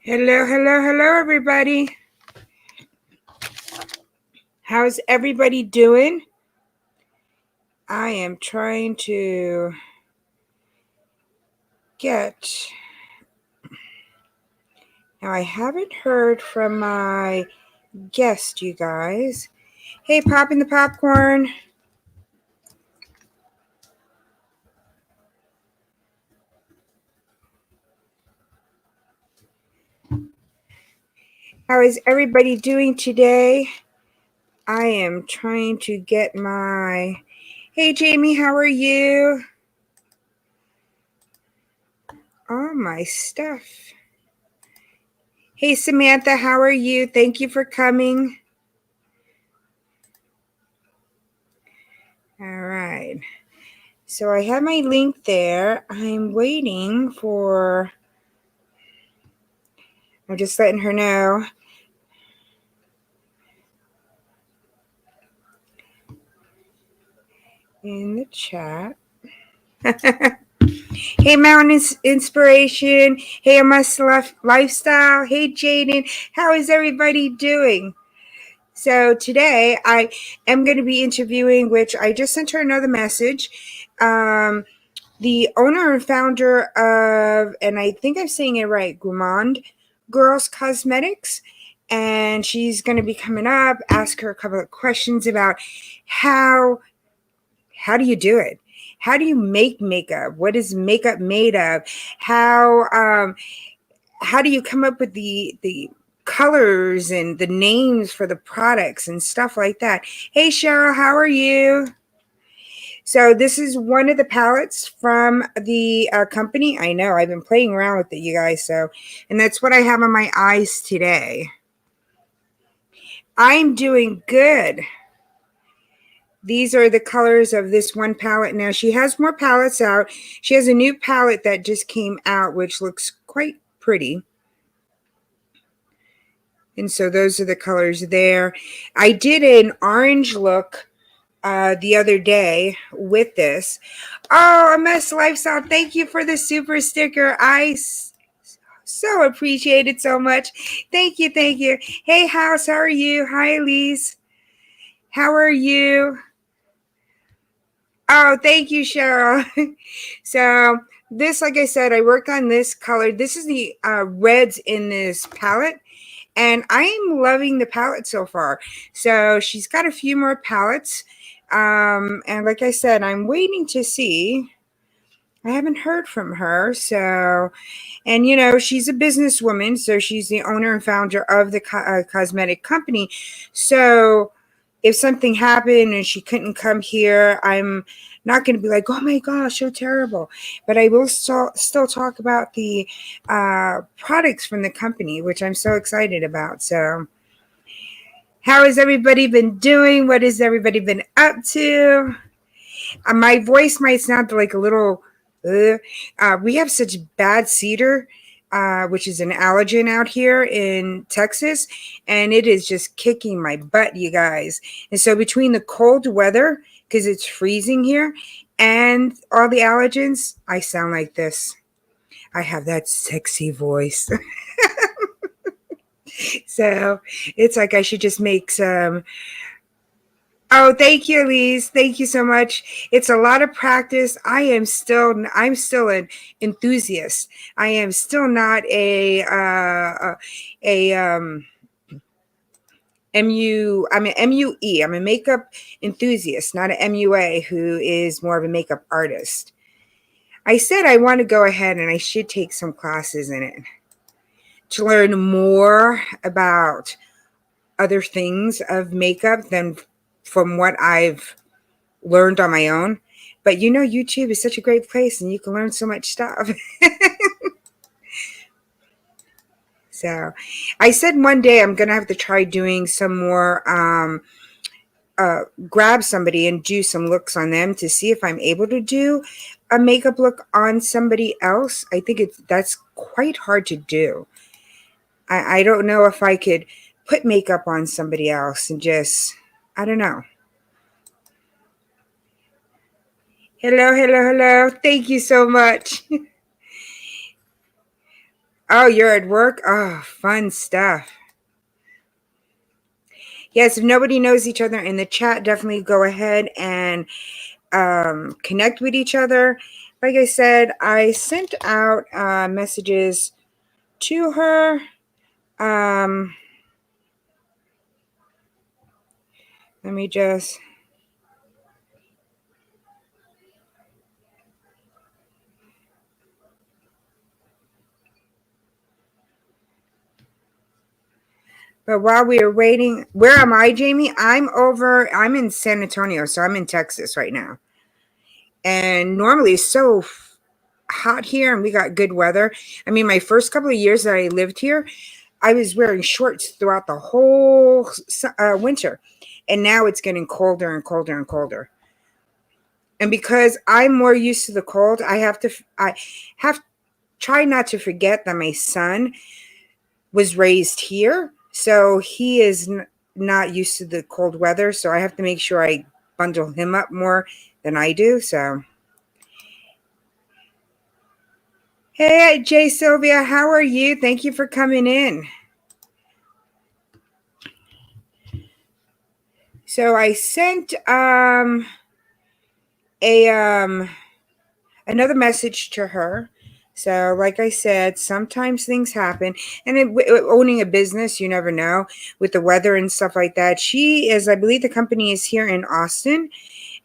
Hello, hello, hello, everybody. How's everybody doing? I am trying to get. Now, I haven't heard from my guest, you guys. Hey, popping the popcorn. How is everybody doing today? I am trying to get my. Hey, Jamie, how are you? All my stuff. Hey, Samantha, how are you? Thank you for coming. All right. So I have my link there. I'm waiting for. I'm just letting her know. In the chat. Hey, Mountain Inspiration. Hey, Must Lifestyle. Hey, Jaden. How is everybody doing? So today I am going to be interviewing, which I just sent her another message. The owner and founder of, and I think I'm saying it right, Gourmande Girls Cosmetics. And she's going to be coming up, ask her a couple of questions about how do you do it? How do you make makeup? What is makeup made of? How do you come up with the colors and the names for the products and stuff like that? Hey Cheryl, how are you? So this is one of the palettes from the company. I know I've been playing around with it, you guys. So, and that's what I have on my eyes today. I'm doing good. These are the colors of this one palette. Now, she has more palettes out. She has a new palette that just came out, which looks quite pretty. And so those are the colors there. I did an orange look the other day with this. Oh, a mess lifestyle. Thank you for the super sticker. I so appreciate it so much. Thank you. Thank you. Hey, House, how are you? Hi, Elise. How are you? Oh, thank you, Cheryl. So this, like I said, I worked on this color. This is the reds in this palette. And I'm loving the palette so far. So she's got a few more palettes. And like I said, I'm waiting to see. I haven't heard from her. So, and you know, she's a businesswoman. So she's the owner and founder of the cosmetic company. So if something happened and she couldn't come here, I'm not going to be like, oh my gosh, so terrible. But I will still talk about the products from the company, which I'm so excited about. So, how has everybody been doing? What has everybody been up to? My voice might sound like a little. We have such bad cedar, which is an allergen out here in Texas, and it is just kicking my butt, you guys. And so between the cold weather, because it's freezing here, and all the allergens, I sound like this. I have that sexy voice. So it's like I should just make some. Oh, thank you, Elise. Thank you so much. It's a lot of practice. I'm still an enthusiast. I am still not a MU. I'm an MUE. I'm a makeup enthusiast, not an MUA who is more of a makeup artist. I said I want to go ahead and I should take some classes in it to learn more about other things of makeup than from what I've learned on my own. But you know, YouTube is such a great place and you can learn so much stuff. So I said one day I'm going to have to try doing some more, grab somebody and do some looks on them to see if I'm able to do a makeup look on somebody else. I think that's quite hard to do. I don't know if I could put makeup on somebody else and just, I don't know. Hello, hello, hello. Thank you so much. Oh, you're at work? Oh, fun stuff. Yes, if nobody knows each other in the chat, definitely go ahead and connect with each other. Like I said, I sent out messages to her. Um, let me just. But while we are waiting, where am I, Jamie? I'm in San Antonio, so I'm in Texas right now. And normally it's so hot here and we got good weather. I mean, my first couple of years that I lived here, I was wearing shorts throughout the whole winter. And now it's getting colder and colder and colder. And because I'm more used to the cold, I have try not to forget that my son was raised here. So he is not used to the cold weather. So I have to make sure I bundle him up more than I do. So, hey, Jay Sylvia, how are you? Thank you for coming in. So I sent a another message to her. So, like I said, sometimes things happen, and owning a business, you never know with the weather and stuff like that. She is, I believe, the company is here in Austin,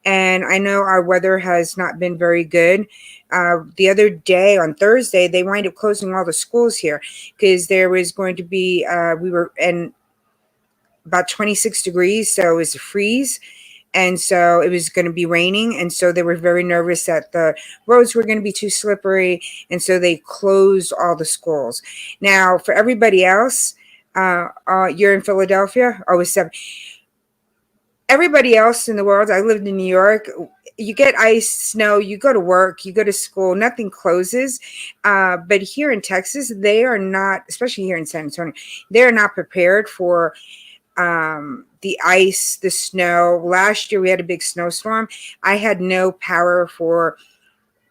and I know our weather has not been very good. The other day on Thursday, they wind up closing all the schools here because there was going to be we were in about 26 degrees, so it was a freeze. And so it was going to be raining. And so they were very nervous that the roads were going to be too slippery. And so they closed all the schools. Now, for everybody else, you're in Philadelphia. Oh, it's 7. Everybody else in the world, I lived in New York. You get ice, snow, you go to work, you go to school, nothing closes. But here in Texas, they are not, especially here in San Antonio, they're not prepared for the ice, the snow. Last year we had a big snowstorm. I had no power for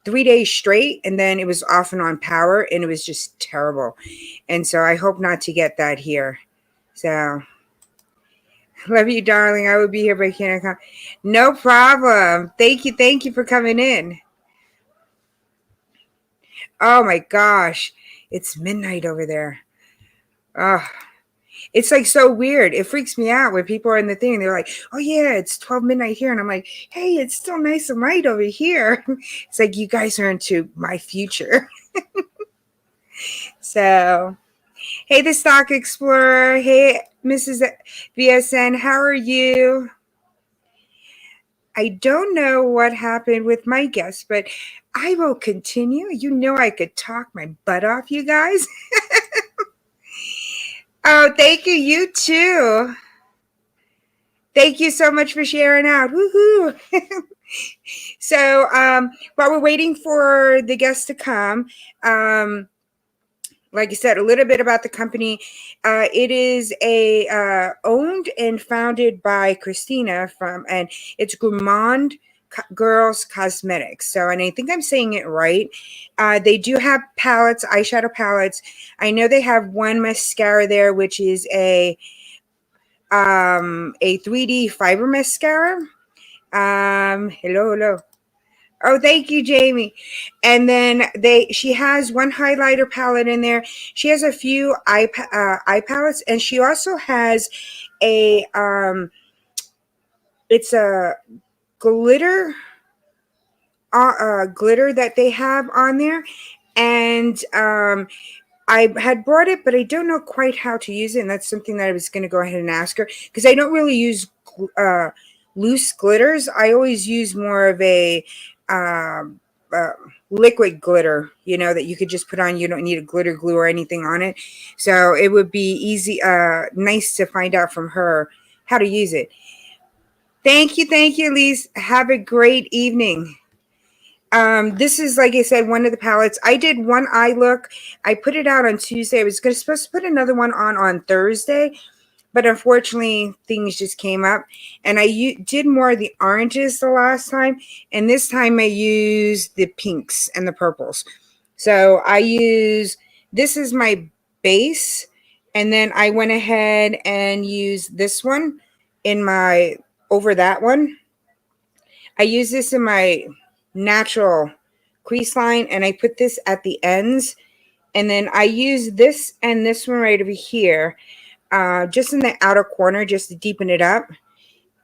3 days straight, and then it was off and on power, and it was just terrible. And so I hope not to get that here. So love you, darling. I will be here, but I can't come. No problem. Thank you for coming in. Oh my gosh, it's midnight over there. Oh, it's like so weird. It freaks me out when people are in the thing and they're like, oh yeah, it's 12 midnight here. And I'm like, hey, it's still nice and light over here. It's like you guys are into my future. So, hey, the Stock Explorer. Hey, Mrs. BSN, how are you? I don't know what happened with my guest, but I will continue. You know I could talk my butt off, you guys. Oh, thank you. You too. Thank you so much for sharing out. Woohoo! So, while we're waiting for the guests to come, like I said, a little bit about the company. It is a owned and founded by Christina and it's Gourmande Girls Cosmetics. So, and I think I'm saying it right. They do have palettes, eyeshadow palettes. I know they have one mascara there, which is a 3D fiber mascara. Hello. Oh, thank you, Jamie. And then she has one highlighter palette in there. She has a few eye palettes, and she also has a it's a glitter glitter that they have on there, and I had brought it, but I don't know quite how to use it, and that's something that I was going to go ahead and ask her because I don't really use loose glitters. I always use more of a um, uh, liquid glitter, that you could just put on. You don't need a glitter glue or anything on it, so it would be easy, nice to find out from her how to use it. Thank you, Elise. Have a great evening. This is, like I said, one of the palettes. I did one eye look. I put it out on Tuesday. I was supposed to put another one on Thursday, but unfortunately things just came up, and I did more of the oranges the last time, and this time I used the pinks and the purples. So I use This is my base. And then I went ahead and used this one in my, over that one. I use this in my natural crease line, and I put this at the ends. And then I use this and this one right over here, just in the outer corner, just to deepen it up.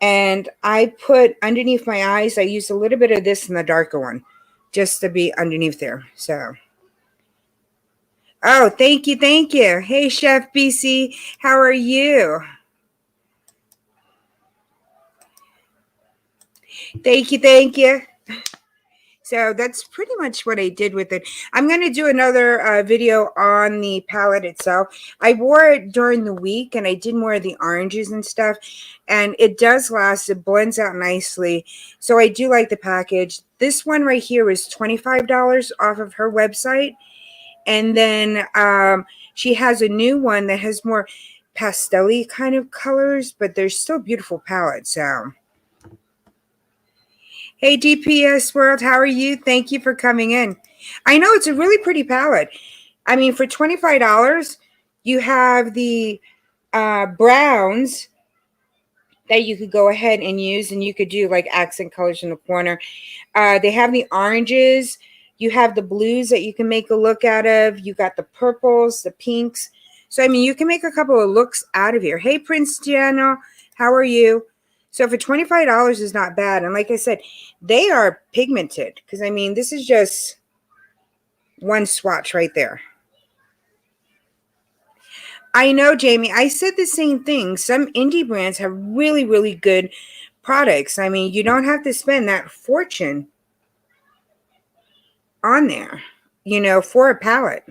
And I put underneath my eyes, I used a little bit of this in the darker one, just to be underneath there. So, oh, thank you, thank you. Hey, Chef BC, how are you? Thank you, thank you. So that's pretty much what I did with it. I'm going to do another video on the palette itself. I wore it during the week, and I did more of the oranges and stuff. And it does last. It blends out nicely. So I do like the package. This one right here is $25 off of her website. And then she has a new one that has more pastel-y kind of colors, but they're still beautiful palettes. So... Hey, DPS World, how are you? Thank you for coming in. I know it's a really pretty palette. I mean, for $25, you have the browns that you could go ahead and use, and you could do like accent colors in the corner. They have the oranges. You have the blues that you can make a look out of. You got the purples, the pinks. So, I mean, you can make a couple of looks out of here. Hey, Prince Giano, how are you? So for $25 is not bad. And like I said, they are pigmented, because, I mean, this is just one swatch right there. I know, Jamie. I said the same thing. Some indie brands have really, really good products. I mean, you don't have to spend that fortune on there, you know, for a palette.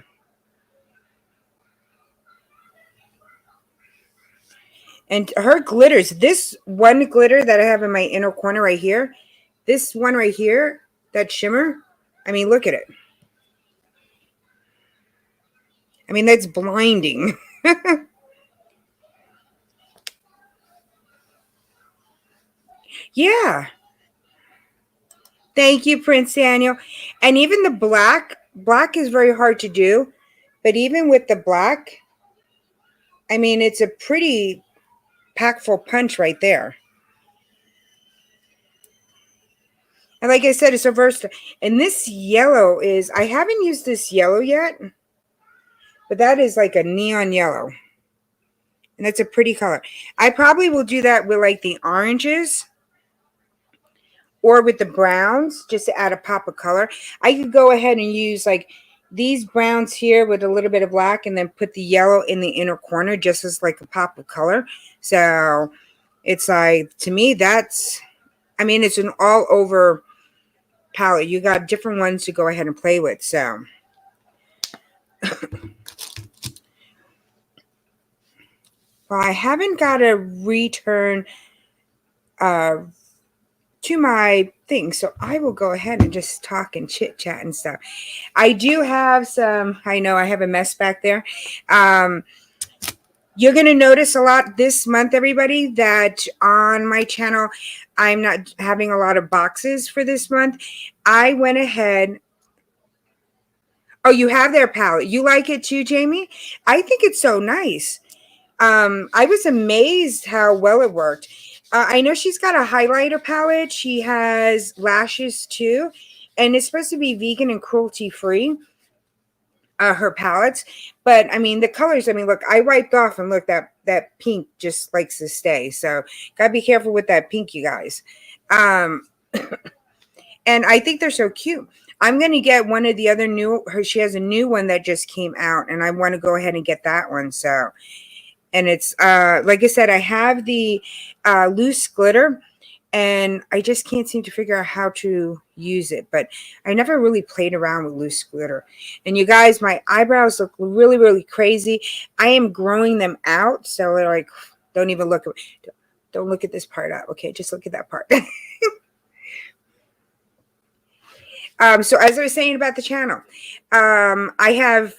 And her glitters, this one glitter that I have in my inner corner right here, this one right here, that shimmer, I mean, look at it. I mean, that's blinding. Yeah. Thank you, Prince Daniel. And even the black is very hard to do. But even with the black, I mean, it's a pretty packful punch right there. And like I said, it's a versatile. And this yellow is, I haven't used this yellow yet, but that is like a neon yellow. And that's a pretty color. I probably will do that with like the oranges or with the browns, just to add a pop of color. I could go ahead and use like these browns here with a little bit of black, and then put the yellow in the inner corner just as like a pop of color. So it's like, to me, that's, I mean, it's an all over palette. You got different ones to go ahead and play with. So well, I haven't got a return to my thing, so I will go ahead and just talk and chit chat and stuff. I do have some, I know I have a mess back there. You're going to notice a lot this month, everybody, that on my channel, I'm not having a lot of boxes for this month. I went ahead. Oh, you have their palette. You like it too, Jamie? I think it's so nice. I was amazed how well it worked. I know she's got a highlighter palette. She has lashes too. And it's supposed to be vegan and cruelty free, her palettes. But I mean, the colors, I mean, look, I wiped off, and look, that pink just likes to stay. So gotta be careful with that pink, you guys. And I think they're so cute. I'm going to get one of the other she has a new one that just came out, and I want to go ahead and get that one. So, and it's, like I said, I have the loose glitter, and I just can't seem to figure out how to use it. But I never really played around with loose glitter. And you guys, my eyebrows look really, really crazy. I am growing them out. So they're like, don't even look don't look at this part out. Okay, just look at that part. So as I was saying about the channel, I have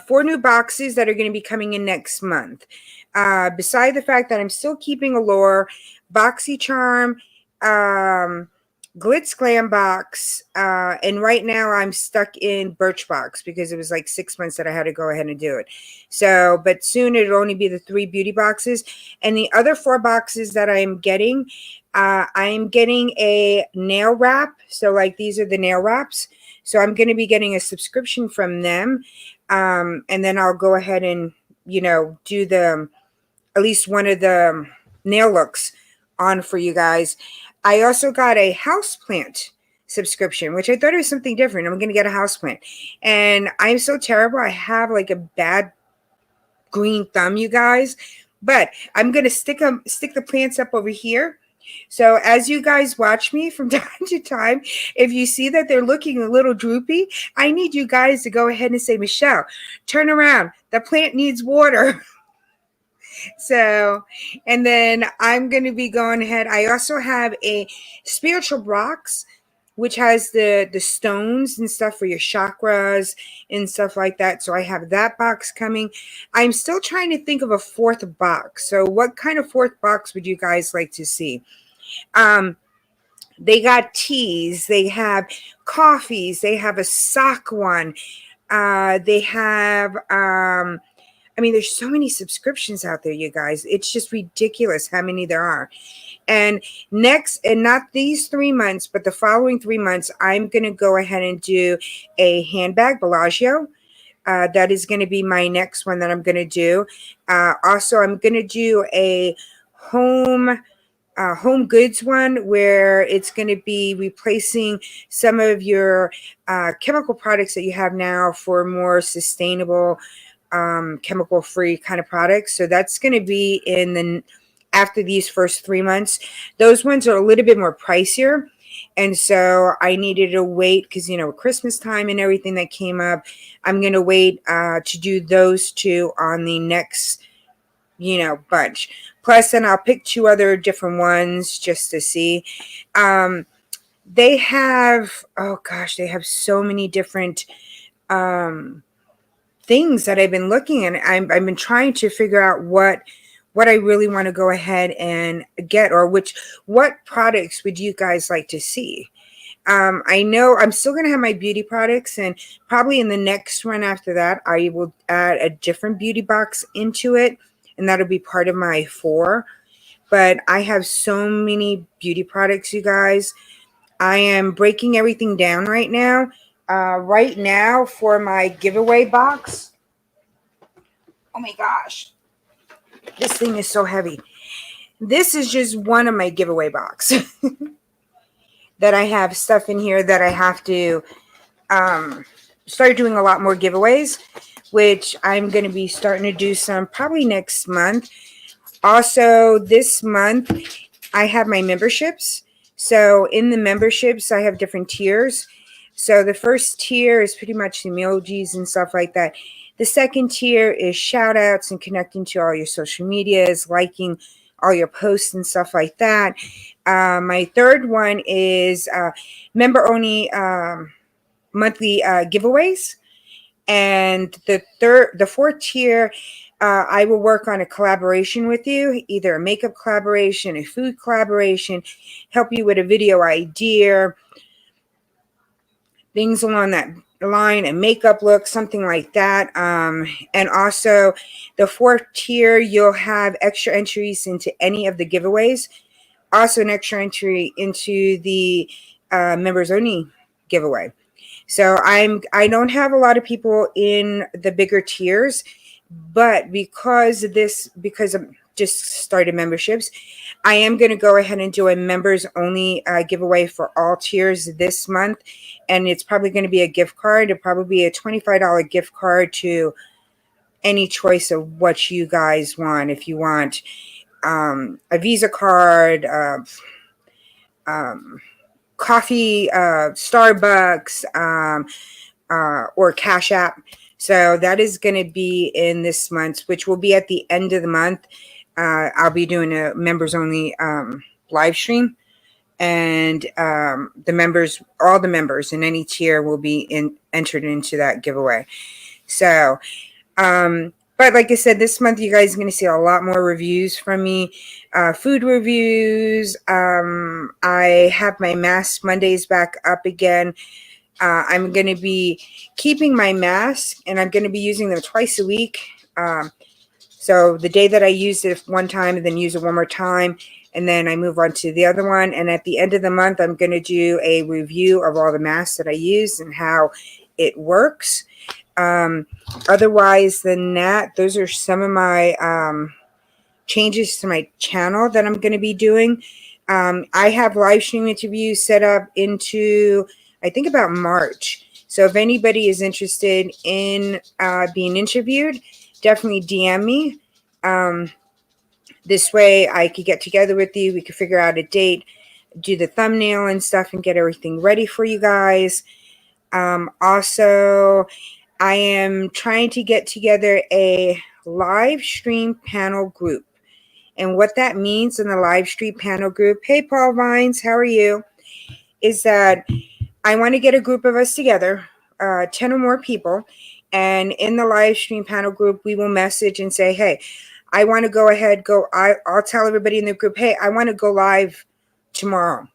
4 new boxes that are going to be coming in next month. Beside the fact that I'm still keeping Allure, BoxyCharm, Glitz Glam box, and right now I'm stuck in Birchbox because it was like 6 months that I had to go ahead and do it. So, but soon it'll only be the 3 beauty boxes, and the other 4 boxes that I'm getting a nail wrap. So, like these are the nail wraps. So I'm going to be getting a subscription from them, and then I'll go ahead and do the at least one of the nail looks on for you guys. I also got a houseplant subscription, which I thought was something different. I'm going to get a houseplant. And I'm so terrible. I have like a bad green thumb, you guys. But I'm going to stick the plants up over here. So as you guys watch me from time to time, if you see that they're looking a little droopy, I need you guys to go ahead and say, Michelle, turn around. The plant needs water. So, and then I'm going to be going ahead. I also have a spiritual box, which has the stones and stuff for your chakras and stuff like that. So I have that box coming. I'm still trying to think of a 4th box. So what kind of 4th box would you guys like to see? They got teas, they have coffees, they have a sock one. They have I mean, there's so many subscriptions out there, you guys. It's just ridiculous how many there are. And next, and not these 3 months, but the following 3 months, I'm going to go ahead and do a handbag Bellagio. That is going to be my next one that I'm going to do. Also, I'm going to do a home goods one where it's going to be replacing some of your chemical products that you have now for more sustainable chemical free kind of products. So that's going to be after these first 3 months. Those ones are a little bit more pricier. And so I needed to wait because, Christmas time and everything that came up. I'm going to wait to do those 2 on the next, bunch. Plus, then I'll pick 2 other different ones just to see. They have, oh gosh, they have so many different things that I've been looking at. I've been trying to figure out what I really want to go ahead and get, or what products would you guys like to see? I know I'm still going to have my beauty products, and probably in the next one after that, I will add a different beauty box into it, and that'll be part of my 4. But I have so many beauty products, you guys. I am breaking everything down right now. Right now for my giveaway box. Oh my gosh. This thing is so heavy. This is just one of my giveaway box that I have stuff in here that I have to start doing a lot more giveaways, which I'm going to be starting to do some probably next month. Also, this month, I have my memberships. So in the memberships, I have different tiers. So the first tier is pretty much emojis and stuff like that. The second tier is shout outs and connecting to all your social medias, liking all your posts and stuff like that. My third one is member only monthly giveaways. And the 4th tier, I will work on a collaboration with you, either a makeup collaboration, a food collaboration, help you with a video idea, things along that line, a makeup look, something like that. And also the 4th tier, you'll have extra entries into any of the giveaways. Also an extra entry into the members only giveaway. So I don't have a lot of people in the bigger tiers, but because I'm just started memberships, I am going to go ahead and do a members only giveaway for all tiers this month. And it's probably going to be a gift card. It'll probably be a $25 gift card to any choice of what you guys want. If you want a Visa card, coffee, Starbucks, or Cash App. So that is going to be in this month, which will be at the end of the month. I'll be doing a members only live stream, and all the members in any tier will be entered into that giveaway. So But like I said, this month you guys are going to see a lot more reviews from me, food reviews. I have my Mask Mondays back up again. I'm going to be keeping my mask, and I'm going to be using them twice a week. So the day that I use it one time and then use it one more time, and then I move on to the other one. And at the end of the month, I'm going to do a review of all the masks that I use and how it works. Otherwise than that, those are some of my changes to my channel that I'm going to be doing. I have live stream interviews set up into, I think, about March. So if anybody is interested in being interviewed, definitely DM me. This way I could get together with you. We could figure out a date, do the thumbnail and stuff, and get everything ready for you guys. Also, I am trying to get together a live stream panel group. And what that means in the live stream panel group, hey, Paul Vines, how are you? Is that I want to get a group of us together, 10 or more people. And in the live stream panel group, we will message and say, hey, I want to go ahead, I'll tell everybody in the group, hey, I want to go live tomorrow.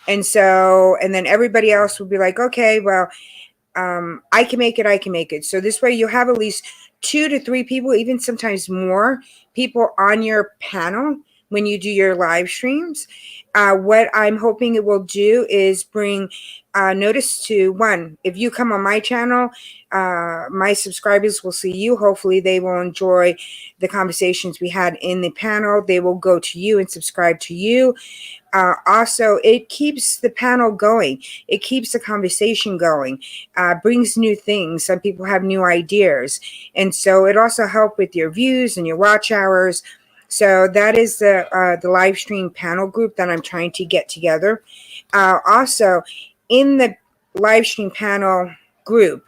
And so, and then everybody else will be like, okay, well, I can make it. So this way you have at least 2 to 3 people, even sometimes more people on your panel when you do your live streams. What I'm hoping it will do is bring notice to, one, if you come on my channel, my subscribers will see you. Hopefully they will enjoy the conversations we had in the panel. They will go to you and subscribe to you. Also, it keeps the panel going. It keeps the conversation going, brings new things. Some people have new ideas. And so it also helps with your views and your watch hours. So that is the live stream panel group that I'm trying to get together. Also, in the live stream panel group,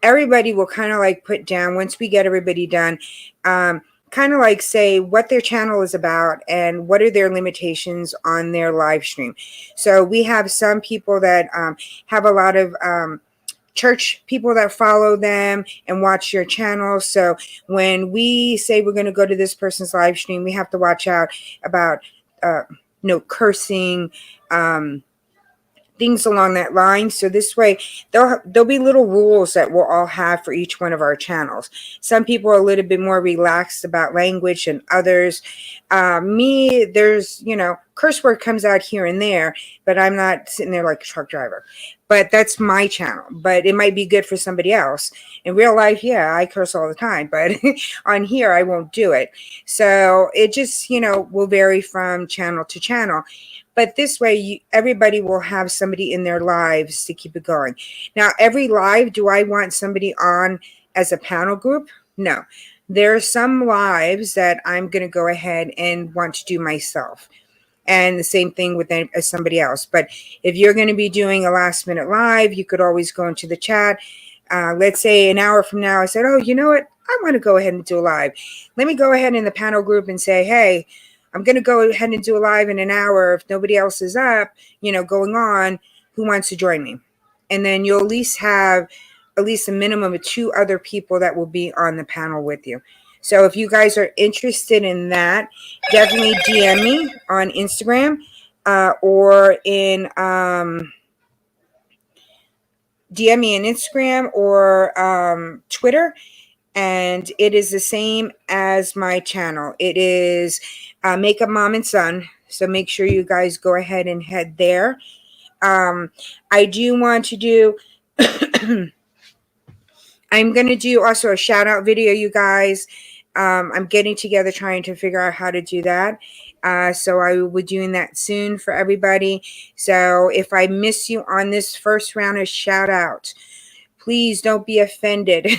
everybody will kind of like put down, once we get everybody done, kind of like say what their channel is about and what are their limitations on their live stream. So we have some people that have a lot of church people that follow them and watch your channel. So when we say we're going to go to this person's live stream, we have to watch out about no cursing, things along that line. So this way there'll be little rules that we'll all have for each one of our channels. Some people are a little bit more relaxed about language than others. Me, there's, curse word comes out here and there, but I'm not sitting there like a truck driver. But that's my channel. But it might be good for somebody else. In real life, yeah, I curse all the time, but on here I won't do it. So it just, will vary from channel to channel. But this way, everybody will have somebody in their lives to keep it going. Now, every live, do I want somebody on as a panel group? No. There are some lives that I'm going to go ahead and want to do myself. And the same thing with somebody else. But if you're going to be doing a last minute live, you could always go into the chat. Let's say an hour from now, I said, oh, you know what? I want to go ahead and do a live. Let me go ahead in the panel group and say, hey, I'm going to go ahead and do a live in an hour. If nobody else is up, going on, who wants to join me? And then you'll at least have at least a minimum of 2 other people that will be on the panel with you. So if you guys are interested in that, definitely DM me on Instagram or in DM me on Instagram or Twitter. And it is the same as my channel. It is Makeup Mom and Son. So make sure you guys go ahead and head there. I do want to do, I'm going to do also a shout out video, you guys. I'm getting together trying to figure out how to do that. So I will be doing that soon for everybody. So if I miss you on this first round of shout out, please don't be offended.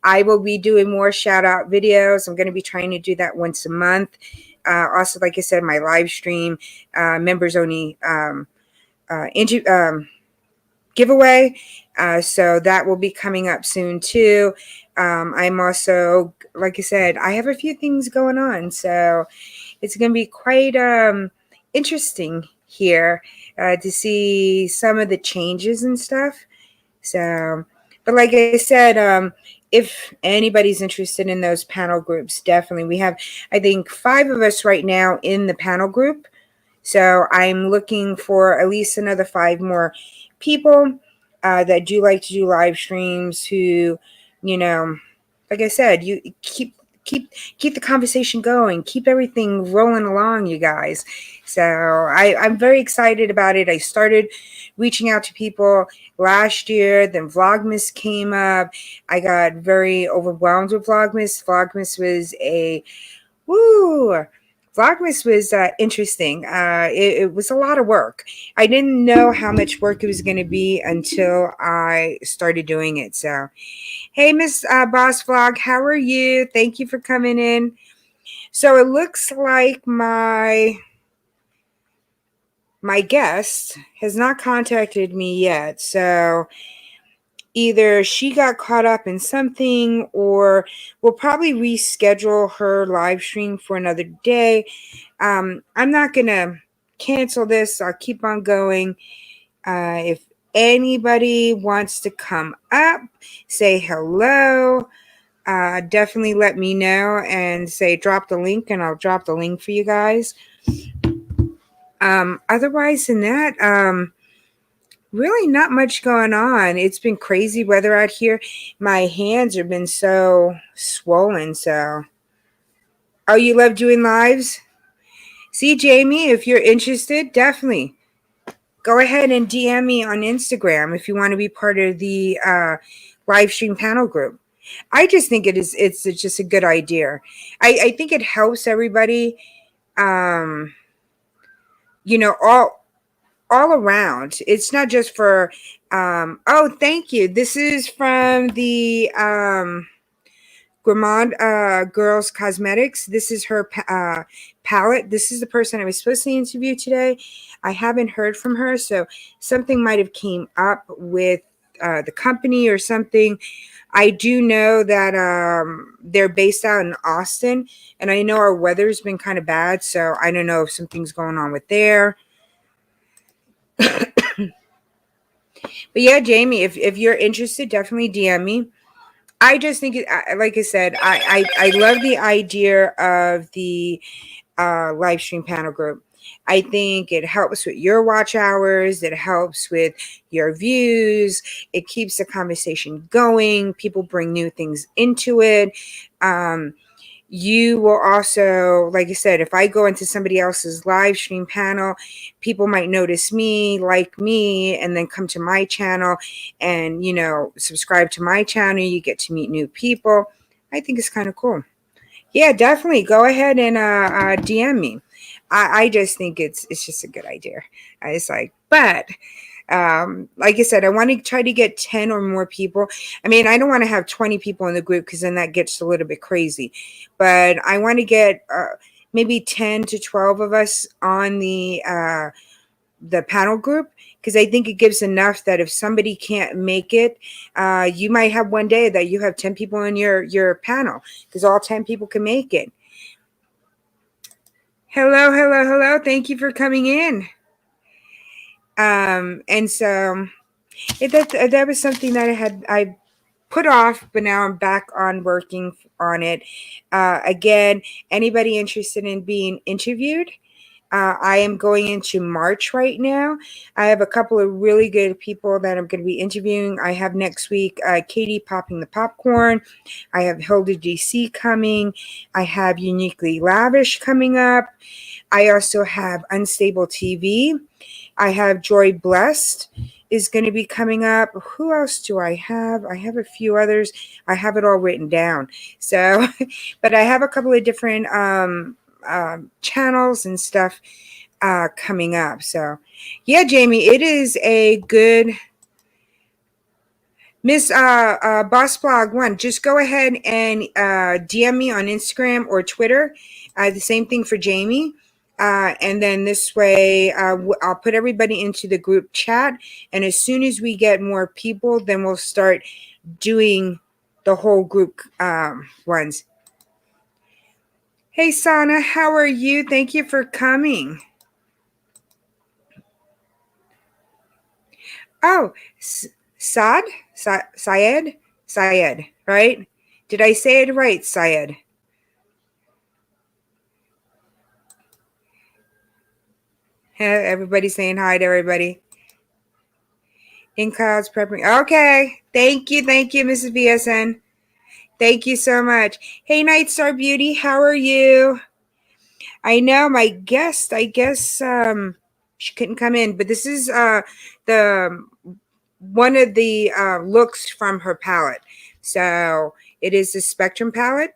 I will be doing more shout out videos. I'm going to be trying to do that once a month. Also, like I said, my live stream, members only giveaway. So that will be coming up soon too. I'm also, like I said, I have a few things going on. So it's going to be quite interesting here to see some of the changes and stuff. So, but like I said, if anybody's interested in those panel groups, definitely. We have, I think, 5 of us right now in the panel group. So I'm looking for at least another 5 more people that do like to do live streams who, you know, like I said, you keep the conversation going, keep everything rolling along, you guys. So I'm very excited about it. I started reaching out to people last year, then Vlogmas came up. I got very overwhelmed with Vlogmas. Vlogmas was a woo. Vlogmas was interesting. It was a lot of work. I didn't know how much work it was going to be until I started doing it. So, hey, Miss Boss Vlog, how are you? Thank you for coming in. So it looks like my guest has not contacted me yet. So either she got caught up in something, or we'll probably reschedule her live stream for another day. I'm not going to cancel this. I'll keep on going. If anybody wants to come up, say hello, definitely let me know and say drop the link, and I'll drop the link for you guys. Otherwise than that, really not much going on. It's been crazy weather out here. My hands have been so swollen. So, oh, you love doing lives? See, Jamie, if you're interested, definitely go ahead and DM me on Instagram if you want to be part of the live stream panel group. I just think it's just a good idea. I think it helps everybody, um, you know, all around. It's not just for oh, thank you. This is from the Gourmande Girls Cosmetics. This is her palette. This is the person I was supposed to interview today. I haven't heard from her, so something might have came up with the company or something. I do know that they're based out in Austin, and I know our weather's been kind of bad, so I don't know if something's going on with there. But yeah, Jamie, if you're interested, definitely DM me. I just think, like I said, I love the idea of the live stream panel group. I think it helps with your watch hours. It helps with your views. It keeps the conversation going. People bring new things into it. You will also, like I said, if I go into somebody else's live stream panel, people might notice me, like me, and then come to my channel and, you know, subscribe to my channel. You get to meet new people. I think it's kind of cool. Yeah, definitely. Go ahead and DM me. I just think it's just a good idea. It's like, but like I said, I want to try to get 10 or more people. I mean, I don't want to have 20 people in the group because then that gets a little bit crazy. But I want to get maybe 10 to 12 of us on the panel group, because I think it gives enough that if somebody can't make it, you might have one day that you have 10 people in your panel because all 10 people can make it. Hello, hello, hello. Thank you for coming in. And so that was something that I put off, but now I'm back on working on it. Again, anybody interested in being interviewed? I am going into March right now. I have a couple of really good people that I'm going to be interviewing. I have next week Katie Popping the Popcorn. I have Hilda DC coming. I have Uniquely Lavish coming up. I also have Unstable TV. I have Joy Blessed is going to be coming up. Who else do I have? I have a few others. I have it all written down. So, but I have a couple of different channels and stuff coming up. So, yeah, Jamie, it is a good Miss Boss Blog One. Just go ahead and DM me on Instagram or Twitter. The same thing for Jamie. And then this way, I'll put everybody into the group chat. And as soon as we get more people, then we'll start doing the whole group ones. Hey, Sana, how are you? Thank you for coming. Oh, Syed? Syed, right? Did I say it right, Syed? Everybody saying hi to everybody. In clouds prepping. Okay. Thank you, Mrs. BSN. Thank you so much. Hey, Night Star Beauty, how are you? I know my guest, I guess she couldn't come in, but this is the one of the looks from her palette. So it is the Spectrum palette,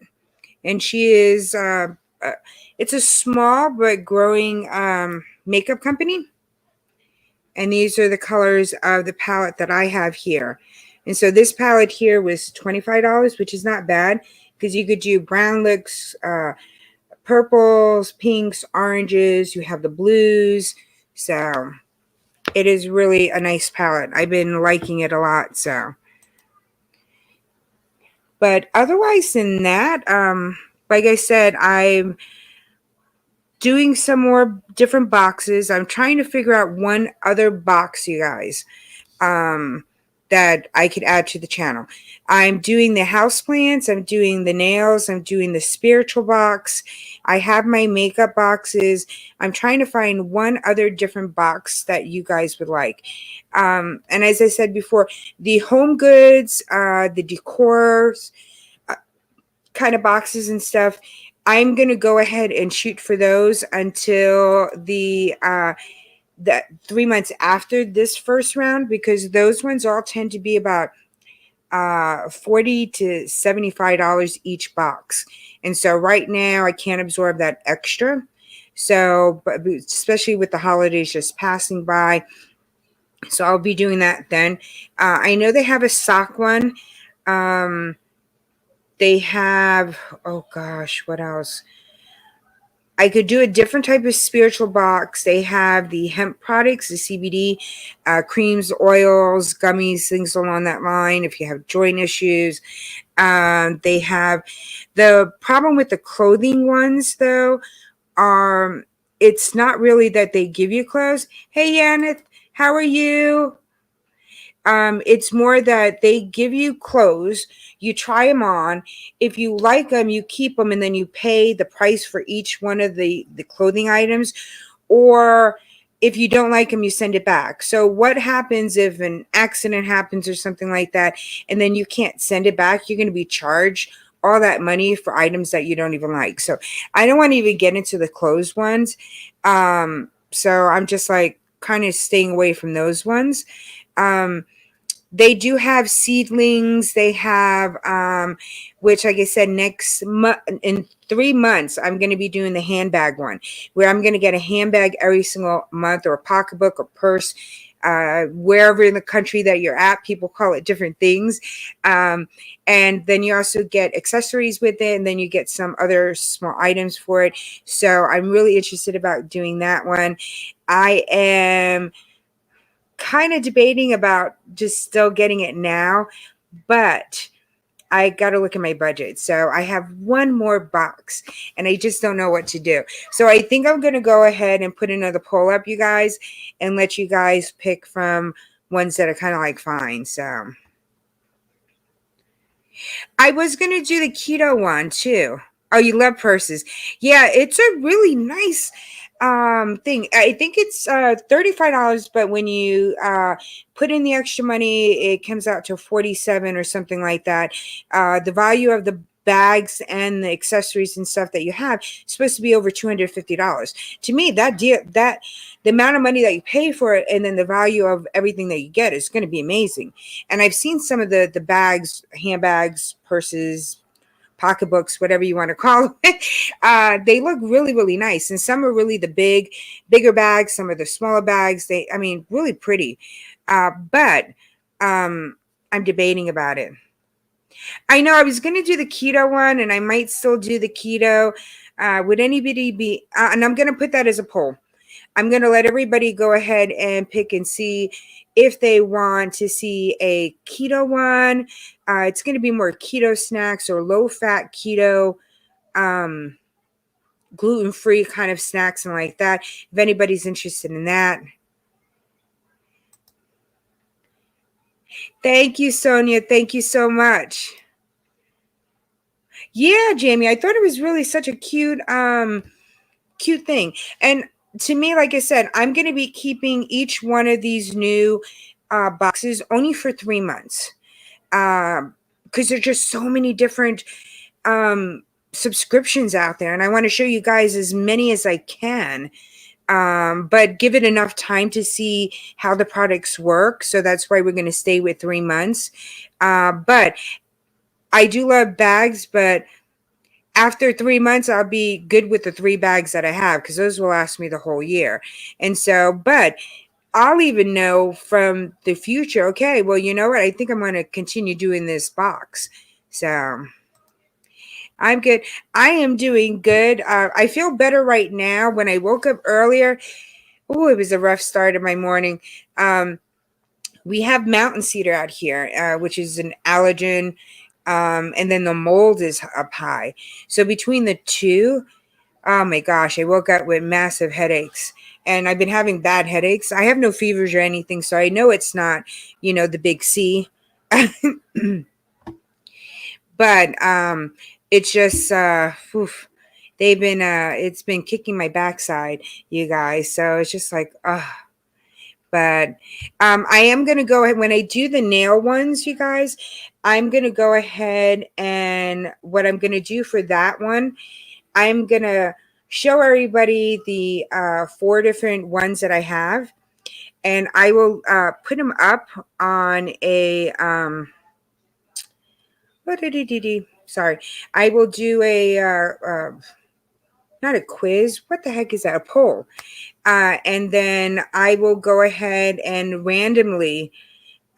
and she is uh, it's a small but growing makeup company, and these are the colors of the palette that I have here. And so this palette here was $25, which is not bad because you could do brown looks, purples, pinks, oranges, you have the blues. So it is really a nice palette. I've been liking it a lot. So, but otherwise than that, like I said, I'm doing some more different boxes. I'm trying to figure out one other box, you guys, um, that I could add to the channel. I'm doing the houseplants, I'm doing the nails, I'm doing the spiritual box. I have my makeup boxes. I'm trying to find one other different box that you guys would like. And as I said before, the home goods, the decors, uh, kind of boxes and stuff, I'm going to go ahead and shoot for those until the 3 months after this first round, because those ones all tend to be about $40 to $75 each box. And so right now I can't absorb that extra. So, but especially with the holidays just passing by, so I'll be doing that then. I know they have a sock one. Um, they have, oh gosh, what else? I could do a different type of spiritual box. They have the hemp products, the CBD, creams, oils, gummies, things along that line. If you have joint issues, they have the problem with the clothing ones, though, are it's not really that they give you clothes. Hey, Yaneth, how are you? It's more that they give you clothes, you try them on. If you like them, you keep them, and then you pay the price for each one of the clothing items. Or if you don't like them, you send it back. So what happens if an accident happens or something like that, and then you can't send it back? You're going to be charged all that money for items that you don't even like. So I don't want to even get into the clothes ones. So I'm just like kind of staying away from those ones. Um, they do have seedlings. They have, which, like I said, next month, in 3 months, I'm going to be doing the handbag one, where I'm going to get a handbag every single month, or a pocketbook or purse. Wherever in the country that you're at, people call it different things. And then you also get accessories with it, and then you get some other small items for it. So I'm really interested about doing that one. I am kind of debating about just still getting it now, but I got to look at my budget. So I have one more box and I just don't know what to do. So I think I'm going to go ahead and put another poll up, you guys, and let you guys pick from ones that are kind of like fine. So I was going to do the keto one too. Oh, you love purses. Yeah, it's a really nice thing. I think it's $35, but when you put in the extra money, it comes out to 47 or something like that. The value of the bags and the accessories and stuff that you have is supposed to be over $250. To me, that deal, that the amount of money that you pay for it and then the value of everything that you get is going to be amazing. And I've seen some of the bags, handbags, purses, pocketbooks, whatever you want to call it. They look really, really nice. And some are really the bigger bags. Some are the smaller bags. I mean, really pretty. But I'm debating about it. I know I was going to do the keto one, and I might still do the keto. Would anybody be, and I'm going to put that as a poll. I'm going to let everybody go ahead and pick and see if they want to see a keto one. It's going to be more keto snacks or low fat keto, um, gluten free kind of snacks and like that. If anybody's interested in that. Thank you, Sonia. Thank you so much. Yeah, Jamie, I thought it was really such a cute thing. And to me, like I said, I'm going to be keeping each one of these new boxes only for 3 months. Because there's just so many different um, subscriptions out there, and I want to show you guys as many as I can. But give it enough time to see how the products work. So that's why we're going to stay with 3 months. But I do love bags, but after 3 months, I'll be good with the 3 bags that I have because those will last me the whole year. And so, but I'll even know from the future, okay, well, you know what? I think I'm going to continue doing this box. So I'm good. I am doing good. I feel better right now. When I woke up earlier, oh, it was a rough start of my morning. We have mountain cedar out here, which is an allergen. And then the mold is up high. So between the two, oh my gosh, I woke up with massive headaches. And I've been having bad headaches. I have no fevers or anything, so I know it's not, the big C. But it's just oof, they've been it's been kicking my backside, you guys. So it's just like, but I am gonna go ahead when I do the nail ones, you guys. I'm gonna go ahead, and what I'm gonna do for that one, I'm gonna show everybody the 4 different ones that I have, and I will put them up on a what did he? Sorry, I will do a not a quiz. What the heck is that? A poll. And then I will go ahead and randomly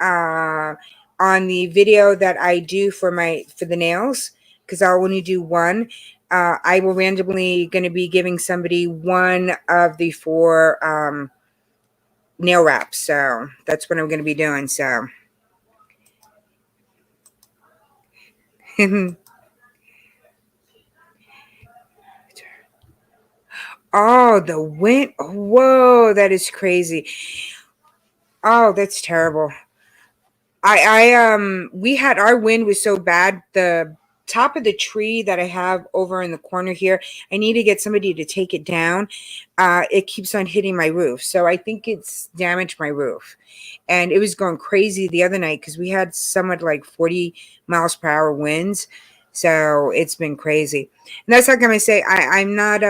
on the video that I do for the nails, because I'll only do one. I will randomly going to be giving somebody one of the 4 nail wraps. So that's what I'm going to be doing. So. Oh, the wind. Whoa, that is crazy. Oh, that's terrible. We had, our wind was so bad. The top of the tree that I have over in the corner here, I need to get somebody to take it down. It keeps on hitting my roof. So I think it's damaged my roof. And it was going crazy the other night because we had somewhat like 40 miles per hour winds. So it's been crazy. And that's like I'm gonna say, I'm not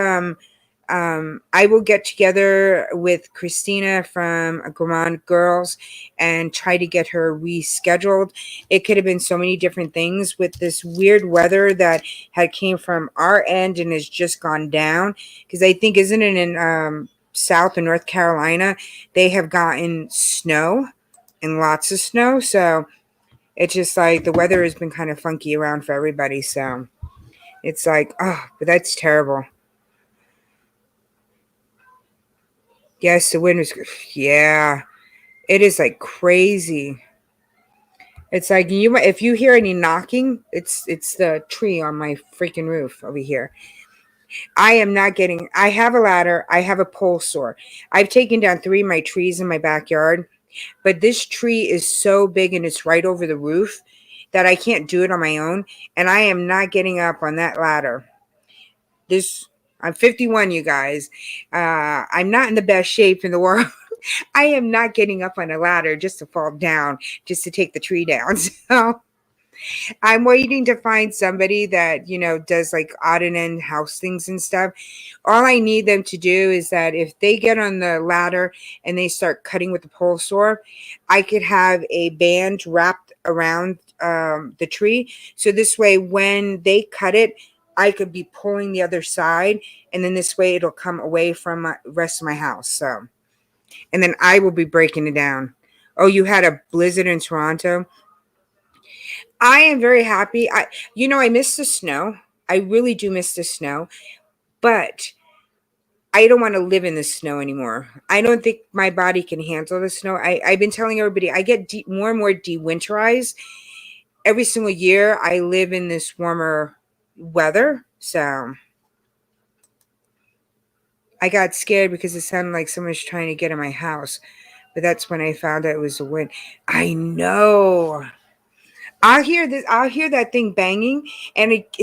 I will get together with Christina from Gourmande Girls and try to get her rescheduled. It could have been so many different things with this weird weather that had came from our end and has just gone down. Because I think, isn't it in South and North Carolina, they have gotten snow and lots of snow. So it's just like the weather has been kind of funky around for everybody. So it's like, oh, but that's terrible. Yes, the wind was, yeah, it is like crazy. It's like if you hear any knocking, it's the tree on my freaking roof over here. I am not getting, I have a ladder, I have a pole saw. I've taken down 3 of my trees in my backyard, but this tree is so big and it's right over the roof that I can't do it on my own, and I am not getting up on that ladder. This I'm 51, you guys. I'm not in the best shape in the world. I am not getting up on a ladder just to fall down, just to take the tree down. So I'm waiting to find somebody that, does like odd and end house things and stuff. All I need them to do is that if they get on the ladder and they start cutting with the pole saw, I could have a band wrapped around the tree. So this way, when they cut it, I could be pulling the other side. And then this way it'll come away from the rest of my house. So, and then I will be breaking it down. Oh, you had a blizzard in Toronto? I am very happy. I miss the snow. I really do miss the snow, but I don't want to live in the snow anymore. I don't think my body can handle the snow. I've been telling everybody I get more and more dewinterized every single year. I live in this warmer weather, so I got scared because it sounded like someone was trying to get in my house. But that's when I found out it was a win. I know. I'll hear this. I'll hear that thing banging, and it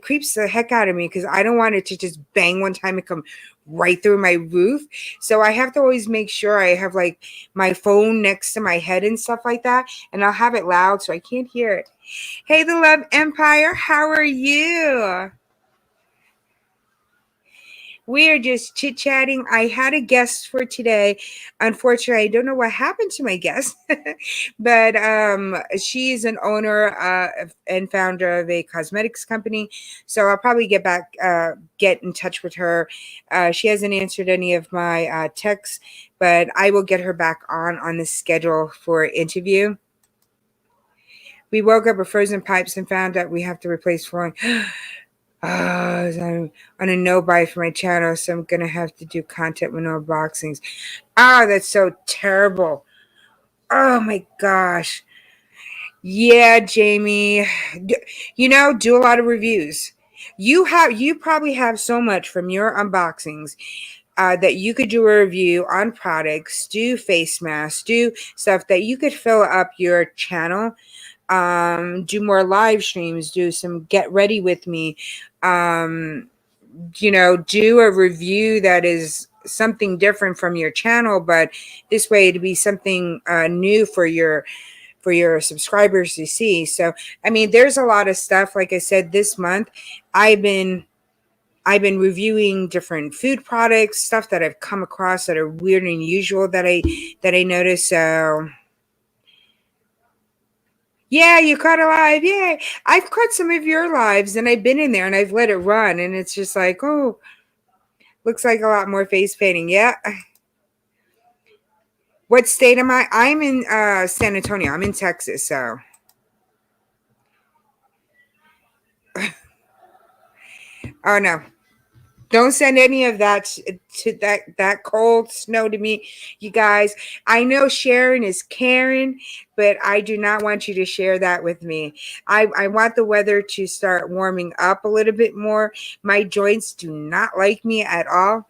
creeps the heck out of me because I don't want it to just bang one time and come right through my roof. So I have to always make sure I have like my phone next to my head and stuff like that, and I'll have it loud so I can't hear it. Hey, the Love Empire, how are you? We are just chit chatting. I had a guest for today. Unfortunately, I don't know what happened to my guest, but she is an owner and founder of a cosmetics company. So I'll probably get in touch with her. She hasn't answered any of my texts, but I will get her back on the schedule for interview. We woke up with frozen pipes and found out we have to replace flooring. I'm on a no buy for my channel, so I'm gonna have to do content with no unboxings. That's so terrible. Oh my gosh. Yeah, Jamie. Do a lot of reviews. You probably have so much from your unboxings that you could do a review on products, do face masks, do stuff that you could fill up your channel, do more live streams, do some get ready with me, um, do a review that is something different from your channel, but this way to be something new for your subscribers to see. So, I mean, there's a lot of stuff. Like I said, this month, I've been I've been reviewing different food products, stuff that I've come across that are weird and unusual that I noticed. So yeah, you caught a live. Yeah, I've caught some of your lives, and I've been in there and I've let it run, and it's just like, oh, looks like a lot more face painting. Yeah. What state am I? I'm in San Antonio. I'm in Texas, so. Oh no. Don't send any of that to that cold snow to me, you guys. I know Sharon is Karen, but I do not want you to share that with me. I want the weather to start warming up a little bit more. My joints do not like me at all.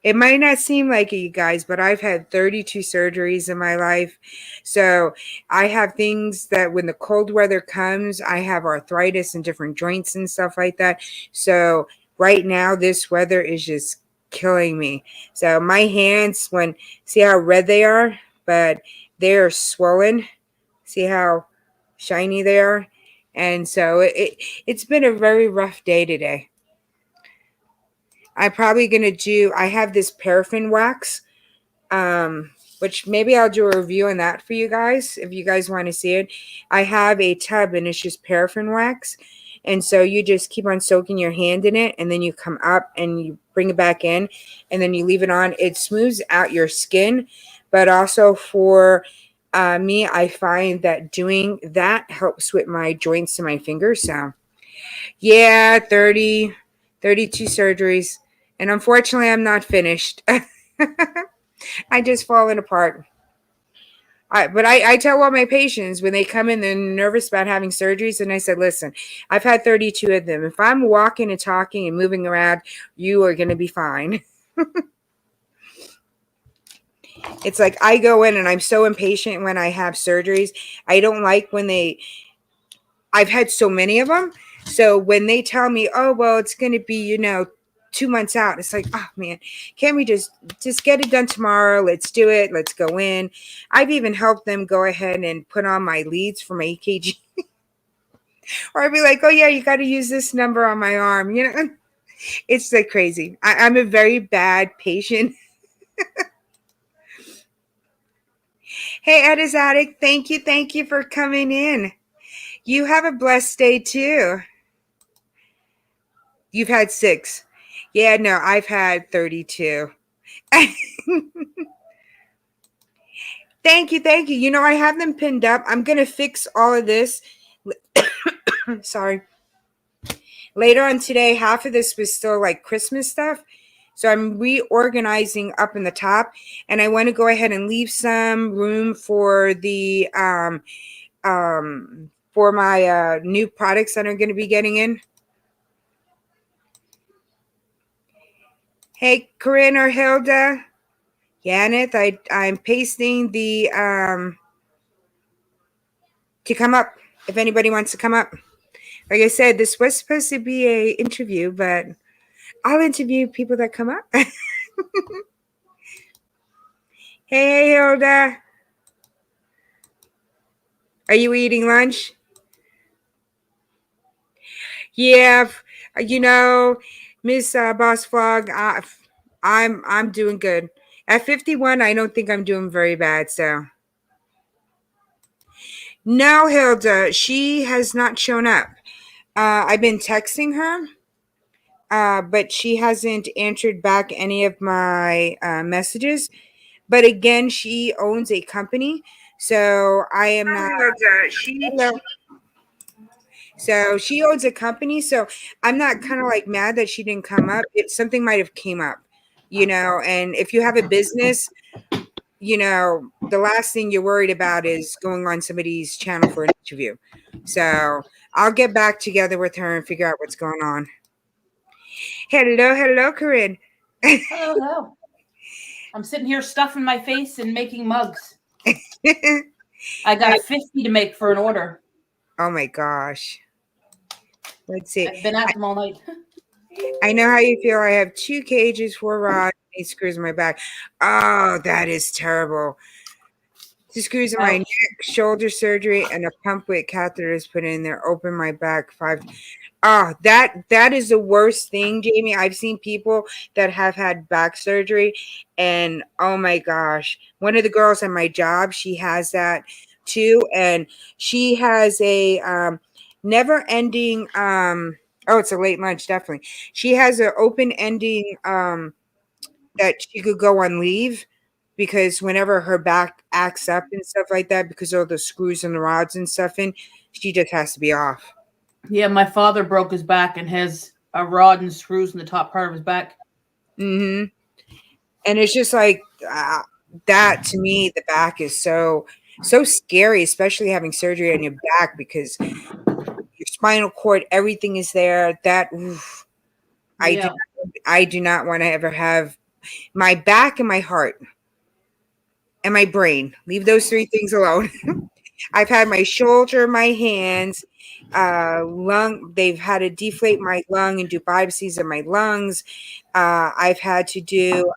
It might not seem like it, you guys, but I've had 32 surgeries in my life. So I have things that when the cold weather comes, I have arthritis in different joints and stuff like that. So right now, this weather is just killing me. So my hands, see how red they are, but they're swollen. See how shiny they are? And so it's been a very rough day today. I'm probably going to I have this paraffin wax, which maybe I'll do a review on that for you guys if you guys want to see it. I have a tub and it's just paraffin wax. And so you just keep on soaking your hand in it and then you come up and you bring it back in and then you leave it on. It smooths out your skin, but also for me, I find that doing that helps with my joints and my fingers. So yeah, 32 surgeries. And unfortunately, I'm not finished. I just fallen apart. But I tell all my patients when they come in, they're nervous about having surgeries. And I said, listen, I've had 32 of them. If I'm walking and talking and moving around, you are going to be fine. It's like I go in and I'm so impatient when I have surgeries. I don't like I've had so many of them. So when they tell me, oh, well, it's going to be, 2 months out, it's like, oh man, can't we just get it done tomorrow? Let's do it. Let's go in. I've even helped them go ahead and put on my leads for my EKG. Or I'd be like, oh yeah, you got to use this number on my arm. It's like crazy. I'm a very bad patient. Hey, Edis Addict, thank you for coming in. You have a blessed day too. You've had 6. Yeah, no, I've had 32. Thank you, thank you. I have them pinned up. I'm going to fix all of this. Sorry. Later on today, half of this was still like Christmas stuff. So I'm reorganizing up in the top. And I want to go ahead and leave some room for the for my new products that are going to be getting in. Hey, Corinne or Hilda. Yaneth, I'm pasting the to come up if anybody wants to come up. Like I said, this was supposed to be a interview, but I'll interview people that come up. Hey, Hilda. Are you eating lunch? Yeah, you know, Miss Boss Vlog, I'm doing good. At 51, I don't think I'm doing very bad. So no, Hilda, she has not shown up. I've been texting her, but she hasn't answered back any of my messages. But again, she owns a company, so I am not. Hilda, she So she owns a company, so I'm not kind of like mad that she didn't come up. It something might have came up, and if you have a business, the last thing you're worried about is going on somebody's channel for an interview. So I'll get back together with her and figure out what's going on. Hello, Corinne. Hello, hello. I'm sitting here stuffing my face and making mugs. I got 50 to make for an order. Oh my gosh. Let's see. I've been at them all night. I know how you feel. I have 2 cages, 4 rods, 8 screws in my back. Oh, that is terrible. 2 screws in my neck, shoulder surgery, and a pump with catheters put in there. Open my back 5. Oh, that is the worst thing, Jamie. I've seen people that have had back surgery, and oh my gosh, one of the girls at my job, she has that too, and she has a never-ending. Oh, it's a late lunch, definitely. She has an open-ending that she could go on leave because whenever her back acts up and stuff like that, because of the screws and the rods and stuff in, she just has to be off. Yeah, my father broke his back and has a rod and screws in the top part of his back. Mm-hmm. And it's just like that to me, the back is so scary, especially having surgery on your back because your spinal cord, everything is there. That oof, Yeah. I do not want to ever have my back and my heart and my brain. Leave those 3 things alone. I've had my shoulder, my hands, lung. They've had to deflate my lung and do biopsies of my lungs. I've had to do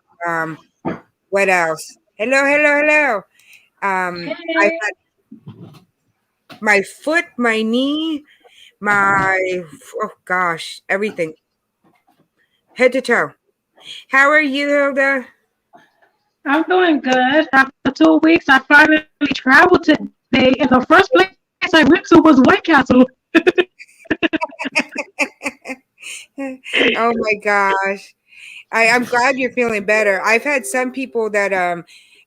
what else? Hello. I've had my foot, my knee, oh gosh, everything, head to toe. How are you, Hilda? I'm doing good. After 2 weeks, I finally traveled today, and the first place I went to was White Castle. Oh my gosh. I'm glad you're feeling better. I've had some people that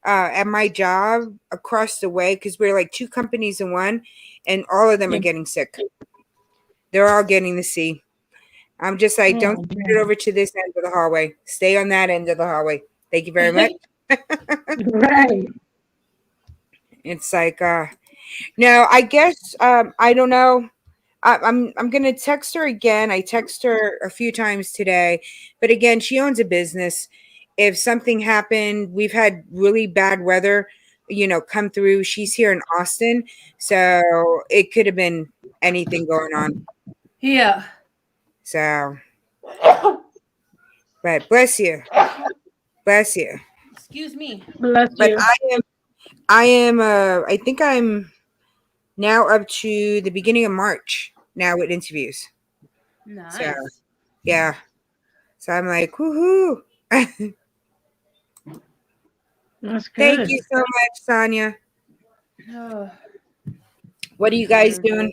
at my job across the way, because we're like 2 companies in one, and all of them are getting sick. They're all getting the C. I'm just like, don't send it over to this end of the hallway. Stay on that end of the hallway. Thank you very much. Right. It's like no, I guess I don't know. I'm gonna text her again. I text her a few times today, but again, she owns a business. If something happened, we've had really bad weather, come through. She's here in Austin, so it could have been anything going on. Yeah. So, but bless you, Excuse me. Bless But you. I think I'm now up to the beginning of March now with interviews. Nice. So, yeah. So I'm like, woohoo. That's good. Thank you so much, Sonia. What are you guys doing?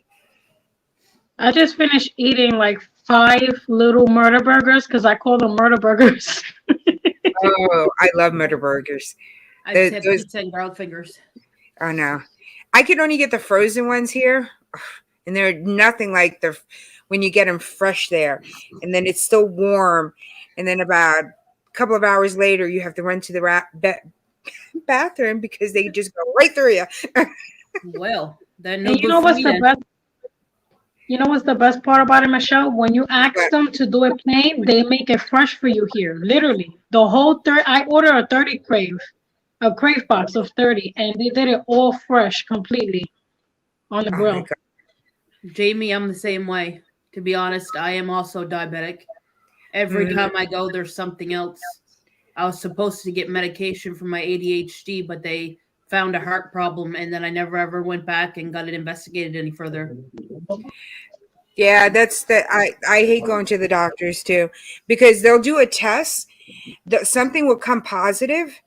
I just finished eating like 5 little murder burgers because I call them murder burgers. Oh, I love murder burgers. I just have pizza and garlic fingers. Oh no, I can only get the frozen ones here, and they're nothing like when you get them fresh there, and then it's still warm, and then about a couple of hours later, you have to run to the bathroom because they just go right through you. Well, then and you know what's the best? You know what's the best part about it, Michelle? When you ask them to do it plain, they make it fresh for you here. Literally, the whole I order a 30 crave. a crave box of 30, and they did it all fresh, completely on the Oh my grill. god. Jamie, I'm the same way. To be honest, I am also diabetic. Every Mm. time I go, there's something else. I was supposed to get medication for my ADHD, but they found a heart problem, and then I never ever went back and got it investigated any further. Yeah, that's the I hate going to the doctors too because they'll do a test, something will come positive,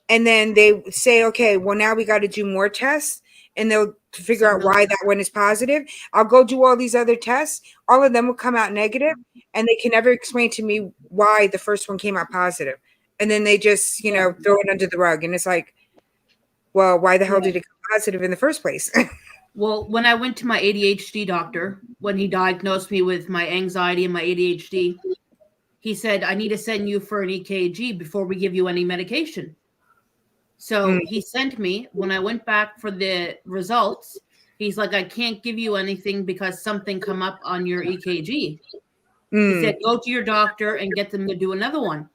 and then they say, okay, well now we got to do more tests, and they'll figure out why that one is positive. I'll go do all these other tests, all of them will come out negative, and they can never explain to me why the first one came out positive, and then they just Yeah. throw it under the rug, and it's like, well, why the hell Yeah. did it come positive in the first place? Well, when I went to my ADHD doctor, when he diagnosed me with my anxiety and my ADHD, he said, I need to send you for an EKG before we give you any medication. So Mm, he sent me. When I went back for the results, he's like, I can't give you anything because something come up on your EKG. He mm, said, go to your doctor and get them to do another one.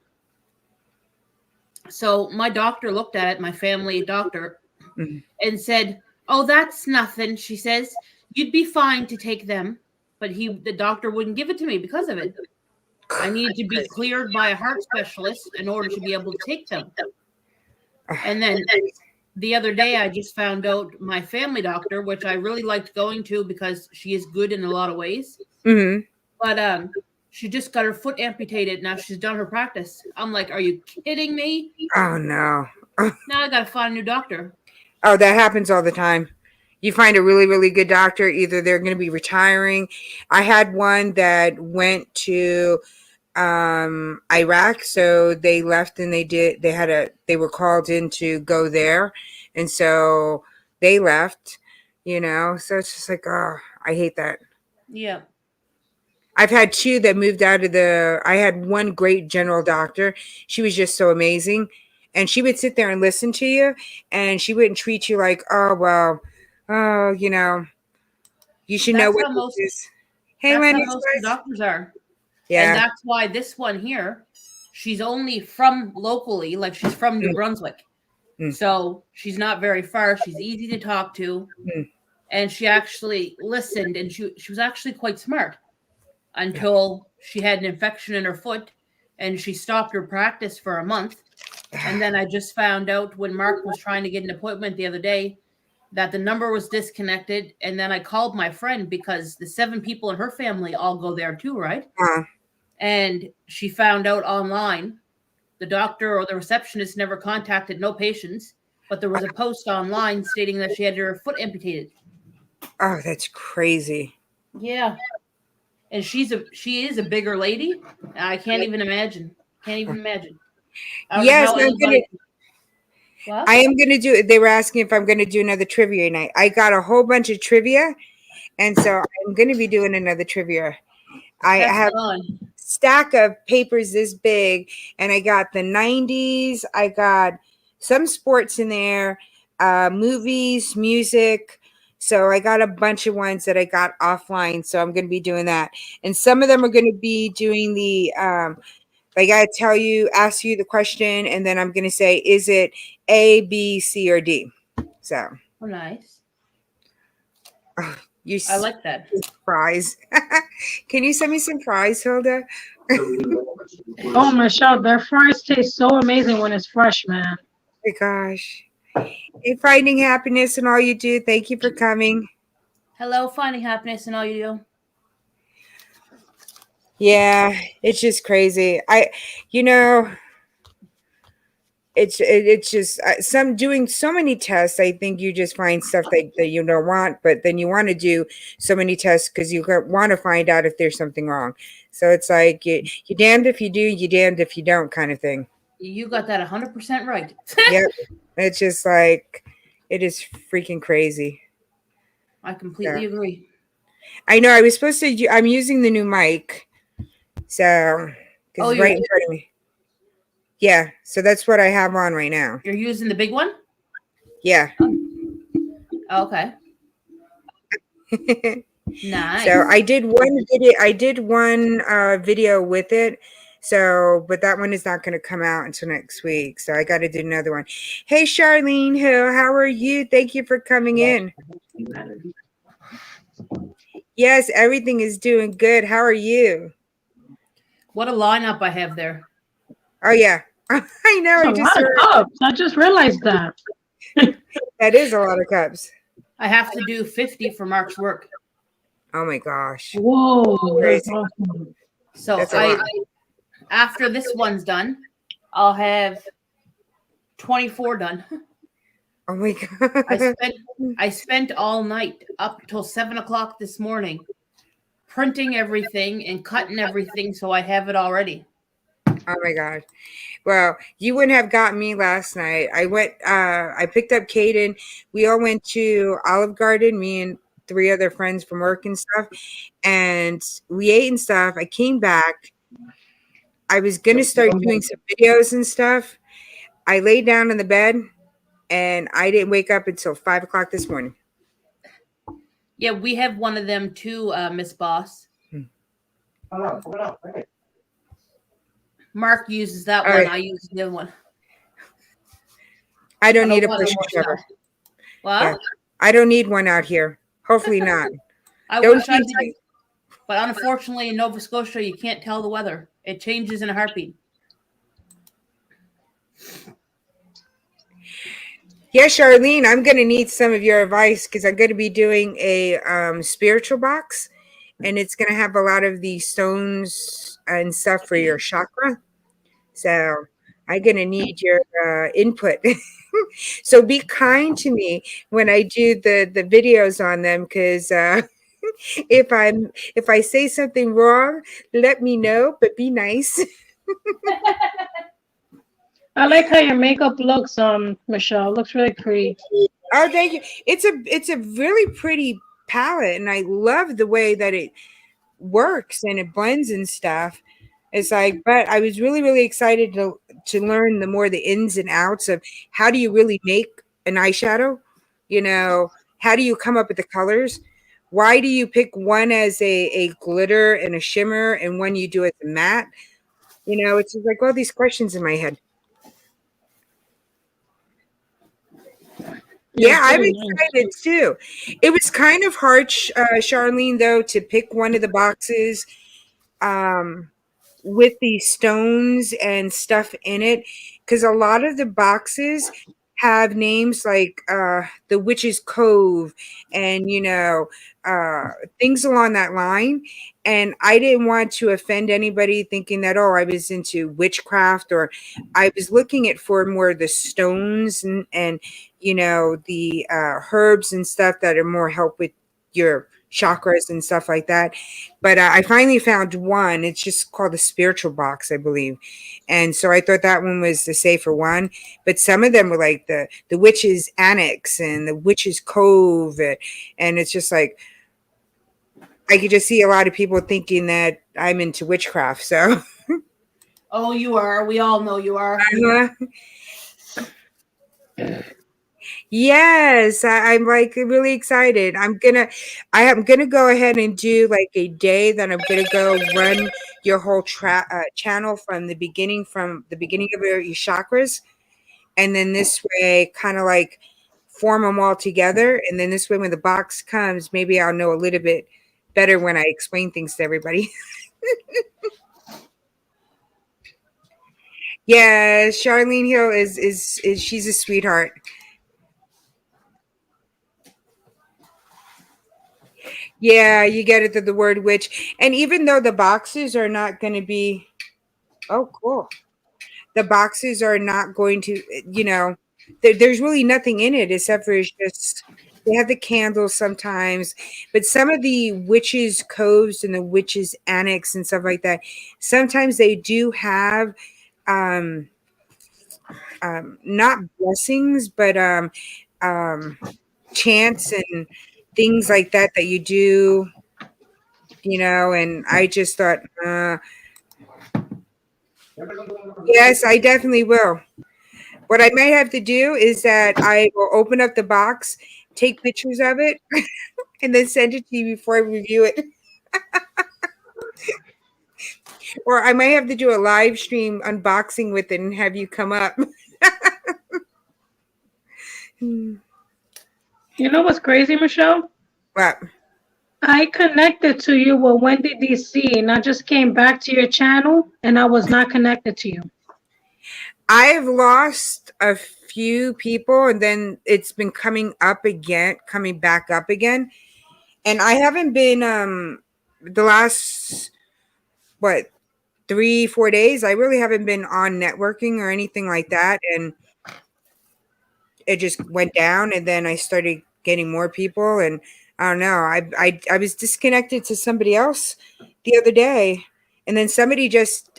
So my doctor looked at it, my family doctor, mm. and said, oh, that's nothing. She says, you'd be fine to take them. But the doctor wouldn't give it to me because of it. I needed to be cleared by a heart specialist in order to be able to take them. And then the other day, I just found out my family doctor, which I really liked going to because she is good in a lot of ways. Mm-hmm. But she just got her foot amputated. Now she's done her practice. I'm like, are you kidding me? Oh no. Now I got to find a new doctor. Oh, that happens all the time. You find a really, really good doctor, either they're going to be retiring. I had one that went to Iraq, so they left and they were called in to go there, and so they left, so it's just like, oh, I hate that. Yeah. I've had two that moved out of I had one great general doctor. She was just so amazing. And she would sit there and listen to you, and she wouldn't treat you like, oh, well, oh, you should know That's what how this most is. Hey, that's how Lenny, most of the guys. doctors are. And Yeah. that's why this one here, she's only from locally, like she's from New Mm, Brunswick. mm, So she's not very far. She's easy to talk to. mm. And she actually listened, and she was actually quite smart until she had an infection in her foot and she stopped her practice for a month. And then I just found out when Mark was trying to get an appointment the other day that the number was disconnected. And then I called my friend because the 7 people in her family all go there too, right? Uh, And she found out online the doctor or the receptionist never contacted no patients, but there was a post online stating that she had her foot amputated. oh, that's crazy. Yeah. And she is a bigger lady. I can't even imagine. Can't even imagine. I don't know Yes, how anybody. What? I am gonna do. They were asking if I'm gonna do another trivia night. I got a whole bunch of trivia, and so I'm gonna be doing another trivia. I Pass have it on. stack of papers this big, and I got the 90s, I got some sports in there, movies, music. So I got a bunch of ones that I got offline, so I'm going to be doing that. And some of them are going to be doing the I got to ask you the question, and then I'm going to say, is it A, B, C, or D? So Oh, nice. you I like that. fries. Can you send me some fries, Hilda? Oh, Michelle, their fries taste so amazing when it's fresh, man. My gosh. Hey, finding happiness in all you do. Thank you for coming. Hello, finding happiness in all you do. Yeah, it's just crazy. You know, it's just some doing so many tests. I think you just find stuff that you don't want, but then you want to do so many tests because you want to find out if there's something wrong. So it's like you damned if you do, you damned if you don't, kind of thing. You got that 100% right. Yep. It's just like it is freaking crazy. I completely agree. I know I was supposed to. I'm using the new mic, so because it's right in front of me. Yeah, so that's what I have on right now. You're using the big one? Yeah. Okay. Nice. So I did one video. I did one video with it, So, but that one is not going to come out until next week. So I got to do another one. Hey, Charlene Hill, how are you? Thank you for coming in. Yes, everything is doing good. How are you? What a lineup I have there. Oh, yeah. I know. That's I a just lot of heard. cups. I just realized that. That is a lot of cups. I have to do 50 for Mark's work. Oh, my gosh. Whoa, that's Crazy. awesome. So That's a lot. after this one's done, I'll have 24 done. Oh, my God. I spent all night up till 7 o'clock this morning printing everything and cutting everything so I have it already. Oh, my God. Well, you wouldn't have gotten me last night. I picked up Caden. We all went to Olive Garden, me and 3 other friends from work and stuff. And we ate and stuff. I came back. I was going to start doing some videos and stuff. I laid down in the bed and I didn't wake up until 5 o'clock this morning. Yeah, we have one of them too, Miss Boss. Mark uses that All one. right. I use the other one. I don't I need a don't push want cover. Well, Yeah. I don't need one out here. Hopefully not. I Don't wish I you did. But unfortunately, in Nova Scotia, you can't tell the weather. It changes in a heartbeat. Yeah, Charlene, I'm going to need some of your advice because I'm going to be doing a spiritual box, and it's going to have a lot of the stones and stuff for your chakra. So I'm going to need your input. So be kind to me when I do the videos on them, because if I say something wrong, let me know, but be nice. I like how your makeup looks, Michelle. Looks really pretty. Oh, thank you. It's a really pretty palette, and I love the way that it works and it blends and stuff. It's like, but I was really, really excited to learn the more the ins and outs of how do you really make an eyeshadow? You know, how do you come up with the colors? Why do you pick one as a glitter and a shimmer and one you do as a matte? You know, it's just like all these questions in my head. Yeah, It's I'm really nice. excited too. It was kind of hard, Charlene, though, to pick one of the boxes um, with the stones and stuff in it, because a lot of the boxes have names like the Witch's Cove and, things along that line. And I didn't want to offend anybody thinking that, oh, I was into witchcraft, or I was looking at for more the stones and the herbs and stuff that are more help with your chakras and stuff like that. But I finally found one. It's just called the spiritual box, I believe. And so I thought that one was the safer one. But some of them were like the witch's annex and the witch's cove. And it's just like, I could just see a lot of people thinking that I'm into witchcraft. So Oh, you are. We all know you are. yes, I'm like really excited. I am gonna go ahead and do like a day that I'm gonna go run your whole channel from the beginning of your chakras, and then this way, kind of like form them all together, and then this way, when the box comes, maybe I'll know a little bit better when I explain things to everybody. Yeah, Charlene Hill is she's a sweetheart. Yeah, you get it, the word witch. And even though the boxes are not going to be, oh, cool. The boxes are not going to, there's really nothing in it except for it's just, they have the candles sometimes. But some of the witches' coves and the witches' annex and stuff like that, sometimes they do have, um, not blessings, but um, chants and things like that that you do. And I just thought, yes, I definitely will. What I might have to do is that I will open up the box, take pictures of it, and then send it to you before I review it. Or I might have to do a live stream unboxing with it and have you come up. You know what's crazy, Michelle? What? I connected to you with Wendy DC, and I just came back to your channel, and I was not connected to you. I've lost a few people, and then it's been coming back up again. And I haven't been the last 3-4 days. I really haven't been on networking or anything like that, and it just went down. And then I started getting more people, and I don't know. I was disconnected to somebody else the other day, and then somebody just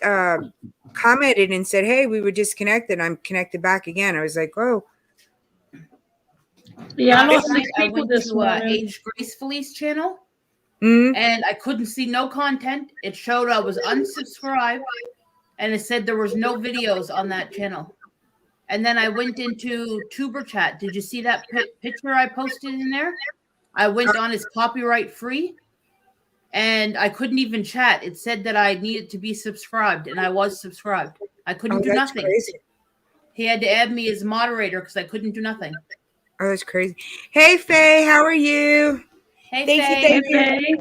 commented and said, "Hey, we were disconnected. I'm connected back again." I was like, "Oh." Yeah, I Last lost night 6 I people went this to morning. Age Gracefully's channel, Mm. and I couldn't see no content. It showed I was unsubscribed, and it said there was no videos on that channel. And then I went into Tuber Chat. Did you see that picture I posted in there? I went on as copyright free, and I couldn't even chat. It said that I needed to be subscribed, and I was subscribed. I couldn't do That's nothing. crazy. He had to add me as moderator because I couldn't do nothing. Oh, that's crazy. Hey, Faye, how are you? Hey, Thank you, Faye. thank you. Okay.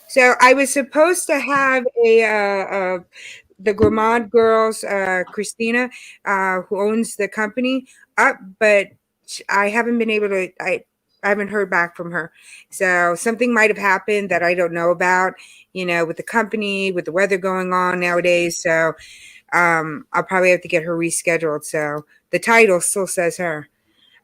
So I was supposed to have the Gourmande Girls, Christina, who owns the company, up, but I haven't been able to. I haven't heard back from her. So something might have happened that I don't know about. With the company, with the weather going on nowadays. So I'll probably have to get her rescheduled. So the title still says her.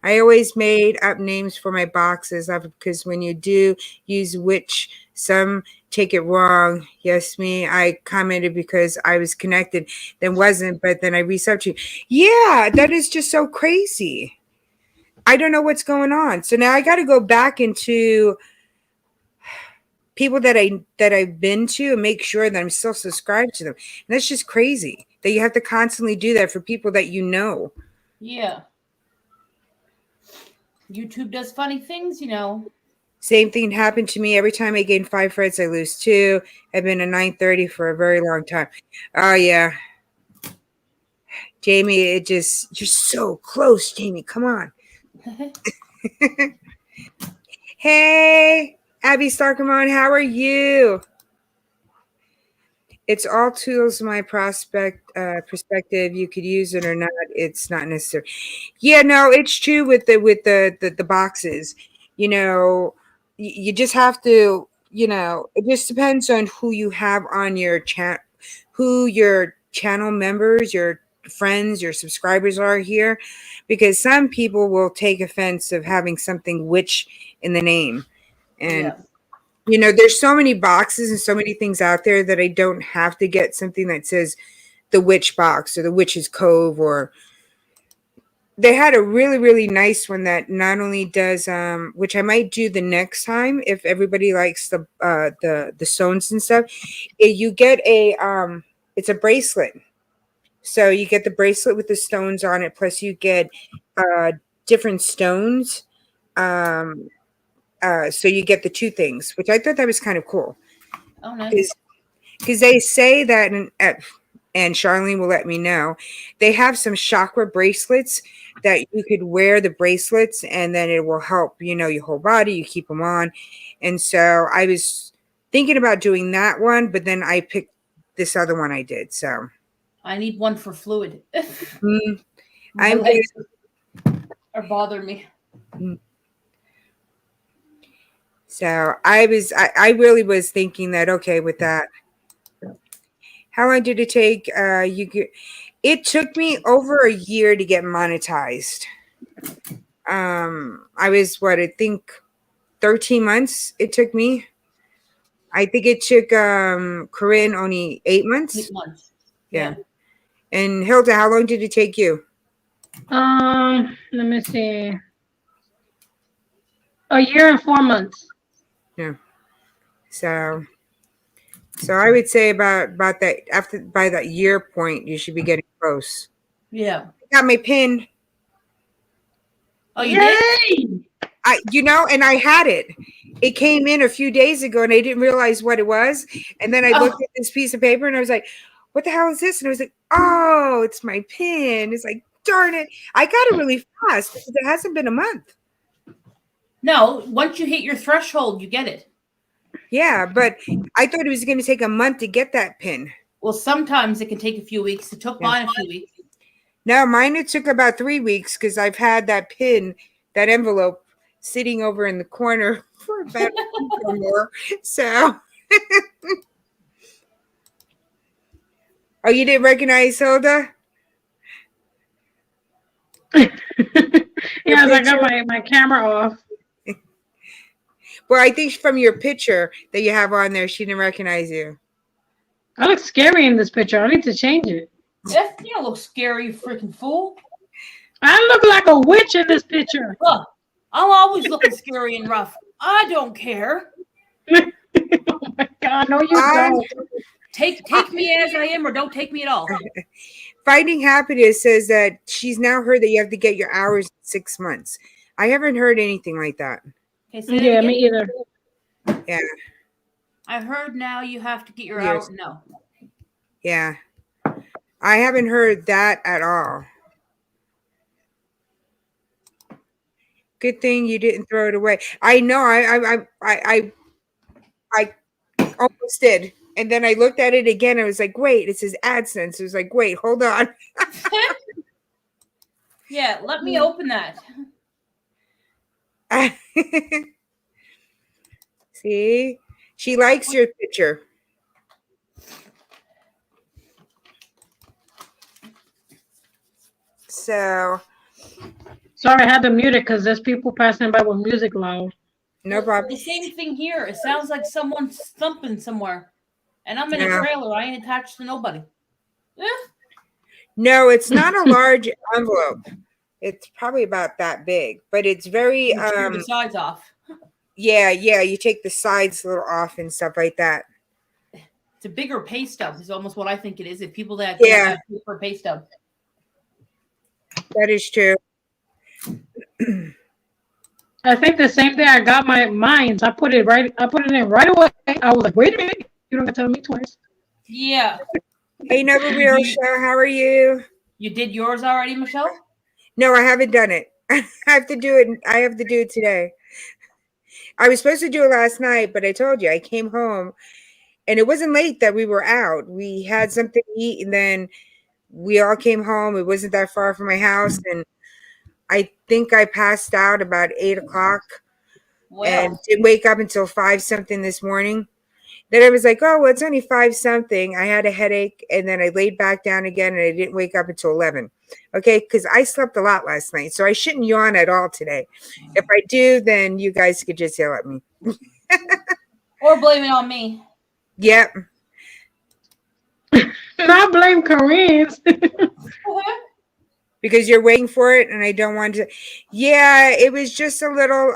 I always made up names for my boxes because when you do use which, some take it wrong. Yes, me. I commented because I was connected, then wasn't, but then I resubbed you. Yeah, that is just so crazy. I don't know what's going on. So now I got to go back into people that I've been to and make sure that I'm still subscribed to them. And that's just crazy that you have to constantly do that for people that you know. Yeah. YouTube does funny things, Same thing happened to me. Every time I gain 5 friends, I lose 2. I've been a 930 for a very long time. Oh, yeah. Jamie, you're so close, Jamie. Come on. Hey, Abby Starkamon, how are you? It's all tools, my perspective. You could use it or not. It's not necessary. Yeah, no, it's true with the boxes. You just have to. It just depends on who you have on your chat, who your channel members, your friends, your subscribers are here, because some people will take offense of having something "witch" in the name, and. Yeah. There's so many boxes and so many things out there that I don't have to get something that says the witch box or the witch's cove, or they had a really, really nice one that not only does, which I might do the next time if everybody likes the stones and stuff. You get it's a bracelet. So you get the bracelet with the stones on it, plus you get different stones. So you get the 2 things, which I thought that was kind of cool. Oh, nice. Because they say that, and Charlene will let me know, they have some chakra bracelets that you could wear the bracelets, and then it will help, your whole body. You keep them on. And so I was thinking about doing that one, but then I picked this other one I did. So I need one for fluid. My I'm legs are bothering me. So I really was thinking that, okay, with that, how long did it take? It took me over a year to get monetized. I was I think 13 months it took me. I think it took Corinne only 8 months. 8 months. Yeah. And Hilda, how long did it take you? Let me see. A year and 4 months. Yeah. So I would say about that, by that year point, you should be getting close. Yeah. I got my pin. Oh, you did? Yay! And I had it. It came in a few days ago and I didn't realize what it was. And then I looked at this piece of paper and I was like, what the hell is this? And I was like, oh, it's my pin. It's like, darn it. I got it really fast because it hasn't been a month. No, once you hit your threshold, you get it. Yeah, but I thought it was going to take a month to get that pin. Well, sometimes it can take a few weeks. It took mine a few weeks. No, mine it took about 3 weeks because I've had that pin, that envelope, sitting over in the corner for about a week or more. So, oh, you didn't recognize Hilda? Yes, I got my camera off. Well, I think from your picture that you have on there, she didn't recognize you. I look scary in this picture. I need to change it. You don't look scary, you freaking fool. I look like a witch in this picture. Look, I'm always looking scary and rough. I don't care. Oh my God, no, you don't. Take me as I am, or don't take me at all. Finding Happiness says that she's now heard that you have to get your hours in 6 months. I haven't heard anything like that. Okay, Yeah, me either. Yeah. I heard now you have to get your hours. No. Yeah. I haven't heard that at all. Good thing you didn't throw it away. I know. I almost did, and then I looked at it again. I was like, "Wait, it says AdSense." I was like, "Wait, hold on." Yeah, let me open that. See, she likes your picture. So, sorry, I had to mute it because there's people passing by with music loud. No problem. The same thing here. It sounds like someone's thumping somewhere. And I'm in a trailer. I ain't attached to nobody. No, it's not a large envelope. It's probably about that big, but it's very You tear the sides off. Yeah, you take the sides a little off and stuff like that. It's a bigger pay stub is almost what I think it is. If people that have for pay stub. That is true. I think the same day I got my mines, I put it in right away. I was like, wait a minute, you don't have to tell me twice. Yeah. Hey, Never Real Show, how are you? You did yours already, Michelle? No, I haven't done it. I have to do it today. I was supposed to do it last night, but I told you I came home and it wasn't late that we were out. We had something to eat and then we all came home. It wasn't that far from my house, and I think I passed out about 8 o'clock and didn't wake up until 5 something this morning. Then I was like, oh, well, it's only 5 something. I had a headache, and then I laid back down again, and I didn't wake up until 11. Okay, because I slept a lot last night, so I shouldn't yawn at all today. If I do, then you guys could just yell at me. Or blame it on me. Yep. I blame Koreans. Because you're waiting for it, and I don't want to. Yeah, it was just a little,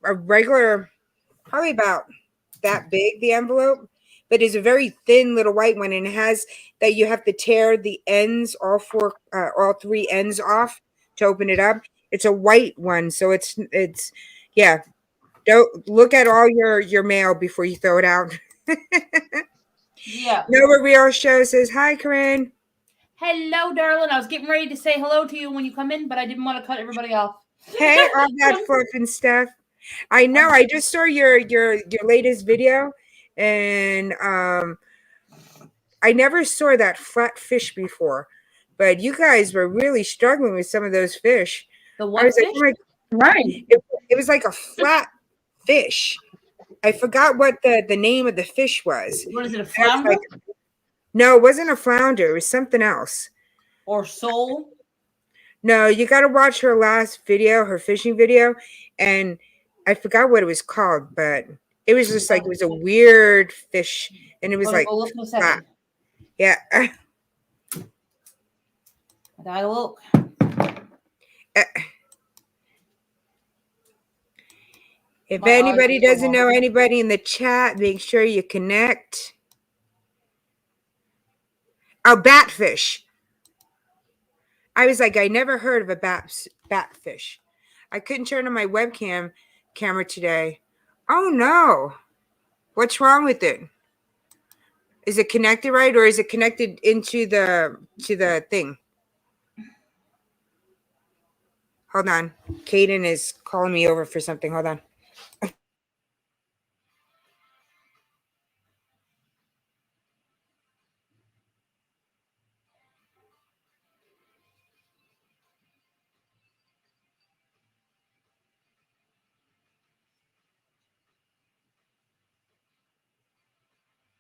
a regular, probably about that big, the envelope, but it's a very thin little white one, and it has that you have to tear the ends, all 3 ends off to open it up. It's a white one, so it's yeah. Don't look at all your mail before you throw it out. Yeah. Nova Real Show says hi, Corinne. Hello, darling. I was getting ready to say hello to you when you come in, but I didn't want to cut everybody off. Hey, all that fluff and stuff. I know. I just saw your latest video, and I never saw that flat fish before, but you guys were really struggling with some of those fish. The what fish? Like, oh my, right. It was like a flat fish. I forgot what the name of the fish was. What is it, a flounder? No, it wasn't a flounder. It was something else. Or sole? No, you got to watch her last video, her fishing video, and I forgot what it was called, but it was just like, it was a weird fish, and it was like flat. Yeah. I gotta look. If anybody doesn't know anybody in the chat, make sure you connect. Oh, batfish. I was like, I never heard of a batfish. I couldn't turn on my webcam camera today. Oh no. What's wrong with it? Is it connected right, or is it connected into the thing? Hold on. Kaden is calling me over for something. Hold on.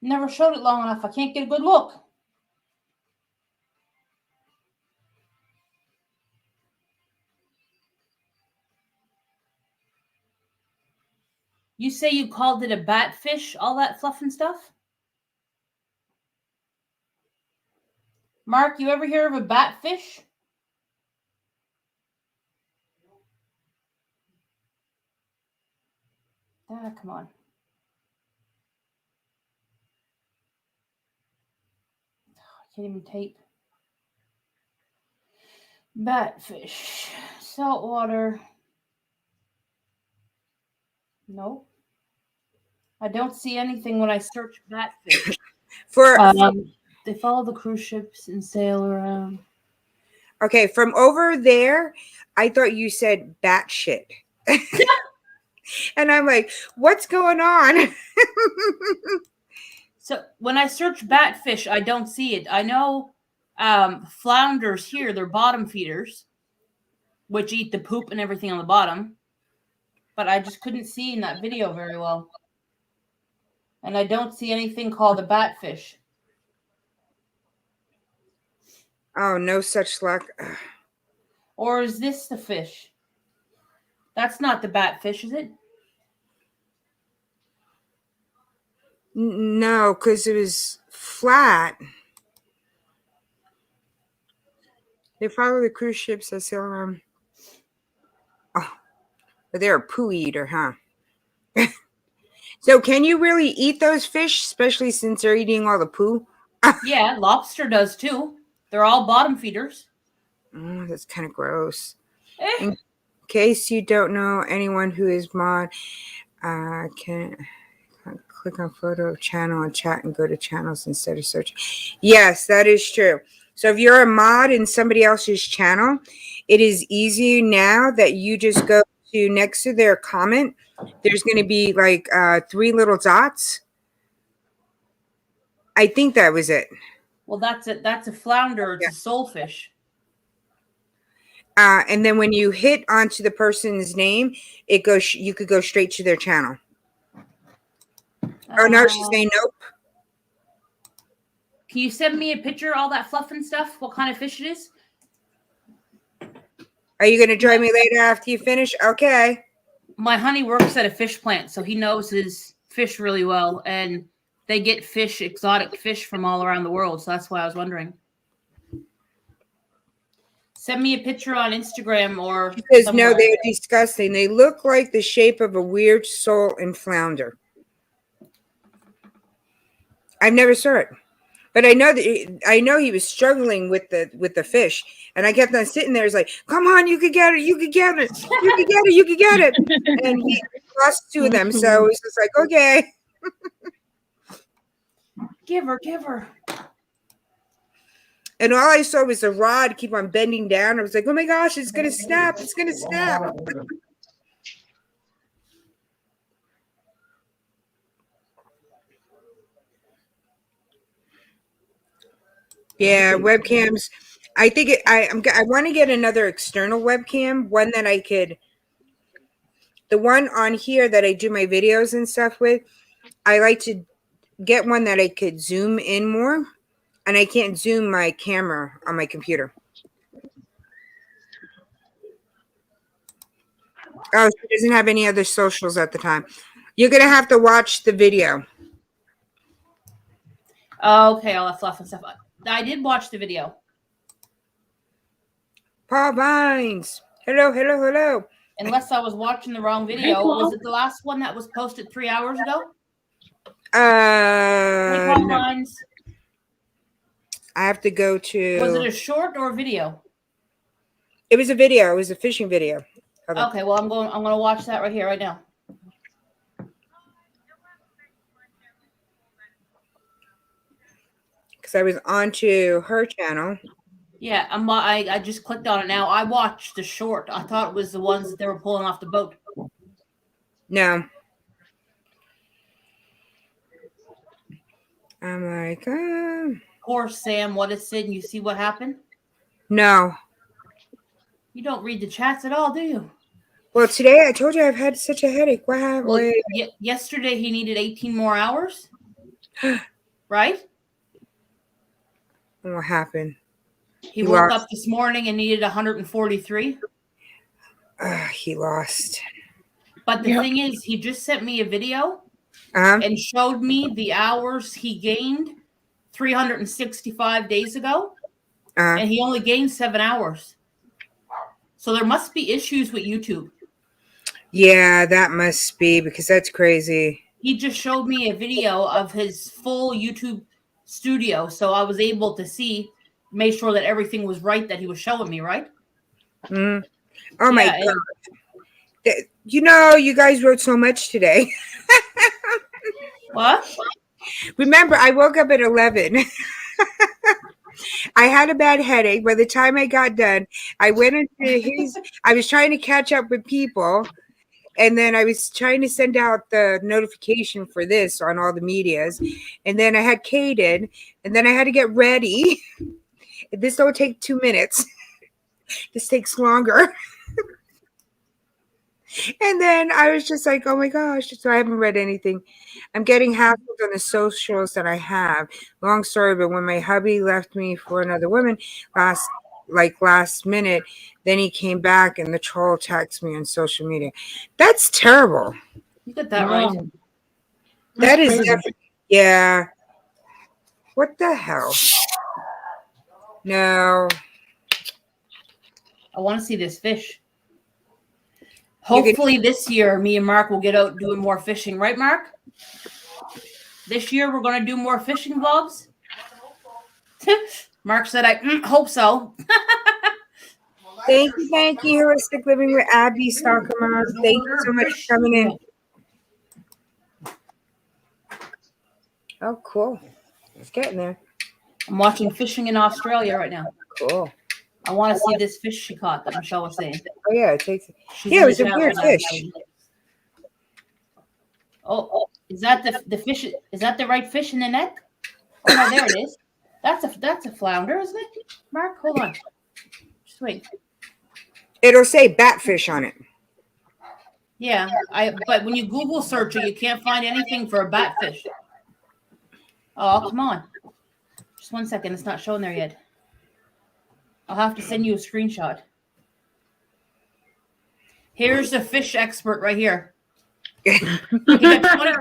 Never showed it long enough. I can't get a good look. You say you called it a batfish, all that fluff and stuff? Mark, you ever hear of a batfish? Ah, come on. I can't even tape. Batfish. Saltwater. Nope. I don't see anything when I search batfish. They follow the cruise ships and sail around. Okay, from over there, I thought you said bat shit. And I'm like, what's going on? So when I search batfish, I don't see it. I know flounders here, they're bottom feeders, which eat the poop and everything on the bottom. But I just couldn't see in that video very well. And I don't see anything called a batfish. Oh, no such luck. Or is this the fish? That's not the batfish, is it? No, because it was flat. They follow the cruise ships that sail around. Oh, but they're a poo eater, huh? So can you really eat those fish, especially since they're eating all the poo? Yeah, lobster does too. They're all bottom feeders. Oh, that's kind of gross. In case you don't know, anyone who is mod can click on photo channel and chat and go to channels instead of searching. Yes, that is true. So if you're a mod in somebody else's channel, it is easy now that you just go to next to their comment. There's going to be like 3 little dots. I think that was it. Well, that's a flounder. It's a soulfish. And then when you hit onto the person's name, it goes. You could go straight to their channel. Oh no, she's saying nope. Can you send me a picture, all that fluff and stuff? What kind of fish it is? Are you going to join me later after you finish? Okay. My honey works at a fish plant, so he knows his fish really well, and they get fish, exotic fish from all around the world. So that's why I was wondering. Send me a picture on Instagram or because somewhere. No, they're disgusting. They look like the shape of a weird sole and flounder. I've never saw it, but I know he was struggling with the fish, and I kept on sitting there. It's like, come on, you could get it, you could get it, you could get it, you could get it, and he lost 2 of them. So it's just like, okay, give her. And all I saw was the rod keep on bending down. I was like, oh my gosh, it's gonna snap! It's gonna snap! Yeah, webcams. I think I want to get another external webcam, one that I could. The one on here that I do my videos and stuff with, I like to get one that I could zoom in more, and I can't zoom my camera on my computer. Oh, she doesn't have any other socials at the time. You're gonna have to watch the video. Okay, all that fluff and stuff. I did watch the video. Paul Vines. Hello. Unless I was watching the wrong video. Was it the last one that was posted 3 hours ago? Hey, Paul Vines. I have to go to. Was it a short or a video? It was a video. It was a fishing video. Okay, well I'm gonna watch that right here, right now. because I was onto her channel. Yeah, I just clicked on it now. I watched the short. I thought it was the ones that they were pulling off the boat. No. I'm like, Poor Sam, what is Sid? You see what happened? no. You don't read the chats at all, do you? Well, today I told you I've had such a headache. What happened? Well, yesterday he needed 18 more hours, right? What happened? He woke up this morning and needed 143. He lost. But the thing is, he just sent me a video and showed me the hours he gained 365 days ago, and he only gained 7 hours. So there must be issues with YouTube. Yeah, that must be, because that's crazy. He just showed me a video of his full YouTube studio, so I was able to make sure that everything was right that he was showing me, right? Oh my God. You know, you guys wrote so much today. What? Remember, I woke up at 11. I had a bad headache. By the time I got done, I went into I was trying to catch up with people. And then I was trying to send out the notification for this on all the medias. And then I had Kaden. And then I had to get ready. This don't take 2 minutes. This takes longer. And then I was just like, oh my gosh. So I haven't read anything. I'm getting hassled on the socials that I have. Long story, but when my hubby left me for another woman last minute, then he came back and the troll texted me on social media. That's terrible. You got that right. That is definitely, yeah. What the hell? No. I want to see this fish. Hopefully this year, me and Mark will get out doing more fishing. Right, Mark? This year, we're going to do more fishing vlogs. Mark said, I hope so. Thank you, Heuristic Living with Abby Stockhammer. Thank you so much for coming in. Oh, cool. It's getting there. I'm watching Fishing in Australia right now. Cool. I want to see this fish she caught that Michelle was saying. Oh, yeah. It was a weird fish. Oh, is that the fish? Is that the right fish in the net? Oh, no, there it is. That's a flounder, isn't it? Mark, hold on. Just wait. It'll say batfish on it. Yeah, but when you Google search it, you can't find anything for a batfish. Oh, come on. Just 1 second. It's not showing there yet. I'll have to send you a screenshot. Here's the fish expert right here. He got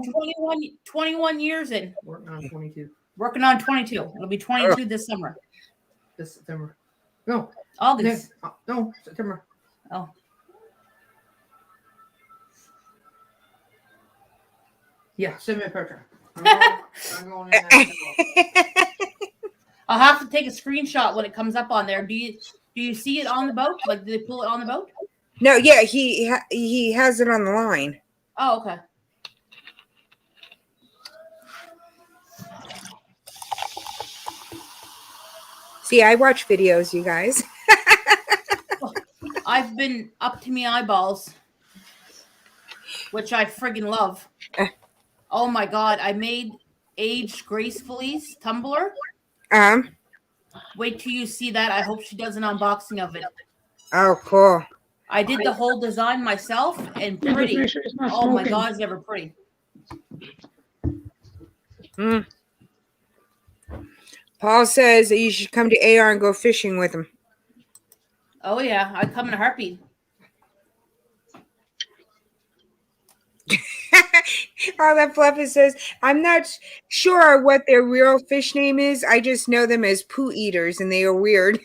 21 years in. Working on 22. Working on 22. It'll be 22 this summer. This September. No. August. No, September. Oh. Yeah, send me a picture. I'm going in there. I'll have to take a screenshot when it comes up on there. Do you see it on the boat? Like, did they pull it on the boat? No, yeah, he has it on the line. Oh, okay. See, I watch videos, you guys. I've been up to me eyeballs, which I friggin' love. Oh my God, I made Aged Gracefully's tumbler. Wait till you see that. I hope she does an unboxing of it. Oh, cool. I did the whole design myself, and pretty. Oh my God, it's never pretty. Paul says that you should come to AR and go fishing with him. Oh yeah, I'd come in a heartbeat. All that fluff says, I'm not sure what their real fish name is. I just know them as poo eaters, and they are weird.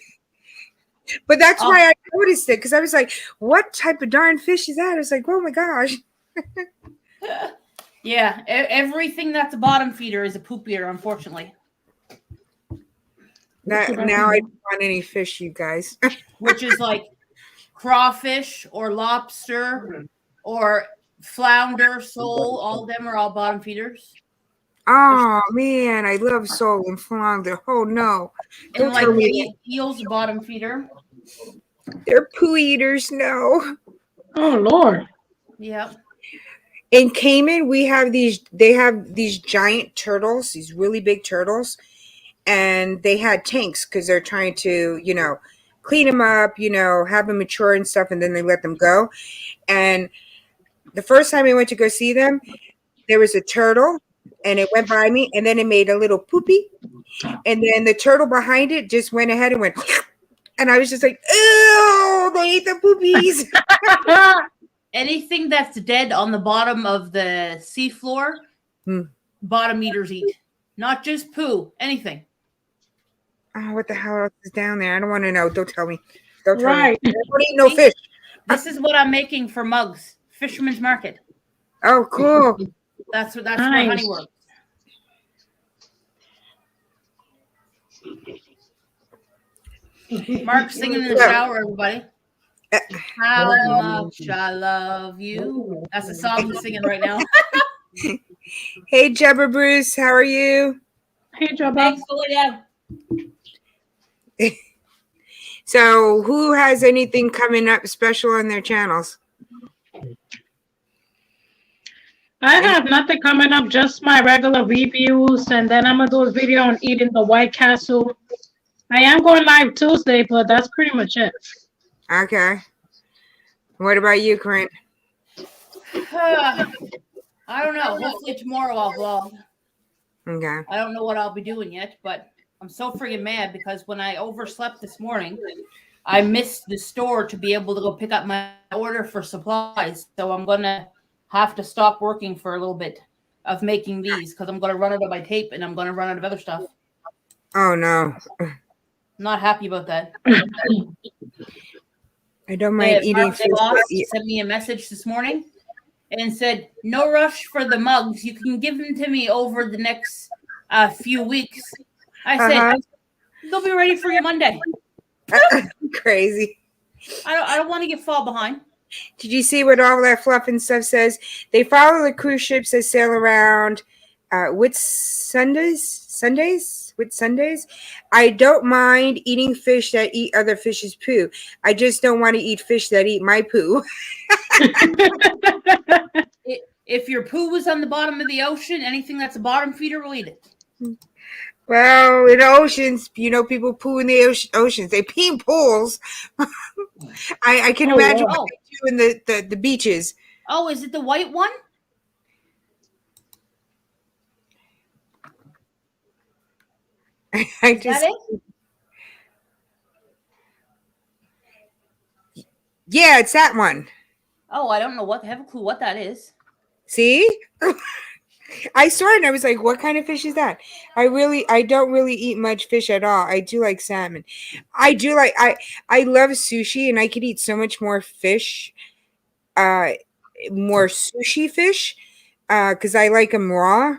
But that's why I noticed it, because I was like, what type of darn fish is that? I was like, oh my gosh. Yeah, everything that's a bottom feeder is a poop eater, unfortunately. Now I don't want any fish, you guys. Which is like crawfish or lobster or flounder, sole. All of them are all bottom feeders. Oh man, I love sole and flounder. Oh no, And don't like tell me that. Eel's bottom feeder. They're poo eaters. No. Oh Lord. Yep. In Cayman, we have these. They have these giant turtles, these really big turtles, and they had tanks because they're trying to, clean them up, have them mature and stuff, and then they let them go. And the first time I went to go see them, there was a turtle, and it went by me, and then it made a little poopy, and then the turtle behind it just went ahead and went, and I was just like, ew, they ate the poopies. Anything that's dead on the bottom of the seafloor, bottom eaters eat. Not just poo, anything. Oh, what the hell else is down there? I don't want to know. Don't tell me. Don't tell Right. me. I don't eat no fish. This is what I'm making for mugs. Fisherman's Market. Oh, cool. That's where Nice. honey works. Mark singing in the shower, everybody. How much I love you. That's the song he's singing right now. Hey, Jabber Bruce, how are you? Hey, Jabba. Thanks, Julia. So, who has anything coming up special on their channels? I have nothing coming up, just my regular reviews, and then I'm gonna do a video on eating the White Castle. I am going live Tuesday, but that's pretty much it. Okay. What about you, Corinne? I don't know. Hopefully tomorrow I'll vlog. Okay. I don't know what I'll be doing yet, but I'm so friggin' mad because when I overslept this morning, I missed the store to be able to go pick up my order for supplies. So I'm gonna have to stop working for a little bit of making these because I'm gonna run out of my tape and I'm gonna run out of other stuff. Oh, no. Not happy about that. I don't mind eating Mark's fish. boss but- sent me a message this morning and said, "No rush for the mugs. You can give them to me over the next few weeks." I said, "They'll be ready for you Monday." Crazy. I don't want to get fall behind. Did you see what all that fluff and stuff says? They follow the cruise ships that sail around with Sundays? With Sundays? I don't mind eating fish that eat other fish's poo. I just don't want to eat fish that eat my poo. If your poo was on the bottom of the ocean, anything that's a bottom feeder will eat it. Well, in the oceans, people poo in the oceans. They pee in pools. I can imagine what they do in the beaches. Oh, is it the white one? Is that it? Yeah, it's that one. Oh, I don't know I have a clue what that is. See? I saw it and I was like, what kind of fish is that? I don't really eat much fish at all. I do like salmon. I love sushi and I could eat so much more fish, more sushi fish, because I like them raw.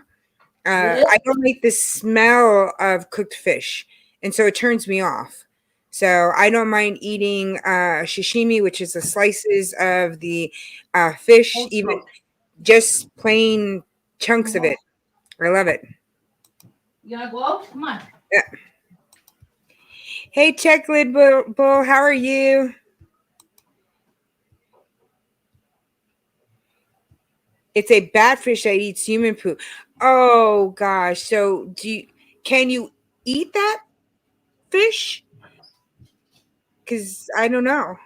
I don't like the smell of cooked fish, and so it turns me off. So I don't mind eating sashimi, which is the slices of the fish, even just plain chunks of it. I love it. You gonna go out? Come on. Yeah. Hey, Checklid Bull, how are you? It's a batfish that eats human poo. Oh gosh. So can you eat that fish? Because I don't know.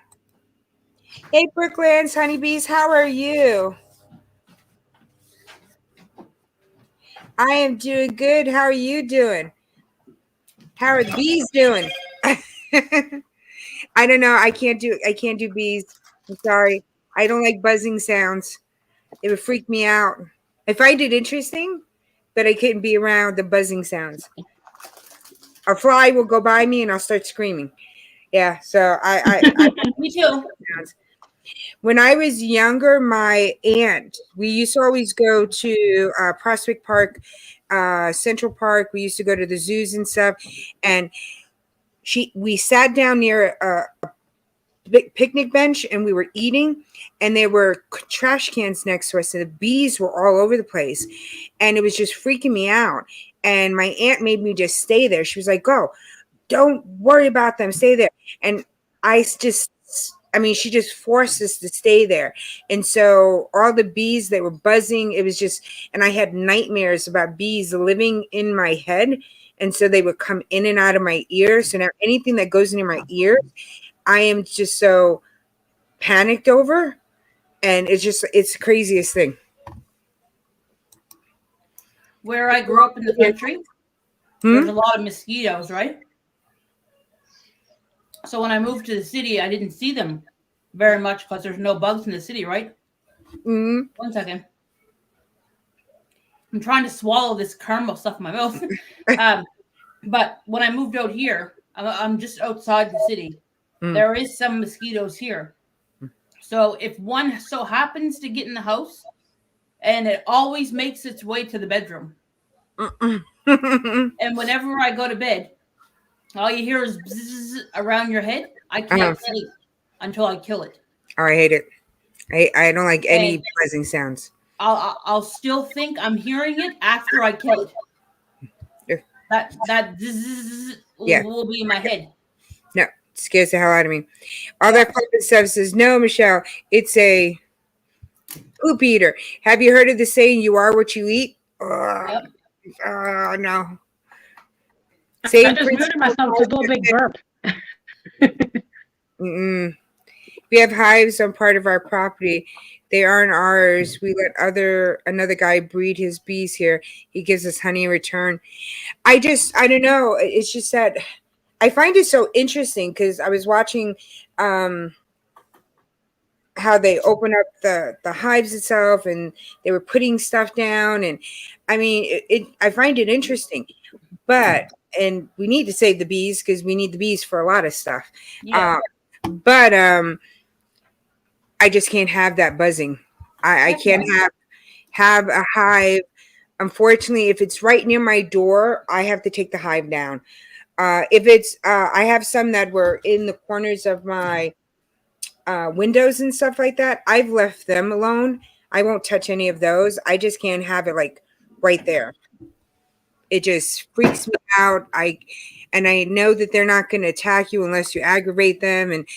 Hey, Brooklands honeybees, how are you? I am doing good. How are you doing? How are the bees doing? I don't know. I can't do bees. I'm sorry. I don't like buzzing sounds. It would freak me out. I find it interesting, but I couldn't be around the buzzing sounds. A fly will go by me and I'll start screaming. Yeah, so I Me too. When I was younger, my aunt, we used to always go to Prospect Park, Central Park. We used to go to the zoos and stuff. And we sat down near a big picnic bench and we were eating, and there were trash cans next to us, and the bees were all over the place, and it was just freaking me out. And my aunt made me just stay there. She was like, "Go, don't worry about them, stay there." And she just forced us to stay there. And so all the bees, they were buzzing. It was just, and I had nightmares about bees living in my head. And so they would come in and out of my ear. So now anything that goes into my ear, I am just so panicked over. And it's the craziest thing. Where I grew up in the country, there's a lot of mosquitoes, right? So when I moved to the city, I didn't see them very much because there's no bugs in the city, right? Mm-hmm. 1 second. I'm trying to swallow this caramel stuff in my mouth. But when I moved out here, I'm just outside the city. There is some mosquitoes here. So if one so happens to get in the house, and it always makes its way to the bedroom. And whenever I go to bed, all you hear is bzzz around your head. I can't sleep until I kill it. Oh, I hate it. I don't like any buzzing sounds. I'll still think I'm hearing it after I kill it. That zzz will be in my head. No, it scares the hell out of me. All that flipping stuff says, no, Michelle, it's a poop eater. Have you heard of the saying, you are what you eat? Yep. No. I just muted myself to do a big burp. We have hives on part of our property. They aren't ours. We let another guy breed his bees here. He gives us honey in return. I don't know. It's just that I find it so interesting because I was watching how they open up the hives itself, and they were putting stuff down. And I mean, I find it interesting, and we need to save the bees because we need the bees for a lot of stuff. Yeah. But I just can't have that buzzing. I can't have a hive. Unfortunately, if it's right near my door, I have to take the hive down. If it's, I have some that were in the corners of my windows and stuff like that. I've left them alone. I won't touch any of those. I just can't have it like right there. It just freaks me out. I know that they're not going to attack you unless you aggravate them, and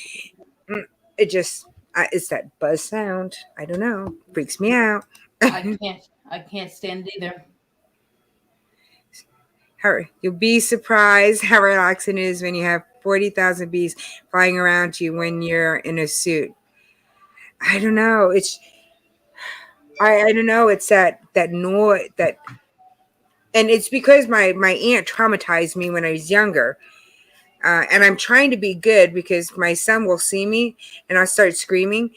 it just it's that buzz sound. I don't know. Freaks me out. I can't stand it either. You'll be surprised how relaxing it is when you have 40,000 bees flying around you when you're in a suit. I don't know. I don't know. It's that noise and it's because my aunt traumatized me when I was younger. And I'm trying to be good because my son will see me and I'll start screaming.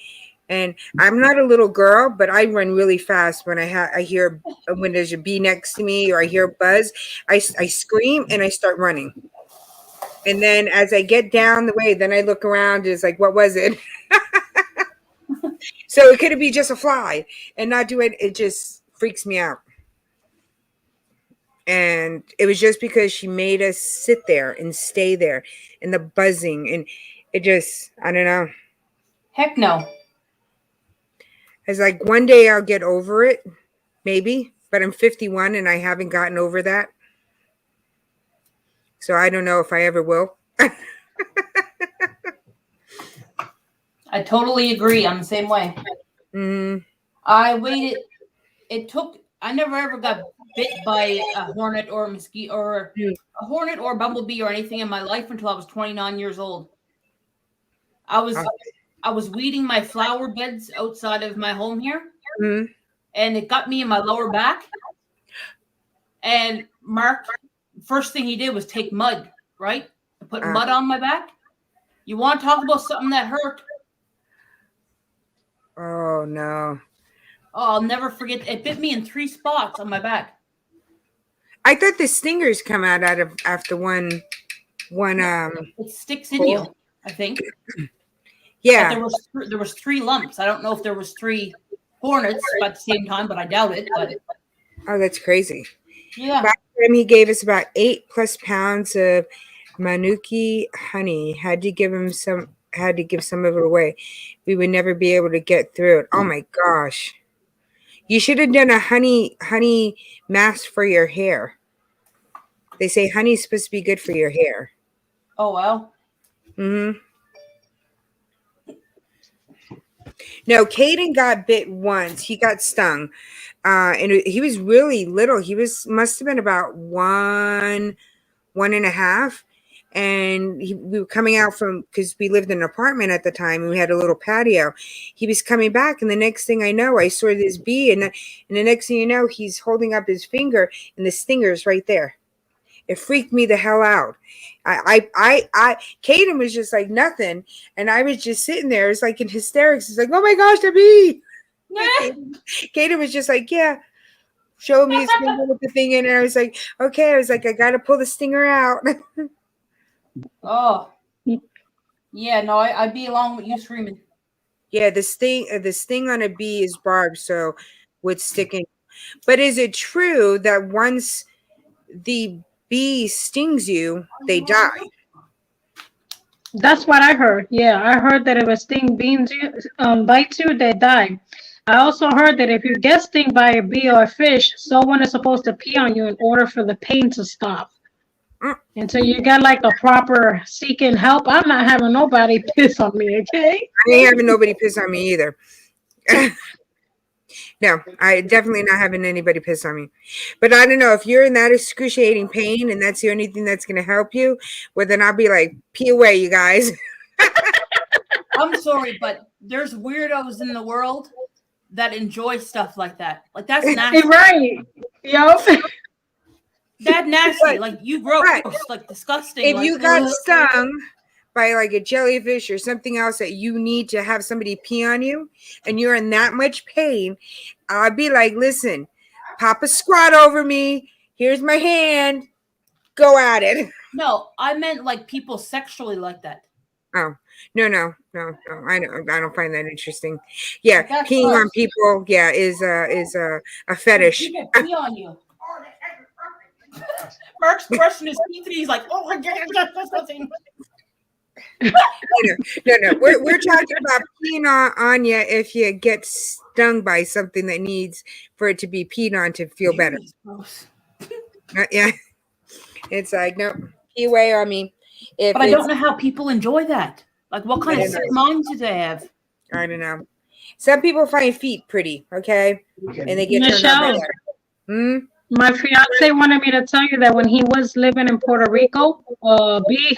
And I'm not a little girl, but I run really fast when I hear when there's a bee next to me or I hear a buzz. I scream and I start running. And then as I get down the way, then I look around. It's like, what was it? So it could be just a fly and not do it. It just freaks me out. And it was just because she made us sit there and stay there and the buzzing. And it just, I don't know. Heck no. It's like one day I'll get over it, maybe. But I'm 51 and I haven't gotten over that. So I don't know if I ever will. I totally agree. I'm the same way. I waited. I never ever got bit by a hornet or a mosquito or a hornet or a bumblebee or anything in my life until I was 29 years old. I was weeding my flower beds outside of my home here, and it got me in my lower back. And Mark, first thing he did was take mud, right? Put mud on my back. You want to talk about something that hurt? Oh, no. Oh, I'll never forget. It bit me in 3 spots on my back. I thought the stingers come out after one. It sticks in you, I think. Yeah. But there was 3 lumps. I don't know if there was 3 hornets at the same time, but I doubt it. But oh, that's crazy. Yeah. Last time he gave us about 8+ pounds of Manuki honey. Had to give him some had to give some of it away. We would never be able to get through it. Oh my gosh. You should have done a honey mask for your hair. They say honey's supposed to be good for your hair. Oh, well. Mm-hmm. No, Caden got bit once. He got stung. And he was really little. He must have been about 1.5. And we were coming out because we lived in an apartment at the time and we had a little patio. He was coming back, and the next thing I know, I saw this bee, and the next thing you know, he's holding up his finger and the stinger's right there. It freaked me the hell out. Caden was just like nothing, and I was just sitting there. It's like in hysterics. It's like, oh my gosh, the bee. Caden was just like, yeah, show me his finger with the thing in it. I was like, okay. I was like, I got to pull the stinger out. Oh. Yeah, no, I'd be along with you screaming. Yeah, the sting on a bee is barbed, so with sticking. But is it true that once the bee stings you, they die? That's what I heard. Yeah, I heard that if a sting bites you, they die. I also heard that if you get stung by a bee or a fish, someone is supposed to pee on you in order for the pain to stop. Until you get like a proper seeking help. I'm not having nobody piss on me, okay? I ain't having nobody piss on me either. No, I definitely not having anybody piss on me. But I don't know, if you're in that excruciating pain and that's the only thing that's going to help you, well, then I'll be like, pee away, you guys. I'm sorry, but there's weirdos in the world that enjoy stuff like that. Like, that's nasty. Right. Yep. That nasty. Like, you gross. Right. Like, disgusting. If like, you got stung by like a jellyfish or something else that you need to have somebody pee on you and you're in that much pain, I'd be like, listen, pop a squat over me. Here's my hand. Go at it. No, I meant like people sexually like that. Oh, no. I don't find that interesting. Yeah, peeing on people, yeah, is a fetish. People pee on you. Mark's brushing his teeth and he's like, oh my God, that's nothing. No. We're talking about peeing on you if you get stung by something that needs for it to be peed on to feel better. Yeah, it's like, no, pee away on me. But I don't know how people enjoy that. Like, what kind of sick minds do they have? I don't know. Some people find feet pretty, okay, and they get turned on by that. My fiance wanted me to tell you that when he was living in Puerto Rico, a bee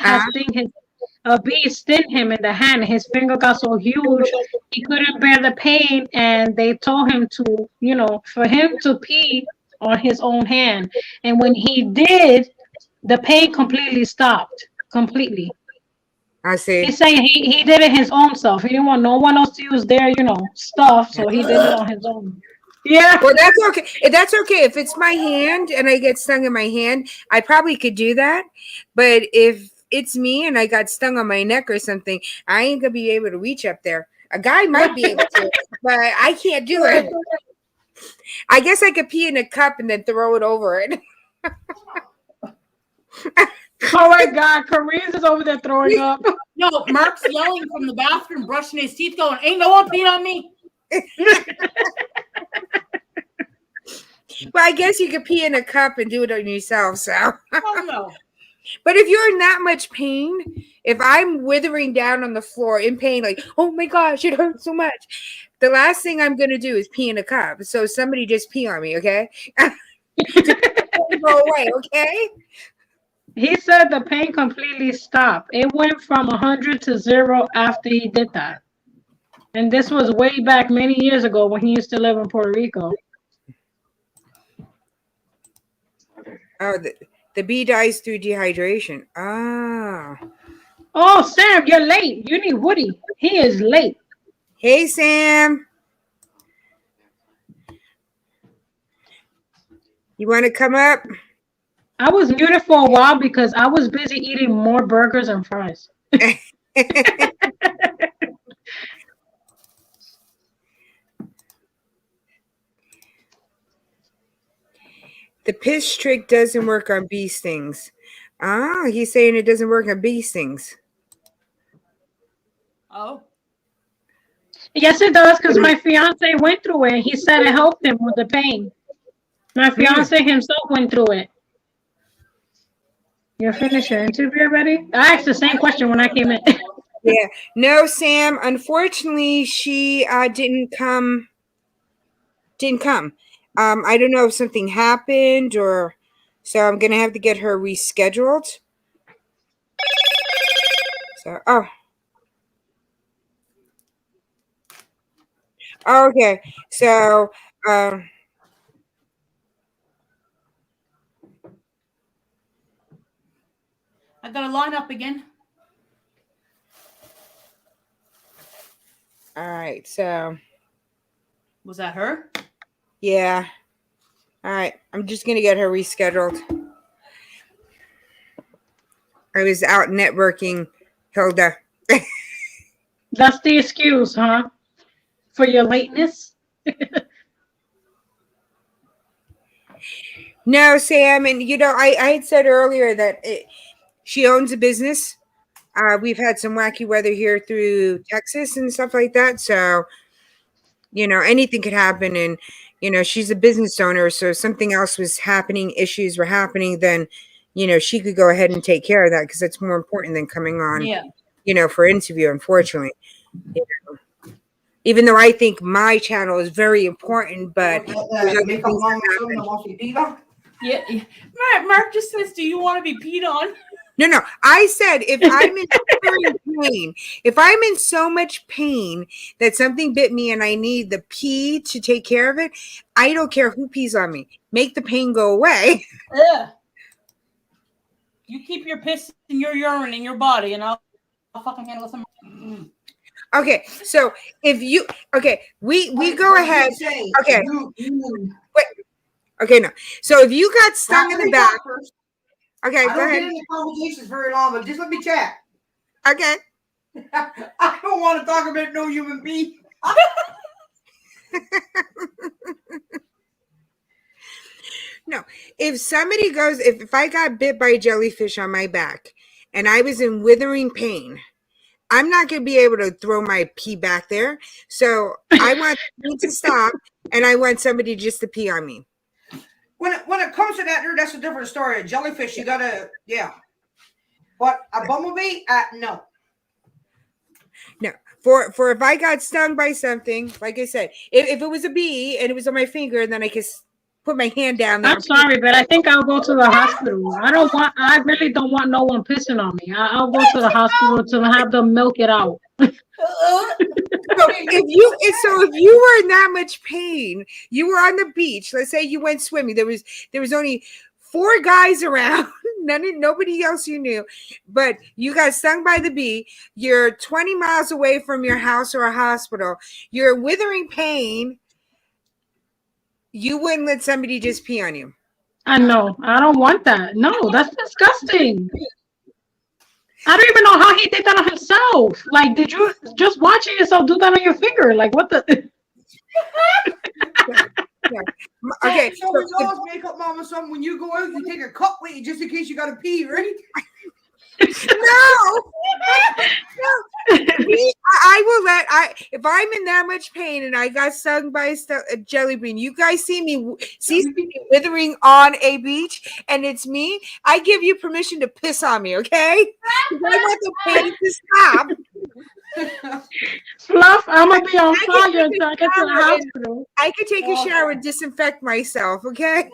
stung him in the hand. His finger got so huge he couldn't bear the pain, and they told him to, for him to pee on his own hand. And when he did, the pain completely stopped. Completely. I see. He's saying he did it his own self. He didn't want no one else to use their, stuff, so he did it on his own. Yeah. Well, that's okay. That's okay. If it's my hand and I get stung in my hand, I probably could do that. But if it's me and I got stung on my neck or something, I ain't gonna be able to reach up there. A guy might be able to, but I can't do it. I guess I could pee in a cup and then throw it over it. Oh my God, Carice is over there throwing up. No, Mark's yelling from the bathroom, brushing his teeth, going, ain't no one peeing on me. Well, I guess you could pee in a cup and do it on yourself, so. Oh, no. But if you're in that much pain, if I'm withering down on the floor in pain, like, oh my gosh, it hurts so much, the last thing I'm going to do is pee in a cup. So somebody just pee on me, okay? Go away, okay? He said the pain completely stopped. It went from 100 to 0 after he did that. And this was way back many years ago when he used to live in Puerto Rico. Oh, the bee dies through dehydration. Ah. Oh, Sam, you're late. You need Woody. He is late. Hey, Sam. You want to come up? I was muted for a while because I was busy eating more burgers and fries. The piss trick doesn't work on bee stings. Ah, he's saying it doesn't work on bee stings. Oh. Yes, it does, because my fiance went through it. He said it helped him with the pain. My fiance himself went through it. You're finished your interview already? I asked the same question when I came in. Yeah. No, Sam. Unfortunately, she didn't come. Didn't come. I don't know if something happened or so I'm gonna have to get her rescheduled. So okay. So I got to line up again. all right. So Was that her? yeah. All right. I'm just gonna get her rescheduled. I was out networking, Hilda. That's the excuse, huh? For your lateness? No, Sam, and I had said earlier that she owns a business. We've had some wacky weather here through Texas and stuff like that. So, anything could happen. And, she's a business owner. So if something else was happening, issues were happening, then, she could go ahead and take care of that because that's more important than coming on, for interview, unfortunately. Even though I think my channel is very important, but there's other things that happen. Yeah. Mark just says, do you want to be peed on? No. I said if I'm in pain, if I'm in so much pain that something bit me and I need the pee to take care of it, I don't care who pees on me. Make the pain go away. Ugh. You keep your piss and your urine in your body, and I'll fucking handle some. Okay, so we go ahead. Okay, wait. Okay, no. So if you got stung in the back. Okay, I go don't ahead. get into conversations very long, but just let me chat. Okay. I don't want to talk about no human being. No, if I got bit by a jellyfish on my back and I was in withering pain, I'm not going to be able to throw my pee back there. So I want me to stop and I want somebody just to pee on me. When it comes to that, that's a different story. A jellyfish, you gotta, But a bumblebee, no. No, for if I got stung by something, like I said, if it was a bee and it was on my finger, then I could put my hand down there. I'm sorry, but I think I'll go to the hospital. I really don't want no one pissing on me. I'll go to the hospital to have them milk it out. If you were in that much pain, you were on the beach. Let's say you went swimming. There was only 4 guys around. Nobody else you knew, but you got stung by the bee. You're 20 miles away from your house or a hospital. You're withering pain. You wouldn't let somebody just pee on you. I know. I don't want that. No, that's disgusting. I don't even know how he did that on himself. Like, did you just watching yourself do that on your finger? Like, what the? Yeah. Okay. Someone's always makeup mom or something. When you go out, you take a cup with you just in case you got to pee, right? No. I will if I'm in that much pain and I got stung by a jelly bean, you guys see me withering on a beach and it's me, I give you permission to piss on me, okay? I want the pain to stop. Fluff, I'm gonna be on fire until I get to the hospital. I could take a shower and disinfect myself, okay?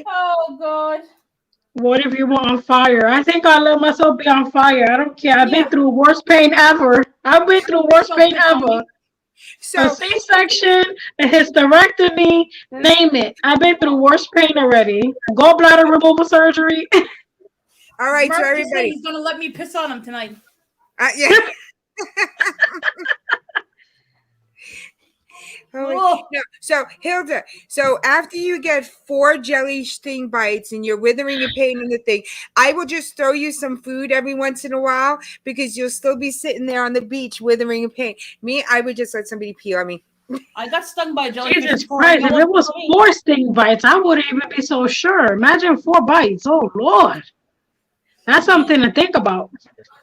Oh God. What if you were on fire? I think I'll let myself be on fire. I don't care. I've been through worst pain ever. So, a C-section, a hysterectomy, name it. I've been through worst pain already. Gallbladder removal surgery. All right, Mark so everybody. He's gonna let me piss on him tonight. Yeah. No. So Hilda, after you get 4 jelly sting bites and you're withering in pain and the thing, I will just throw you some food every once in a while because you'll still be sitting there on the beach withering in pain. Me, I would just let somebody pee on me. I got stung by a jellyfish. Jesus Christ, if it was 4 sting bites, I wouldn't even be so sure. Imagine 4 bites. Oh Lord. That's something to think about.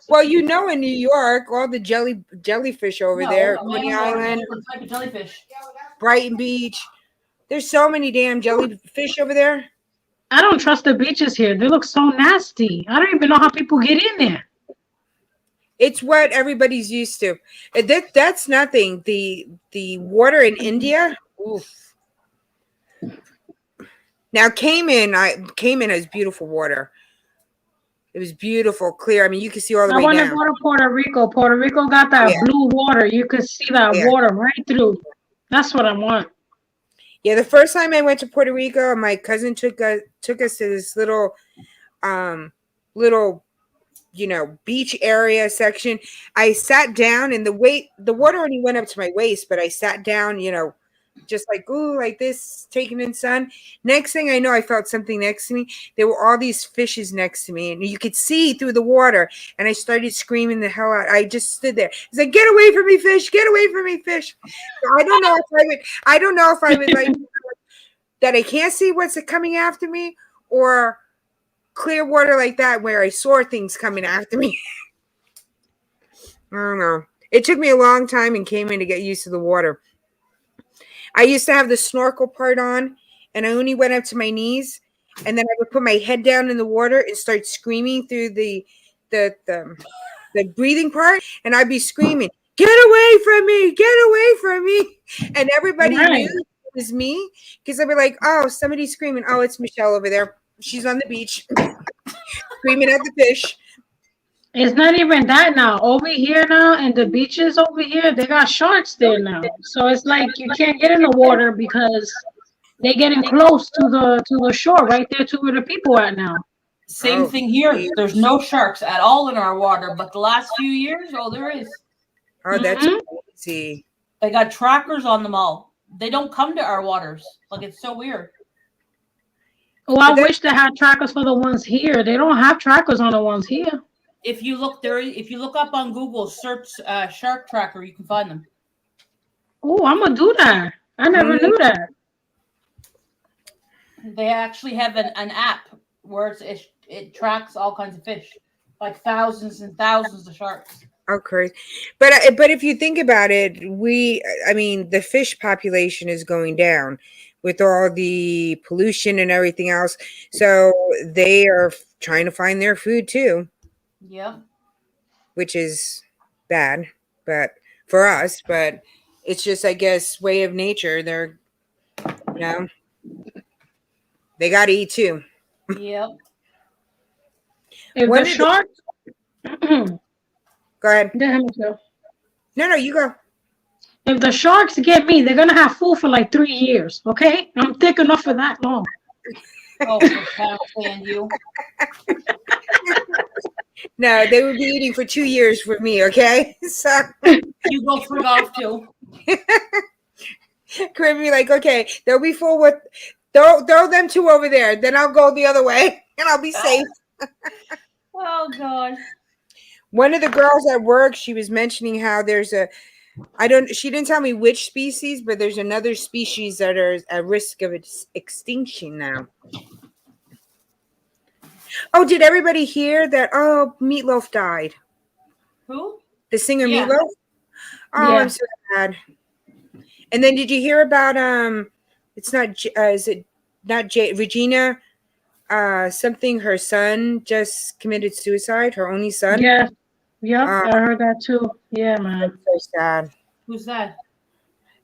Well, you know, in New York, all the jellyfish over there, No, Coney man, a Island, different type of jellyfish. Brighton Beach. There's so many damn jellyfish over there. I don't trust the beaches here. They look so nasty. I don't even know how people get in there. It's what everybody's used to. That's nothing. The water in India. Oof. Now Cayman has beautiful water. It was beautiful, clear. I mean, you can see all the I way want to down. go to Puerto Rico. Puerto Rico got that Yeah, blue water. You could see that yeah, water right through. That's what I want. yeah. The first time I went to Puerto Rico, my cousin took us to this um little beach area section. I sat down and the water only went up to my waist, but I sat down, just like, ooh, like this, taking in sun. Next thing I know, I felt something next to me. There were all these fishes next to me, and you could see through the water. And I started screaming the hell out. I just stood there. It's like, get away from me, fish! Get away from me, fish! So I don't know if I would like that. I can't see what's coming after me, or clear water like that where I saw things coming after me. I don't know. It took me a long time and came in to get used to the water. I used to have the snorkel part on, and I only went up to my knees, and then I would put my head down in the water and start screaming through the the breathing part, and I'd be screaming, "Get away from me! Get away from me!" And everybody knew Right. it was me because I'd be like, "Oh, somebody's screaming! Oh, it's Michelle over there. She's on the beach screaming at the fish." It's not even that now. Over here now, and the beaches over here, they got sharks there now. So it's like you can't get in the water because they're getting close to the shore, right there to where the people are at now. Same Oh, thing here. geez. There's no sharks at all in our water, but the last few years, oh, there is. Oh, that's Hmm. crazy. They got trackers on them all. They don't come to our waters. Like, it's so weird. Oh, But I that wish they had trackers for the ones here. They don't have trackers on the ones here. If you look there, if you look up on Google, search shark tracker, you can find them. Oh, I'm gonna do that. I never mm, knew that. They actually have an app where it tracks all kinds of fish, like thousands and thousands of sharks. crazy. But if you think about it, I mean, the fish population is going down with all the pollution and everything else. So they are trying to find their food too, Yep. which is bad, but for us, but it's just, I guess, way of nature. You know, they got to eat too. Yep. If the One of the, sharks, go go ahead. ahead, Michelle. No, you go. If the sharks get me, they're gonna have food for like 3 years. Okay, I'm thick enough for that long. Oh, for pound sand, you. No, they would be eating for 2 years for me. Okay, so You go frig off too. Corinne be like, okay, they'll be full with throw them two over there. Then I'll go the other way and I'll be safe. Oh God. One of the girls at work, she was mentioning how there's she didn't tell me which species, but there's another species that are at risk of extinction now. Oh, did everybody hear that? Oh, Meatloaf died. Who? The singer Yeah. Meatloaf. Oh, Yeah. I'm so sad. And then did you hear about it's not is it not Regina something, her son just committed suicide, her only son? Yeah. Yep. Uh, I heard that too. Yeah, man. that's so sad. Who's that?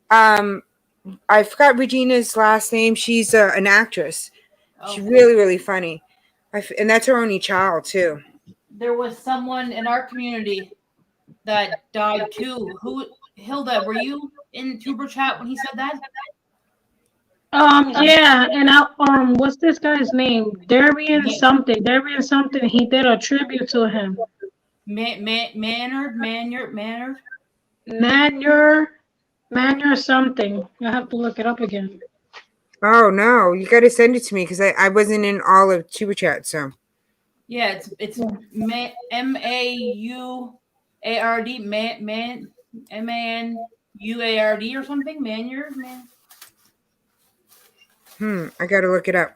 I forgot Regina's last name. She's an actress. She's Oh. really, really funny. And that's her only child too. There was someone in our community that died too. Who? Hilda, were you in Tuber chat when he said that? Yeah, and what's this guy's name? Darian Ma- something. Darian something. He did a tribute to him. Mannered. Manure something. I have to look it up again. Oh no, you got to send it to me because I wasn't in all of Tuber chat. So Yeah, it's MAUARD MANUARD or something. Manure man. I got to look it up.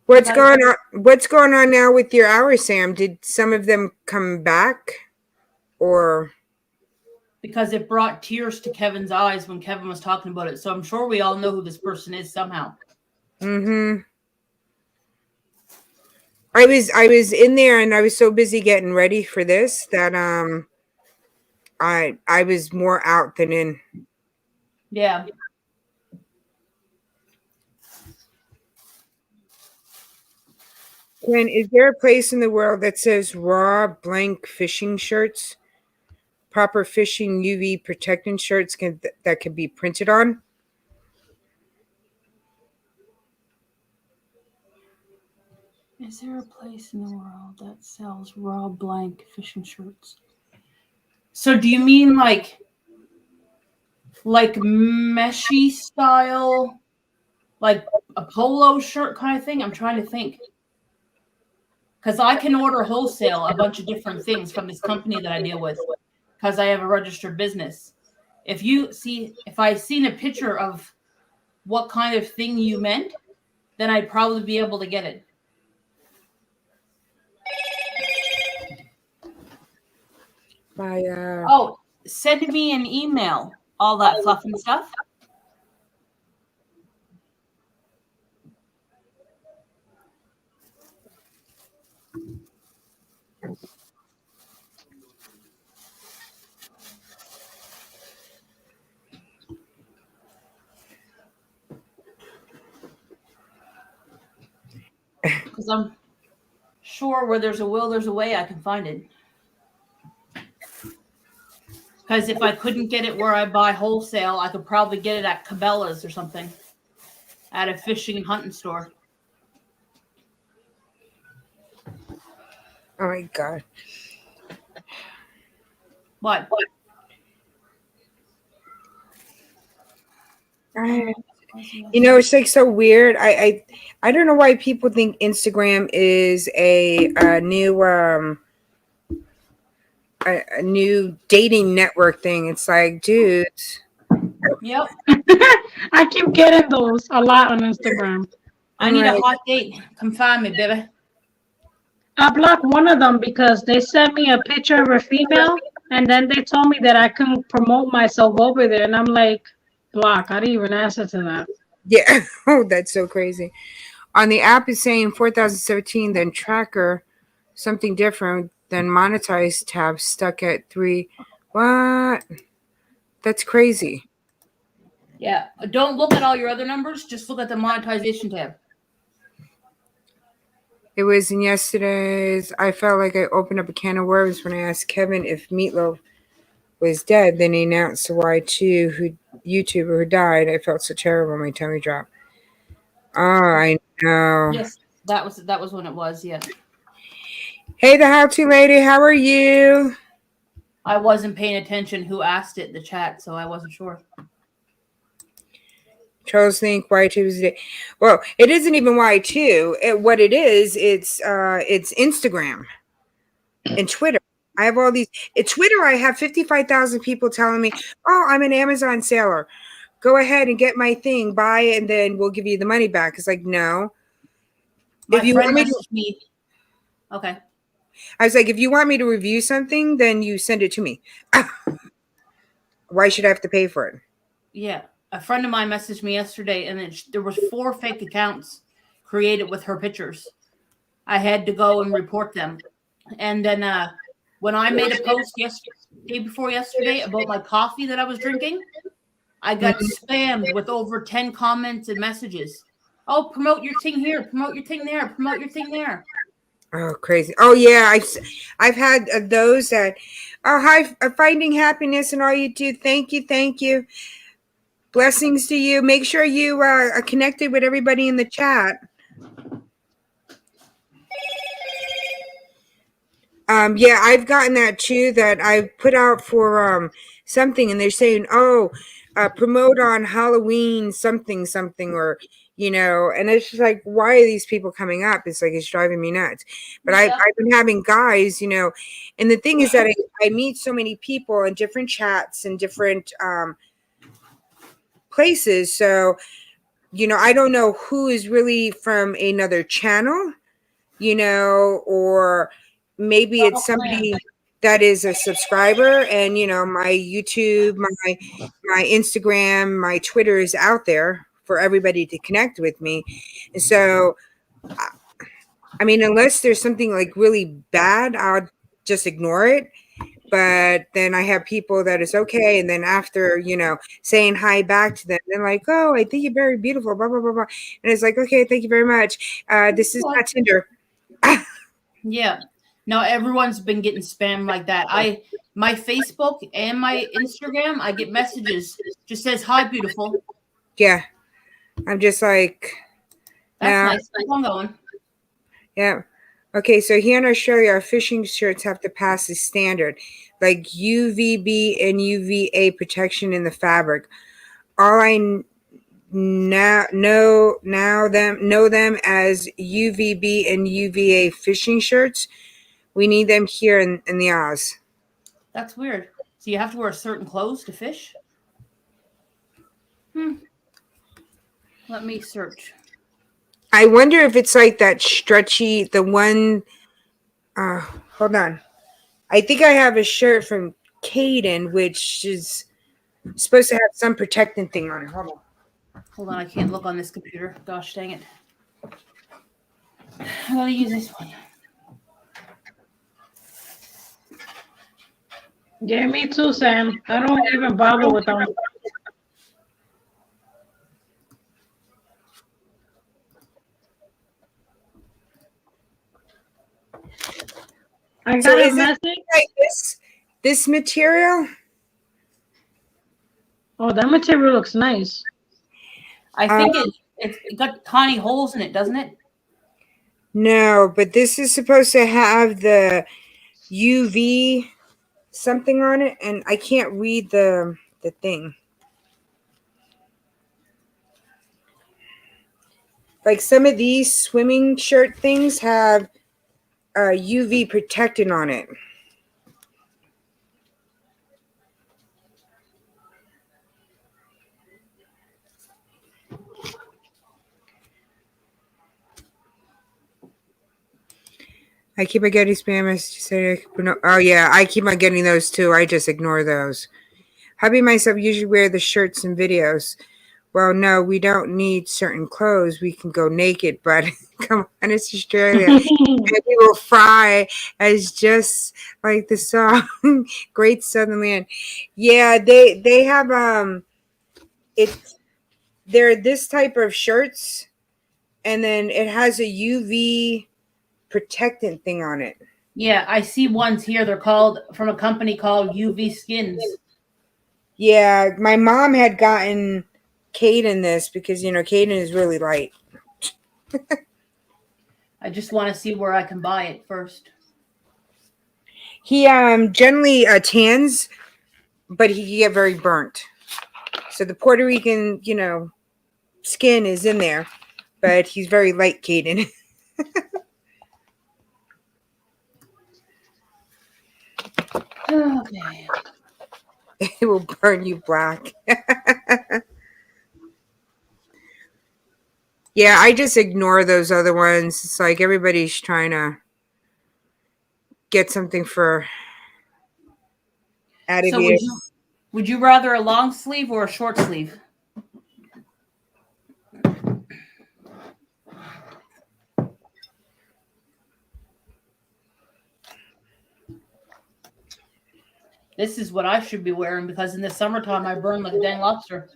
What's going on? What's going on now with your hours, Sam? Did some of them come back, or? Because it brought tears to Kevin's eyes when Kevin was talking about it. So I'm sure we all know who this person is somehow. Mm-hmm. I was in there and I was so busy getting ready for this that I was more out than in. Yeah. Ken, is there a place in the world that says raw blank fishing shirts? Proper fishing UV protecting shirts that can be printed on? Is there a place in the world that sells raw blank fishing shirts? So do you mean like meshy style, like a polo shirt kind of thing? I'm trying to think. Because I can order wholesale a bunch of different things from this company that I deal with because I have a registered business. If I seen a picture of what kind of thing you meant, then I'd probably be able to get it. Oh, send me an email, all that fluff and stuff. Because I'm sure where there's a will, there's a way I can find it. Because if I couldn't get it where I buy wholesale, I could probably get it at Cabela's or something. At a fishing and hunting store. Oh my God. What? It's like so weird. I don't know why people think Instagram is a new a new dating network thing. It's like, dude. Yep. I keep getting those a lot on Instagram. I need a hot date. Come find me, baby. I blocked one of them because they sent me a picture of a female and then they told me that I couldn't promote myself over there. And I'm like, block. I didn't even answer to that. Yeah. Oh, that's so crazy. On the app is saying 4017, then tracker, something different, then monetized tab stuck at 3. What? That's crazy. Yeah. Don't look at all your other numbers. Just look at the monetization tab. It was in yesterday's. I felt like I opened up a can of worms when I asked Kevin if Meatloaf was dead. Then he announced the Y2 YouTuber who died. I felt so terrible. My tummy dropped. Oh, I know. Yes, that was when it was. Yeah. Hey, the how-to lady. How are you? I wasn't paying attention who asked it in the chat, so I wasn't sure. Charles think Y2 is dead. Well, it isn't even Y2. What it is, it's Instagram and Twitter. I have all these. At Twitter, I have 55,000 people telling me, "Oh, I'm an Amazon seller. Go ahead and get my thing, buy it, and then we'll give you the money back." It's like, no. My friend messaged me. Okay. I was like, if you want me to review something, then you send it to me. Why should I have to pay for it? Yeah. A friend of mine messaged me yesterday, and there was 4 fake accounts created with her pictures. I had to go and report them. And then when I made a post day before yesterday about my coffee that I was drinking, I got spammed with over 10 comments and messages. Oh, promote your thing here, promote your thing there, promote your thing there. Oh, crazy. Oh, yeah. I've had those that, oh, hi, finding happiness and all you do. Thank you. Thank you. Blessings to you. Make sure you are connected with everybody in the chat. Yeah, I've gotten that too, that I put out for something and they're saying, oh, promote on Halloween something, or, and it's just like, why are these people coming up? It's like, it's driving me nuts. But I've been having guys, and the thing is that I meet so many people in different chats and different places. So I don't know who is really from another channel, or maybe it's somebody that is a subscriber, and my YouTube, my Instagram, my Twitter is out there for everybody to connect with me. And so, I mean, unless there's something like really bad, I'll just ignore it. But then I have people that is okay, and then after saying hi back to them, they're like, "Oh, I think you're very beautiful," blah blah blah blah, and it's like, "Okay, thank you very much. This is not Tinder." Yeah. No, everyone's been getting spam like that. My Facebook and my Instagram, I get messages just says hi beautiful. Yeah, I'm just like, That's no. nice. Keep on going. Yeah. Okay, so here in Australia, our fishing shirts have to pass the standard, like UVB and UVA protection in the fabric. All I know them as UVB and UVA fishing shirts. We need them here in the Oz. That's weird. So you have to wear certain clothes to fish? Let me search. I wonder if it's like that stretchy, the one. Hold on. I think I have a shirt from Caden, which is supposed to have some protecting thing on it. Hold on. Hold on, I can't look on this computer. Gosh dang it. I gotta use this one. Yeah, me too, Sam. I don't even bother with them. I So got a is it message. like this material? Oh, that material looks nice. I think it got tiny holes in it, doesn't it? No, but this is supposed to have the UV something on it, and I can't read the thing. Like some of these swimming shirt things have UV protectant on it. I keep on getting spam messages. Oh yeah, I keep on getting those too. I just ignore those. Hubby and myself usually wear the shirts in videos. Well, no, we don't need certain clothes. We can go naked, but come on, it's Australia. And we will fry as just like the song Great Southern Land. Yeah, they have they're this type of shirts, and then it has a UV protectant thing on it. Yeah, I see ones here. They're called from a company called UV Skins. Yeah, my mom had gotten Caden this because Caden is really light. I just want to see where I can buy it first. He generally tans, but he can get very burnt. So the Puerto Rican, skin is in there, but he's very light, Caden. Okay. It will burn you black. Yeah, I just ignore those other ones. It's like everybody's trying to get something for out of So you. would you rather a long sleeve or a short sleeve? This is what I should be wearing because in the summertime I burn like a dang lobster.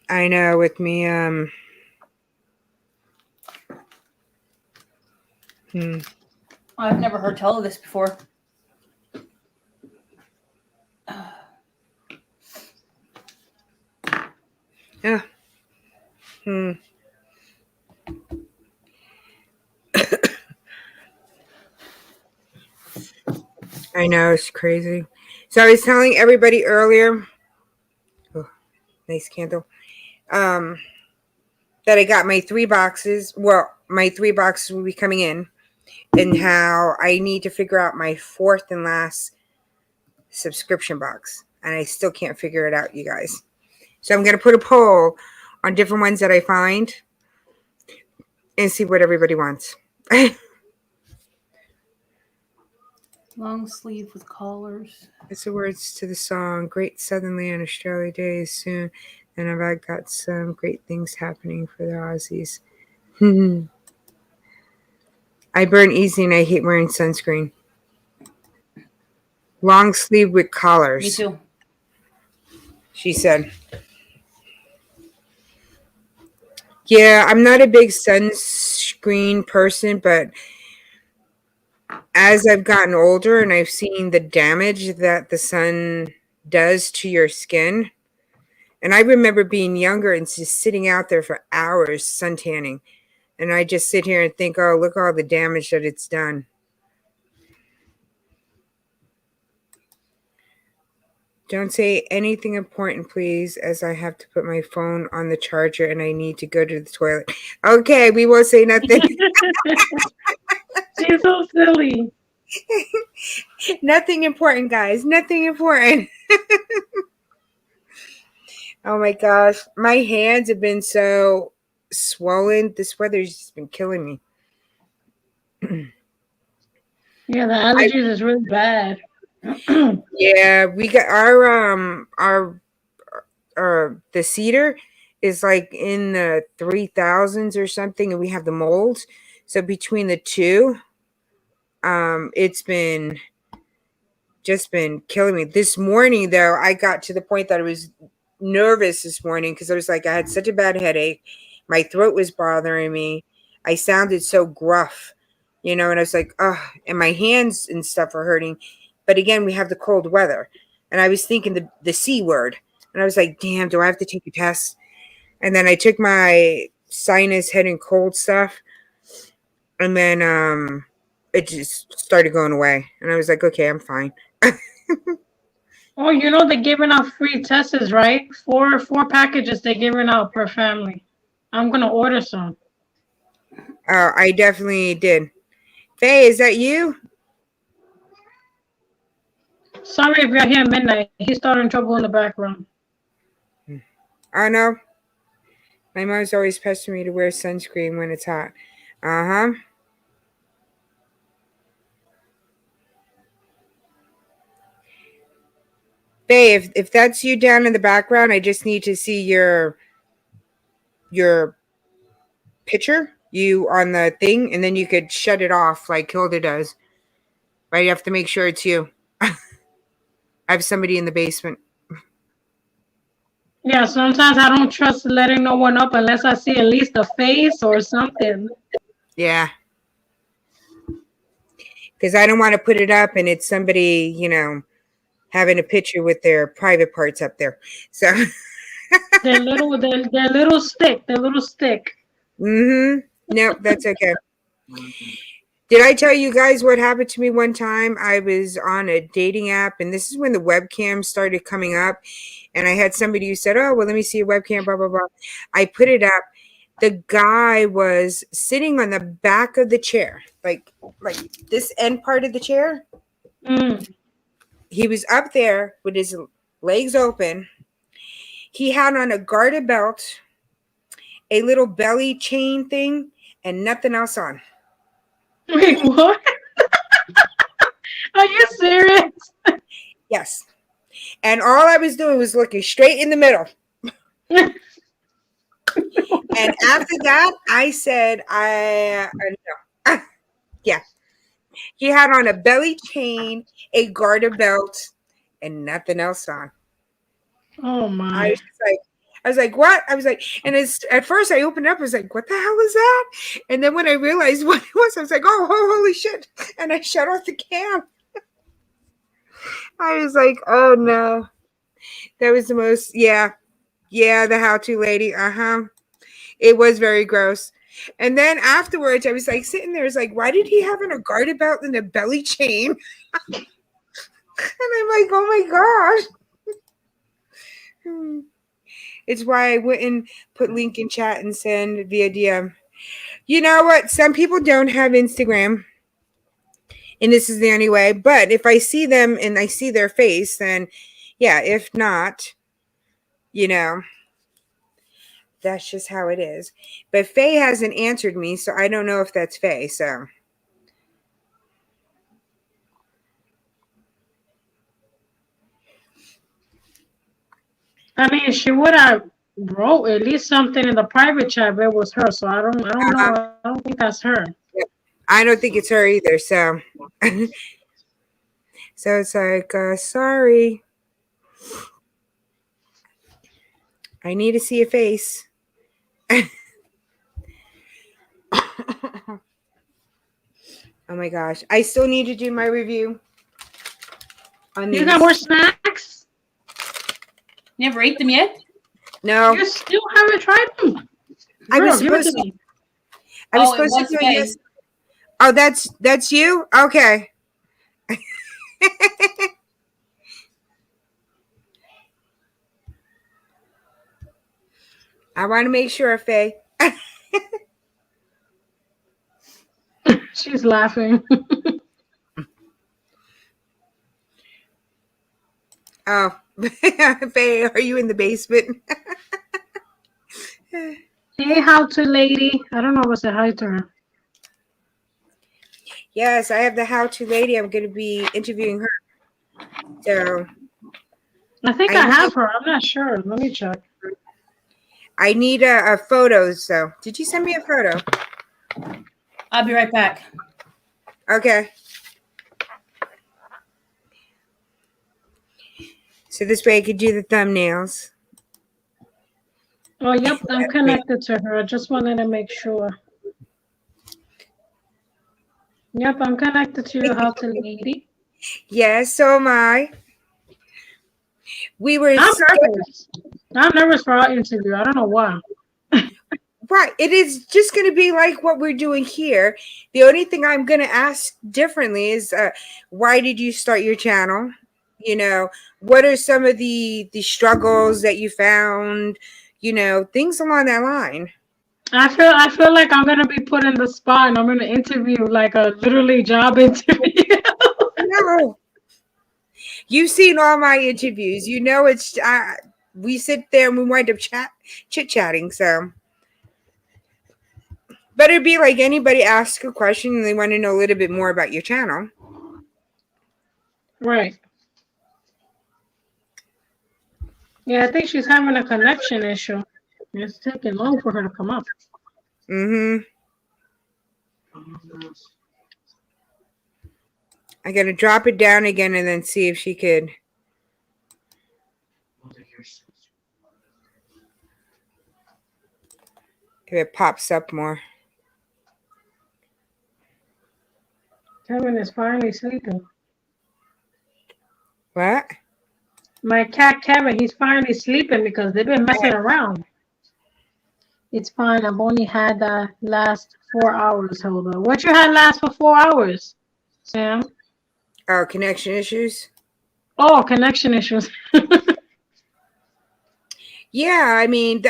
I know with me, I've never heard tell of this before. Yeah. I know, it's crazy. So I was telling everybody earlier, oh, nice candle, that I got my 3 boxes. Well, my 3 boxes will be coming in, and how I need to figure out my 4th and last subscription box. And I still can't figure it out, you guys. So I'm going to put a poll on different ones that I find and see what everybody wants. Long sleeve with collars. It's the words to the song, Great Southern Land, Australia Day is soon. And I've got some great things happening for the Aussies. I burn easy and I hate wearing sunscreen. Long sleeve with collars. Me too. She said. Yeah, I'm not a big sunscreen person, but as I've gotten older and I've seen the damage that the sun does to your skin, and I remember being younger and just sitting out there for hours suntanning, and I just sit here and think, oh, look all the damage that it's done. Don't say anything important, please, as I have to put my phone on the charger and I need to go to the toilet. Okay, we won't say nothing. She's so silly. Nothing important, guys. Nothing important. Oh my gosh. My hands have been so swollen. This weather's just been killing me. Yeah, the allergies is really bad. Yeah, we got our the cedar is like in the 3,000s or something, and we have the molds. So between the two, it's been just been killing me. This morning, though, I got to the point that I was nervous this morning because I was like, I had such a bad headache. My throat was bothering me. I sounded so gruff, and I was like, oh, and my hands and stuff are hurting. But again, we have the cold weather. And I was thinking the C word. And I was like, damn, do I have to take a test? And then I took my sinus, head, and cold stuff. And then it just started going away. And I was like, okay, I'm fine. Oh, they're giving out free tests, right? Four packages they're giving out per family. I'm gonna order some. I definitely did. Faye, is that you? Sorry if you're here at midnight. He's starting trouble in the background. Oh, no. My mom's always pestering me to wear sunscreen when it's hot. Uh-huh. Faye, if that's you down in the background, I just need to see your picture, you on the thing, and then you could shut it off like Hilda does. Right? You have to make sure it's you. I have somebody in the basement. Yeah, sometimes I don't trust letting no one up unless I see at least a face or something. Yeah. Because I don't want to put it up and it's somebody, having a picture with their private parts up there. So their little stick. Nope, that's okay. Did I tell you guys what happened to me one time? I was on a dating app, and this is when the webcam started coming up, and I had somebody who said, oh, well, let me see your webcam, blah, blah, blah. I put it up. The guy was sitting on the back of the chair, like this end part of the chair. He was up there with his legs open. He had on a garter belt, a little belly chain thing, and nothing else on. Wait, what? Are you serious? Yes. And all I was doing was looking straight in the middle. And after that, I said, no. Yeah. He had on a belly chain, a garter belt, and nothing else on. Oh, my. I was like, what? I was like, and at first I opened up, I was like, what the hell is that? And then when I realized what it was, I was like, oh, holy shit. And I shut off the cam. I was like, oh no. That was the most, yeah, the how-to lady. It was very gross. And then afterwards, I was like sitting there, I was like, why did he have on a garter belt and a belly chain? And I'm like, oh my gosh. It's why I wouldn't put link in chat and send via DM. You know what? Some people don't have Instagram. And this is the only way. But if I see them and I see their face, then yeah, if not, that's just how it is. But Faye hasn't answered me, so I don't know if that's Faye. So I mean, she would have wrote at least something in the private chat, but it was her. So I don't know. I don't think that's her. I don't think it's her either. So so it's like, sorry, I need to see a face. Oh my gosh, I still need to do my review on You these. got more snacks? Never ate them yet? No, You still haven't tried them? I was Girl, give it supposed to to. me. I was Oh, it supposed to was do it. Faye. Yes. Oh, that's you. Okay. I want to make sure, Faye. She's laughing. Oh, Faye, are you in the basement? Hey, how to lady. I don't know what's the hi to her. Yes, I have the how-to lady. I'm going to be interviewing her. So I think I I need have her. I'm not sure. Let me check. a photo. So did you send me a photo? I'll be right back. Okay. So this way I could do the thumbnails. Oh, yep. I'm connected to her. I just wanted to make sure. Yep, I'm connected to you, how to lady. Yes, so am I. We were I'm nervous. I'm nervous for our interview. I don't know why. right. It is just going to be like what we're doing here. The only thing I'm going to ask differently is, why did you start your channel? You know, what are some of the struggles that you found? You know, things along that line. I feel like I'm gonna be put in the spot and I'm gonna interview like a literally job interview. No, you've seen all my interviews. You know, it's we sit there and we wind up chit chatting. So, but it'd be like anybody asks a question and they want to know a little bit more about your channel. Right. Yeah, I think she's having a connection issue. It's taking long for her to come up. Mm-hmm. I gotta drop it down again and then see if she could. If it pops up more. Kevin is finally sleeping. What? My cat Kevin, he's finally sleeping because they've been messing around. It's fine. I've only had that last 4 hours. Hold on. What you had last for 4 hours, Sam? Oh, connection issues. Oh, connection issues. Yeah, I mean,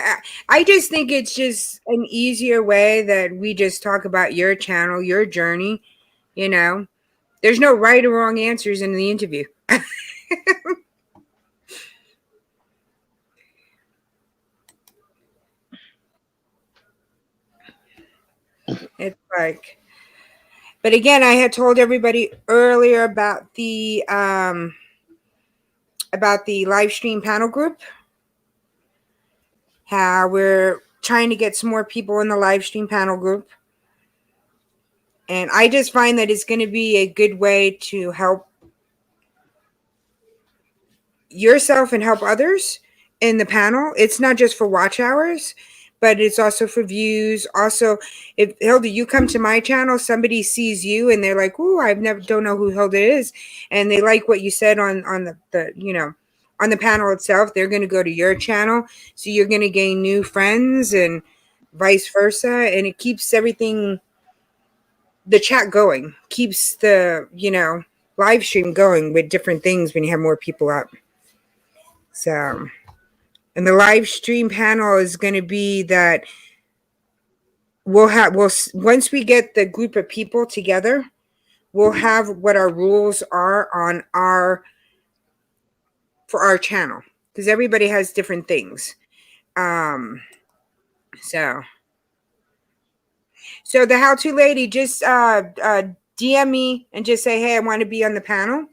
I just think it's just an easier way that we just talk about your channel, your journey. You know, there's no right or wrong answers in the interview. It's like, but again, I had told everybody earlier about the live stream panel group. How we're trying to get some more people in the live stream panel group. And I just find that it's going to be a good way to help yourself and help others in the panel. It's not just for watch hours, but it's also for views. Also, if Hilda, you come to my channel, somebody sees you and they're like, "Ooh, don't know who Hilda is," and they like what you said on the on the panel itself. They're going to go to your channel, so you're going to gain new friends and vice versa, and it keeps everything, the chat going, keeps the live stream going with different things when you have more people up. So, and the live stream panel is going to be that we'll once we get the group of people together, we'll have what our rules are on for our channel, because everybody has different things. So the how-to lady, just DM me and just say, hey, I want to be on the panel.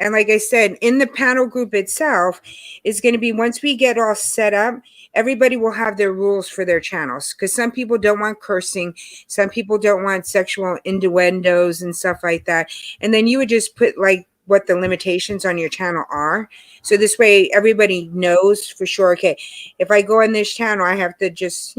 And like I said, in the panel group itself is going to be, once we get all set up, everybody will have their rules for their channels, because some people don't want cursing, some people don't want sexual innuendos and stuff like that. And then you would just put like what the limitations on your channel are. So this way everybody knows for sure, okay, if I go on this channel, I have to just,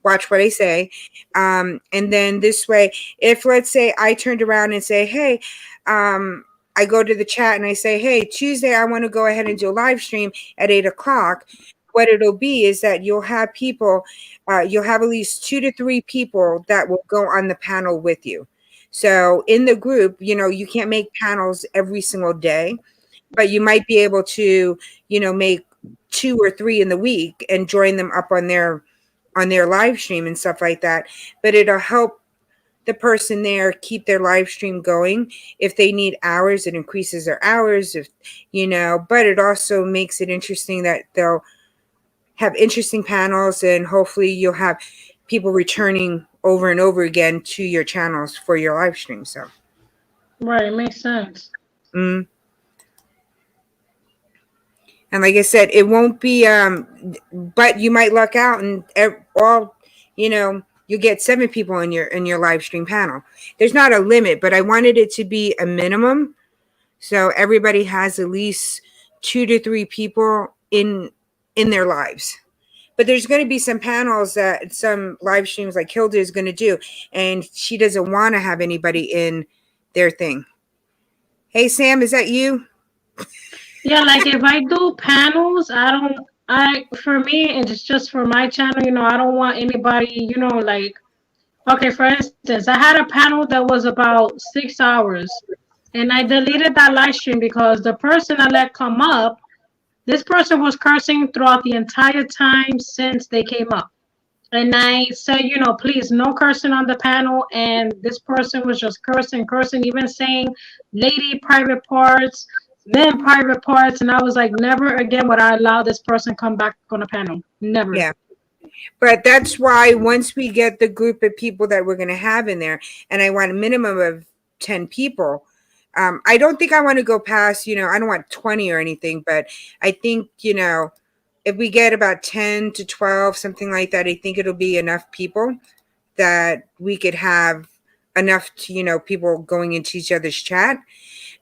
watch what I say. And then this way, if let's say I turned around and say, hey, I go to the chat and I say, hey, Tuesday, I want to go ahead and do a live stream at 8 o'clock. What it'll be is that you'll have people, you'll have at least 2 to 3 people that will go on the panel with you. So in the group, you can't make panels every single day, but you might be able to, make 2 or 3 in the week and join them up on their live stream and stuff like that. But it'll help the person there keep their live stream going. If they need hours, it increases their hours, but it also makes it interesting that they'll have interesting panels, and hopefully you'll have people returning over and over again to your channels for your live stream. So right, it makes sense. And like I said, it won't be but you might luck out and all, you get 7 people in your live stream panel. There's not a limit, but I wanted it to be a minimum, so everybody has at least 2 to 3 people in their lives. But there's going to be some panels that some live streams like Hilda is going to do, and she doesn't want to have anybody in their thing. Hey Sam, is that you? Yeah, like if I do panels, for me, it's just for my channel, I don't want anybody, like, okay, for instance, I had a panel that was about 6 hours, and I deleted that live stream because the person I let come up, this person was cursing throughout the entire time since they came up. And I said, please, no cursing on the panel. And this person was just cursing, even saying lady private parts, men private parts. And I was like, never again would I allow this person come back on a panel. Never. Yeah. But that's why once we get the group of people that we're going to have in there, and I want a minimum of 10 people, I don't think I want to go past, I don't want 20 or anything, but I think, if we get about 10 to 12, something like that, I think it'll be enough people that we could have enough to, people going into each other's chat.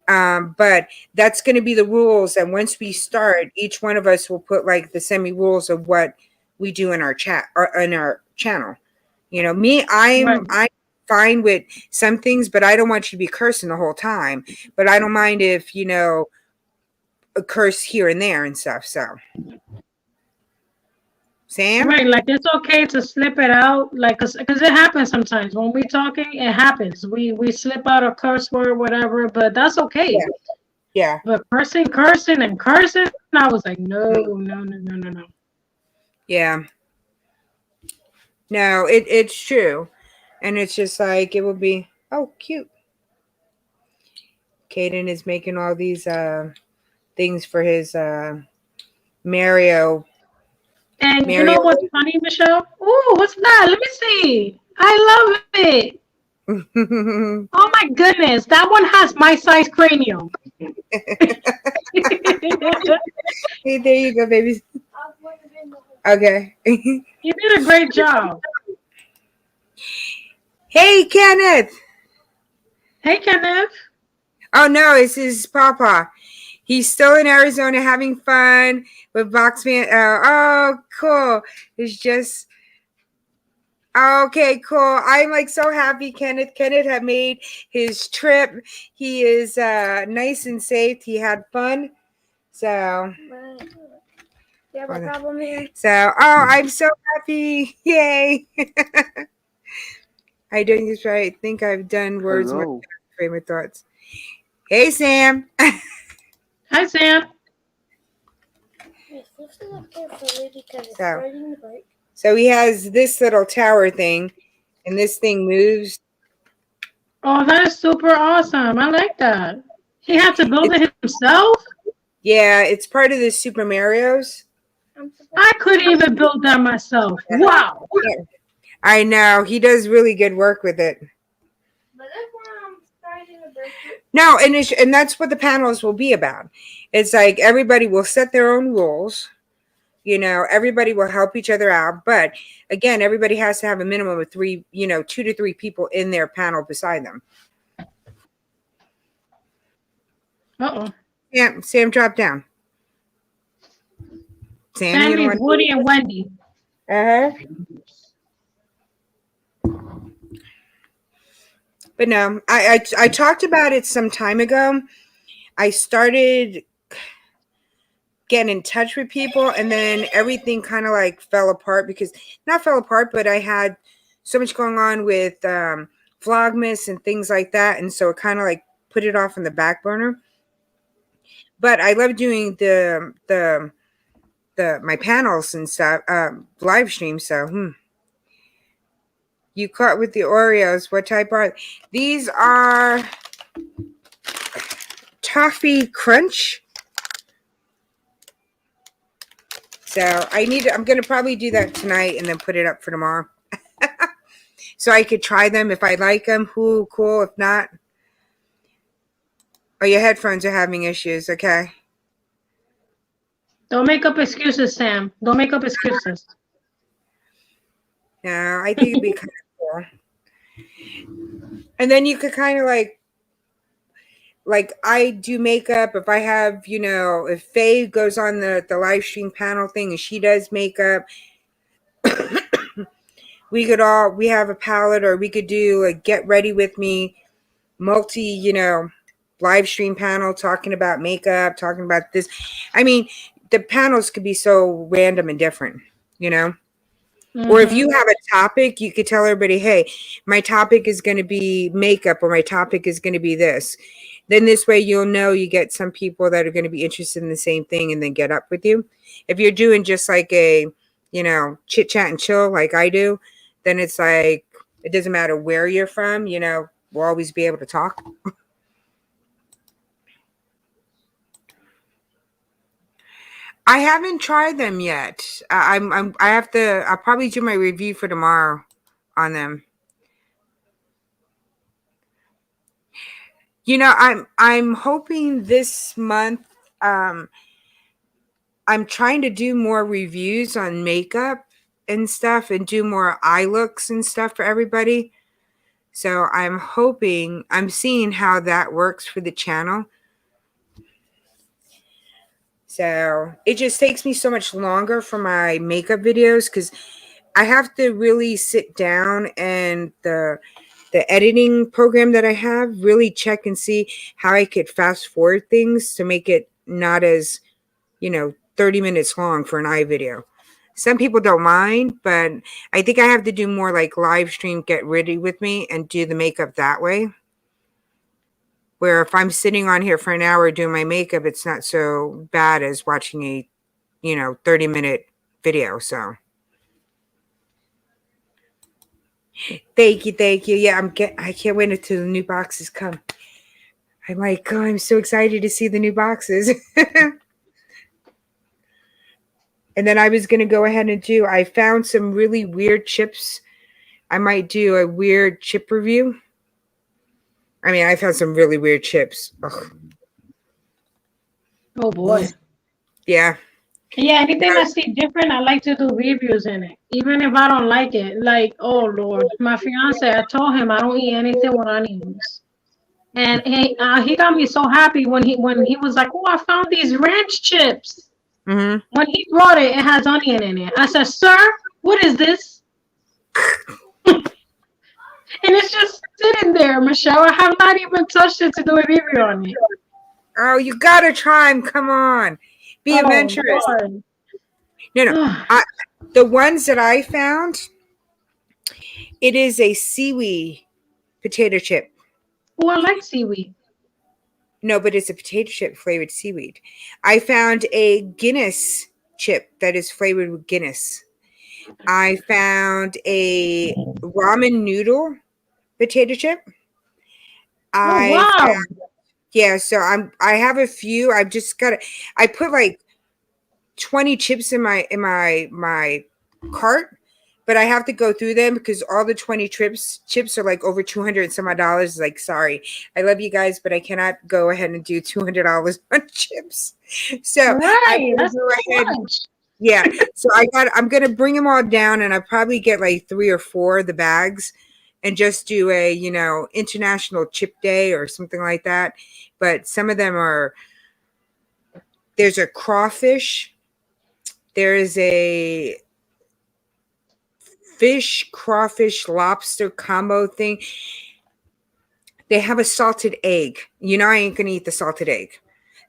But that's going to be the rules. And once we start, each one of us will put like the semi-rules of what we do in our chat or in our channel. Me, I'm fine with some things, but I don't want you to be cursing the whole time. But I don't mind if, a curse here and there and stuff. So Sam? Right, like it's okay to slip it out, like, because it happens sometimes. When we talking, it happens. We slip out a curse word, whatever, but that's okay. Yeah. But cursing, I was like, no. Yeah. No, it's true. And it's just like, it will be, oh, cute. Caden is making all these things for his Mario. And you know what's funny, Michelle? Ooh, what's that? Let me see. I love it. Oh my goodness, that one has my size cranium. Hey, there you go, baby. Okay. You did a great job. Hey, Kenneth. Hey, Kenneth. Oh no, it's his papa. He's still in Arizona having fun with Boxman. Oh, cool. It's just okay, cool. I'm like so happy. Kenneth had made his trip. He is nice and safe. He had fun. So you have a problem here? So I'm so happy. Yay. I doing this right. I think I've done words with frame of thoughts. Hey Sam. Hi Sam. So he has this little tower thing, and this thing moves. Oh, that is super awesome. I like that. He had to build it himself? Yeah, it's part of the Super Mario's. I'm supposed I couldn't even build that myself. Wow. I know he does really good work with it. But that's why I'm starting to break it. No, and that's what the panels will be about. It's like everybody will set their own rules. You know, everybody will help each other out, but again, everybody has to have a minimum of 3, 2 to 3 people in their panel beside them. Uh-oh. Yeah, Sam, drop down. Sammy That and means Woody and Wendy. Uh-huh. But no, I talked about it some time ago. I started getting in touch with people, and then everything kind of like fell apart because not fell apart, but I had so much going on with Vlogmas and things like that, and so it kind of like put it off on the back burner. But I love doing the my panels and stuff, live stream. So you caught with the Oreos. What type are these? Are toffee crunch. So I'm going to probably do that tonight and then put it up for tomorrow. So I could try them if I like them. Cool. If not, oh, your headphones are having issues. Okay. Don't make up excuses, Sam. Don't make up excuses. No, I think it'd be kind of cool. And then you could kind of like I do makeup. If I have, if Faye goes on the live stream panel thing and she does makeup, we have a palette, or we could do a get ready with me multi, live stream panel talking about makeup, talking about this. I mean, the panels could be so random and different, Or if you have a topic, you could tell everybody, hey, my topic is going to be makeup, or my topic is going to be this. Then this way you'll know you get some people that are going to be interested in the same thing and then get up with you. If you're doing just like a, chit chat and chill like I do, then it's like, it doesn't matter where you're from, we'll always be able to talk. I haven't tried them yet. I'll probably do my review for tomorrow on them. I'm hoping this month, I'm trying to do more reviews on makeup and stuff and do more eye looks and stuff for everybody. So I'm seeing how that works for the channel. So it just takes me so much longer for my makeup videos because I have to really sit down and the editing program that I have really check and see how I could fast forward things to make it not as, 30 minutes long for an eye video. Some people don't mind, but I think I have to do more like live stream, get ready with me and do the makeup that way. Where if I'm sitting on here for an hour doing my makeup, it's not so bad as watching a, 30-minute video. So thank you. Yeah, I can't wait until the new boxes come. I'm like, oh, I'm so excited to see the new boxes. And then I was going to go ahead and I found some really weird chips. I might do a weird chip review. I mean, I found some really weird chips. Ugh. Oh, boy. Yeah. Yeah, anything I see different, I like to do reviews in it. Even if I don't like it. Like, oh, Lord. My fiance, I told him I don't eat anything with onions. And he got me so happy when he was like, oh, I found these ranch chips. Mm-hmm. When he brought it, it has onion in it. I said, sir, what is this? And it's just sitting there, Michelle. I have not even touched it to do a review on it. Oh, you got to try them. Come on. Be adventurous. Lord. No. The ones that I found, it is a seaweed potato chip. Oh, I like seaweed. No, but it's a potato chip flavored seaweed. I found a Guinness chip that is flavored with Guinness. I found a ramen noodle potato chip. Wow. So I have a few. I've just got I put like 20 chips in my cart, but I have to go through them because all the 20 chips are like over 200 and some odd dollars. Like, sorry, I love you guys, but I cannot go ahead and do $200 on chips. So I'm Right. gonna That's go too ahead. much. Yeah. So I'm gonna bring them all down, and I probably get like 3 or 4 of the bags, and just do a international chip day or something like that. But some of them are. There's a crawfish. There is a fish, crawfish, lobster combo thing. They have a salted egg. I ain't gonna eat the salted egg.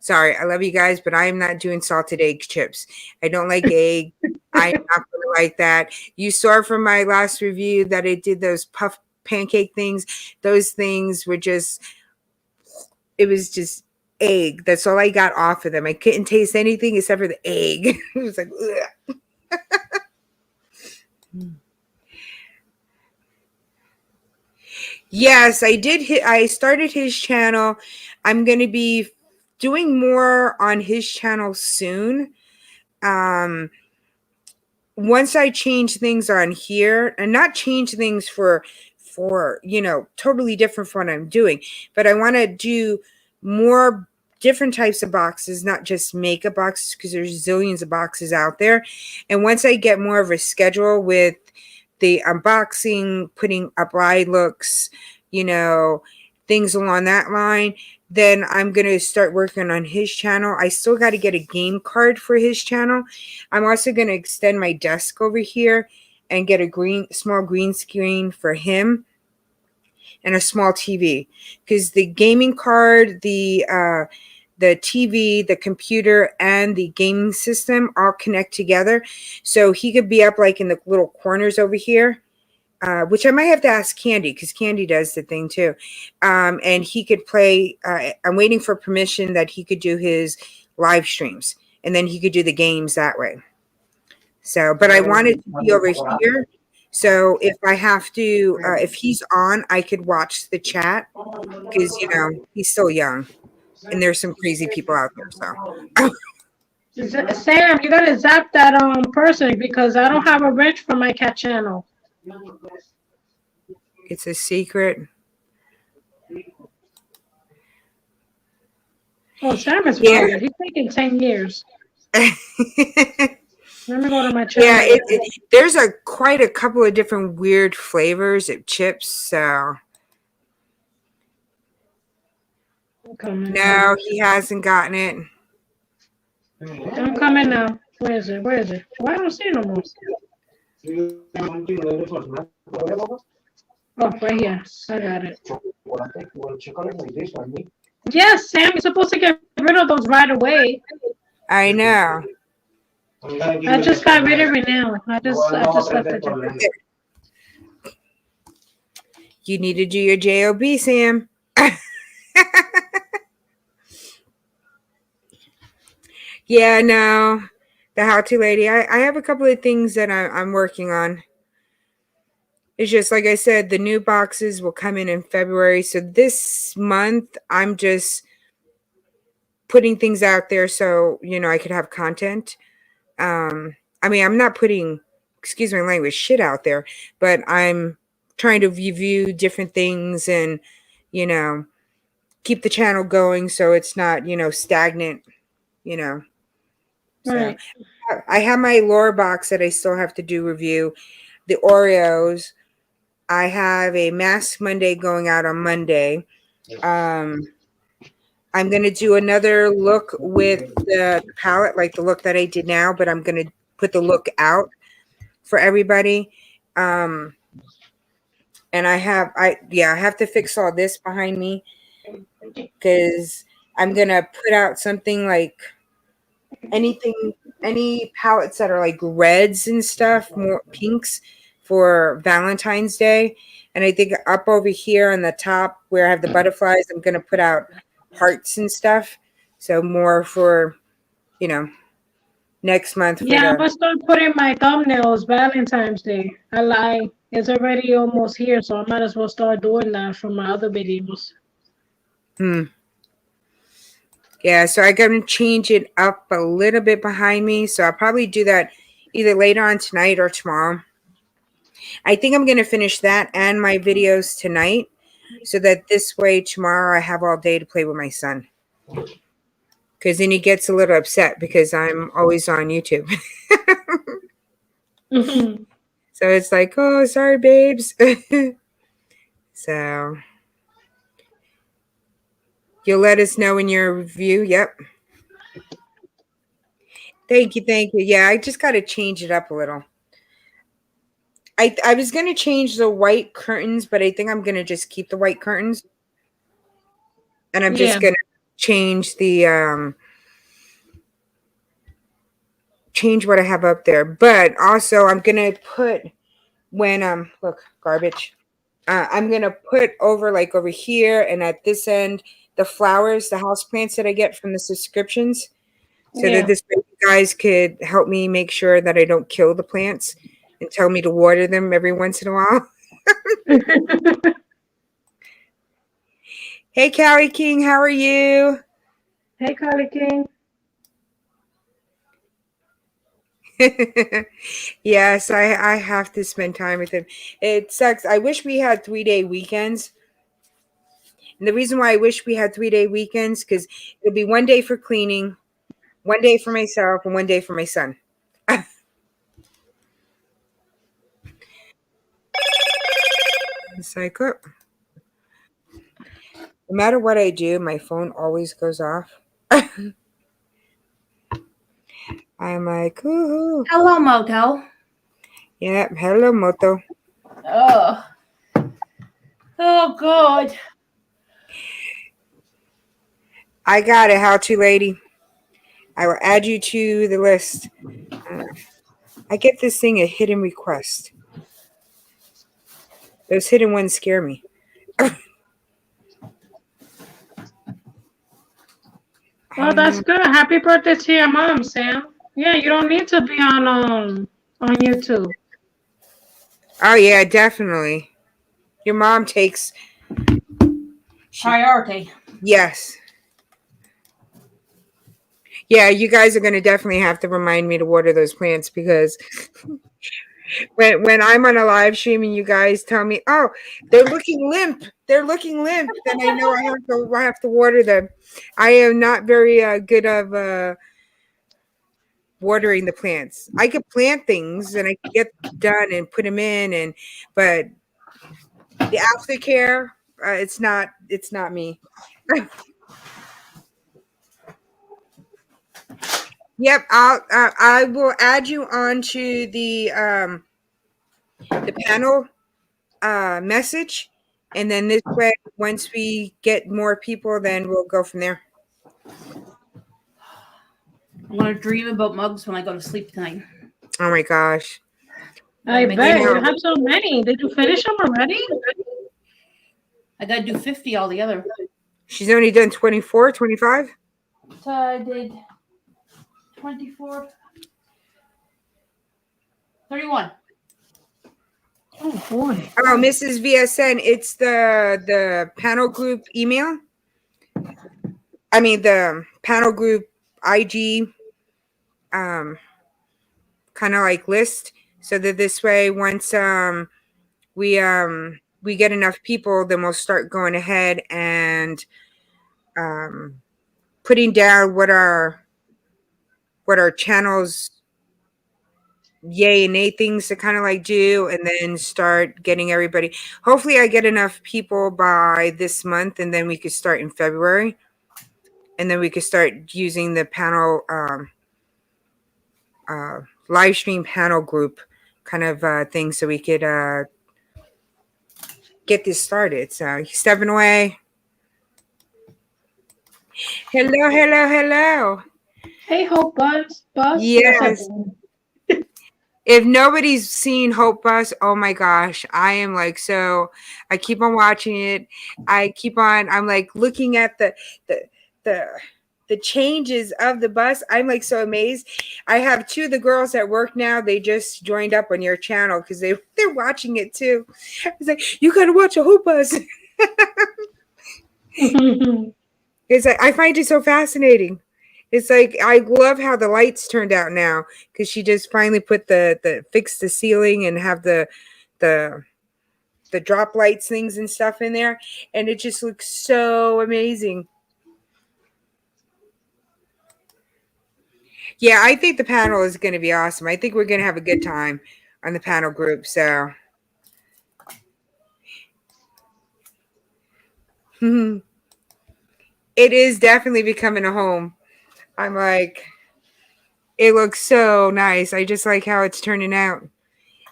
Sorry, I love you guys, but I am not doing salted egg chips. I don't like egg. I'm not gonna like that. You saw from my last review that I did those puff pancake things. Those things were just, it was just egg. That's all I got off of them. I couldn't taste anything except for the egg. It was like, ugh. Yes, I did. I started his channel. I'm going to be doing more on his channel soon. Once I change things on here, and not change things for totally different from what I'm doing, but I want to do more different types of boxes, not just makeup boxes, because there's zillions of boxes out there. And once I get more of a schedule with the unboxing, putting up eye looks, things along that line, then I'm going to start working on his channel. I still got to get a game card for his channel. I'm also going to extend my desk over here and get a small green screen for him and a small TV, because the gaming card, the TV, the computer, and the gaming system all connect together. So he could be up like in the little corners over here, which I might have to ask Candy, because Candy does the thing too. And he could play. I'm waiting for permission that he could do his live streams, and then he could do the games that way. So, but I wanted to be over here. So if I have to, if he's on, I could watch the chat, because, he's still young and there's some crazy people out there. So Sam, you gotta zap that person because I don't have a wrench for my cat channel. it's a secret. Oh, Sam is Yeah. fired. He's taking 10 years. Let me go to my channel. Yeah, there's quite a couple of different weird flavors of chips. So no, he hasn't gotten it. I'm coming now. Where is it? Where is it? Why don't I see it no more? Oh, right here. I got it. Yes, Sam, you're supposed to get rid of those right away. I know. I just got rid of it now. I just left it there. You need to do your job, Sam. Yeah, no, the how-to lady. I have a couple of things that I'm working on. It's just like I said, the new boxes will come in February. So this month, I'm just putting things out there so I could have content. I'm not putting, excuse my language, shit out there, but I'm trying to review different things and keep the channel going so it's not stagnant. So Right. I have my lore box that I still have to do review. The Oreos. I have a Mask Monday going out on Monday. I'm going to do another look with the palette, like the look that I did now, but I'm going to put the look out for everybody. And I have to fix all this behind me, because I'm going to put out something like any palettes that are like reds and stuff, more pinks for Valentine's Day. And I think up over here on the top where I have the butterflies, I'm going to put out hearts and stuff. So more for, next month. Yeah, I'm gonna start putting my thumbnails Valentine's Day. I lie. It's already almost here, so I might as well start doing that for my other videos. Yeah, so I'm going to change it up a little bit behind me. So I'll probably do that either later on tonight or tomorrow. I think I'm going to finish that and my videos tonight so that this way tomorrow I have all day to play with my son. Because then he gets a little upset because I'm always on YouTube. Mhm. So it's like, oh, sorry, babes. So you'll let us know in your review. Yep. Thank you. Thank you. Yeah, I just got to change it up a little. I was going to change the white curtains, but I think I'm going to just keep the white curtains. And I'm just Yeah. going to change the change what I have up there. But also I'm going to put when look, garbage. I'm going to put over like over here and at this end the flowers, the house plants that I get from the subscriptions. So that Yeah. this way you guys could help me make sure that I don't kill the plants and tell me to water them every once in a while. Hey, Callie King, how are you? Hey, Carly King. Yes, I have to spend time with him. It sucks. I wish we had 3-day weekends. And the reason why I wish we had 3-day weekends, because it'll be 1 day for cleaning, 1 day for myself, and 1 day for my son. It's like, oh. No matter what I do, my phone always goes off. I'm like, ooh. Hello, Moto. Yeah, hello, Moto. Oh. Oh, God. I got it. How to, lady. I will add you to the list. I get this thing a hidden request. Those hidden ones scare me. Well, that's good. Happy birthday to your mom, Sam. Yeah, you don't need to be on YouTube. Oh yeah, definitely. Your mom takes. Priority. Yes. Yeah, you guys are gonna definitely have to remind me to water those plants because when I'm on a live stream and you guys tell me, oh, they're looking limp, then I know I have to water them. I am not very good of watering the plants. I could plant things and I could get done and put them in, but the aftercare, it's not me. Yep, I will add you on to the panel message, and then this way, once we get more people, then we'll go from there. I'm going to dream about mugs when I go to sleep tonight. Oh my gosh. I Make bet sure. you have so many. Did you finish them already? I got to do 50 altogether. She's only done 24, 25? So I did 24, 31. Oh boy. Oh, Mrs. VSN, it's the panel group email. I mean the panel group IG kind of like list, so that this way once we get enough people, then we'll start going ahead and putting down what our channels yay and nay things to kind of like do, and then start getting everybody. Hopefully I get enough people by this month, and then we could start in February, and then we could start using the panel live stream panel group kind of thing, so we could get this started. So he's stepping away. Hello, hello, hello. Hey, Hope Buzz. Yes. If nobody's seen Hope Bus, oh my gosh, I am like, so I keep on watching it. I'm like looking at the changes of the bus. I'm like so amazed. I have two of the girls at work now. They just joined up on your channel because they're watching it too. I was like, you gotta watch a Hope Bus. It's like I find it so fascinating. It's like I love how the lights turned out now because she just finally put the fix the ceiling and have the the drop lights things and stuff in there, and it just looks so amazing. Yeah, I think the panel is going to be awesome. I think we're going to have a good time on the panel group. So it is definitely becoming a home. I'm like, it looks so nice. I just like how it's turning out.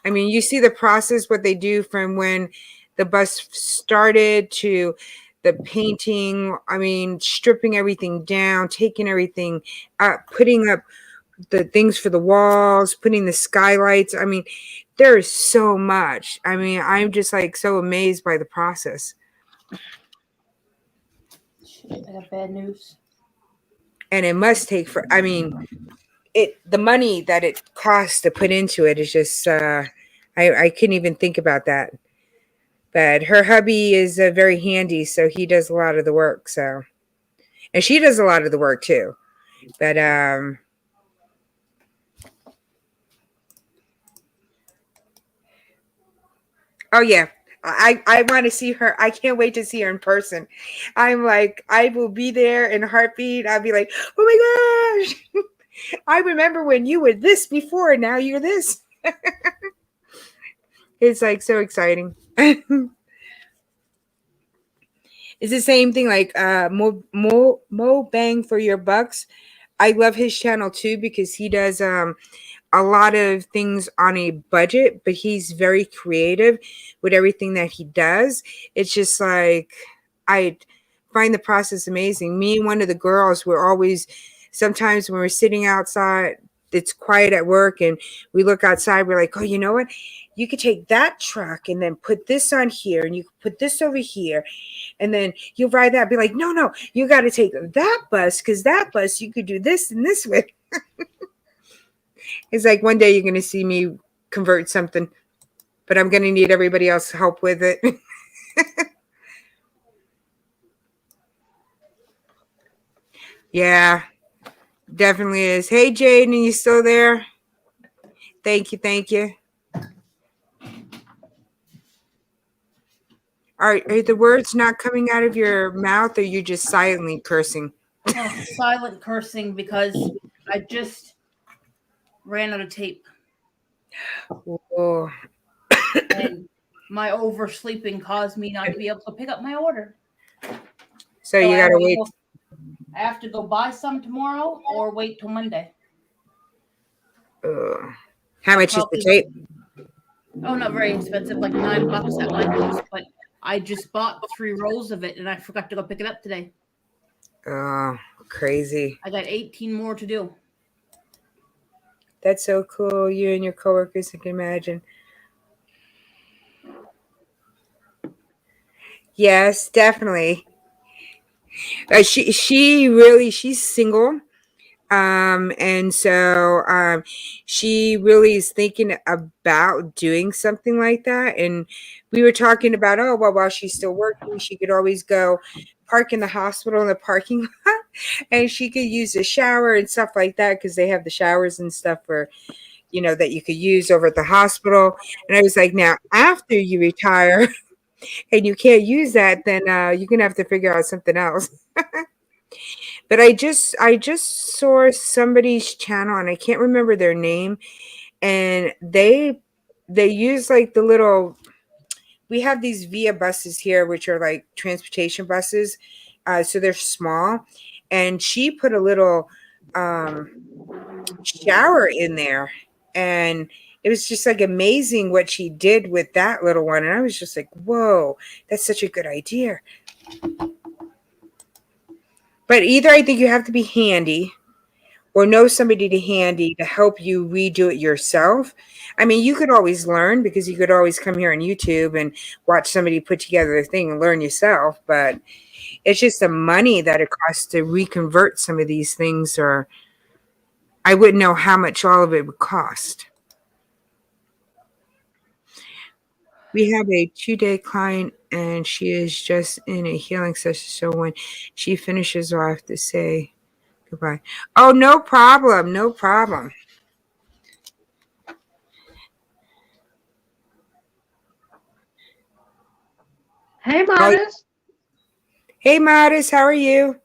I mean, you see the process, what they do from when the bus started to the painting. I mean, stripping everything down, taking everything up, putting up the things for the walls, putting the skylights. I mean, there is so much. I mean, I'm just like so amazed by the process. Shit, I got bad news. And it must take for, I mean, the money that it costs to put into it is just, I couldn't even think about that. But her hubby is very handy, so he does a lot of the work. So, and she does a lot of the work too. But oh yeah, I want to see her. I can't wait to see her in person. I'm like, I will be there in a heartbeat. I'll be like, oh my gosh, I remember when you were this before, and now you're this. It's like so exciting. It's the same thing like Mo Bang for Your Bucks. I love his channel too because he does a lot of things on a budget, but he's very creative with everything that he does. It's just like I find the process amazing. Me and one of the girls were always sometimes when we're sitting outside, it's quiet at work and we look outside, we're like, oh, you know what? You could take that truck and then put this on here and you could put this over here. And then you'll ride that, be like, no, no, you got to take that bus because that bus you could do this and this with. It's like one day you're going to see me convert something, but I'm going to need everybody else help with it. Yeah, definitely is. Hey, Jaden, are you still there? Thank you. Thank you. Are the words not coming out of your mouth or you just silently cursing? Oh, silent cursing because I just ran out of tape. Oh, And my oversleeping caused me not to be able to pick up my order. so you got to wait. I have to go buy some tomorrow or wait till Monday. How much is the tape? Oh, not very expensive, like $9 at Michael's. But I just bought 3 rolls of it and I forgot to go pick it up today. Oh, crazy. I got 18 more to do. That's so cool. You and your coworkers, I can imagine. Yes, definitely. She's single. And so she really is thinking about doing something like that. And we were talking about, oh, well, while she's still working, she could always go park in the hospital in the parking lot and she could use a shower and stuff like that because they have the showers and stuff for, you know, that you could use over at the hospital. And I was like, now, after you retire and you can't use that, then you're going to have to figure out something else. But I just saw somebody's channel and I can't remember their name, and they use like the little, we have these Via buses here which are like transportation buses, so they're small, and she put a little shower in there, and it was just like amazing what she did with that little one, and I was just like, whoa, that's such a good idea. But either I think you have to be handy or know somebody to handy to help you redo it yourself. I mean, you could always learn because you could always come here on YouTube and watch somebody put together a thing and learn yourself. But it's just the money that it costs to reconvert some of these things, or I wouldn't know how much all of it would cost. We have a 2-day client and she is just in a healing session. So when she finishes, I'll have to say goodbye. Oh, no problem. No problem. Hey, Oh, Modest. hey, Modest, how are you?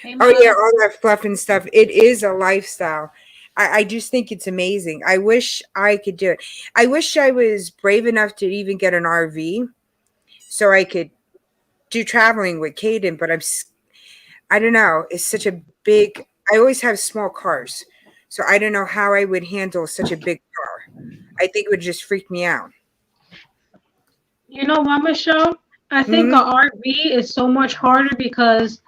Hey, Oh, yeah, Modest. all that fluff and stuff. It is a lifestyle. I just think it's amazing. I wish I could do it. I wish I was brave enough to even get an RV so I could do traveling with Caden, but I don't know. It's such a big, I always have small cars. So I don't know how I would handle such a big car. I think it would just freak me out. You know what, Michelle? I think a Hmm. RV is so much harder because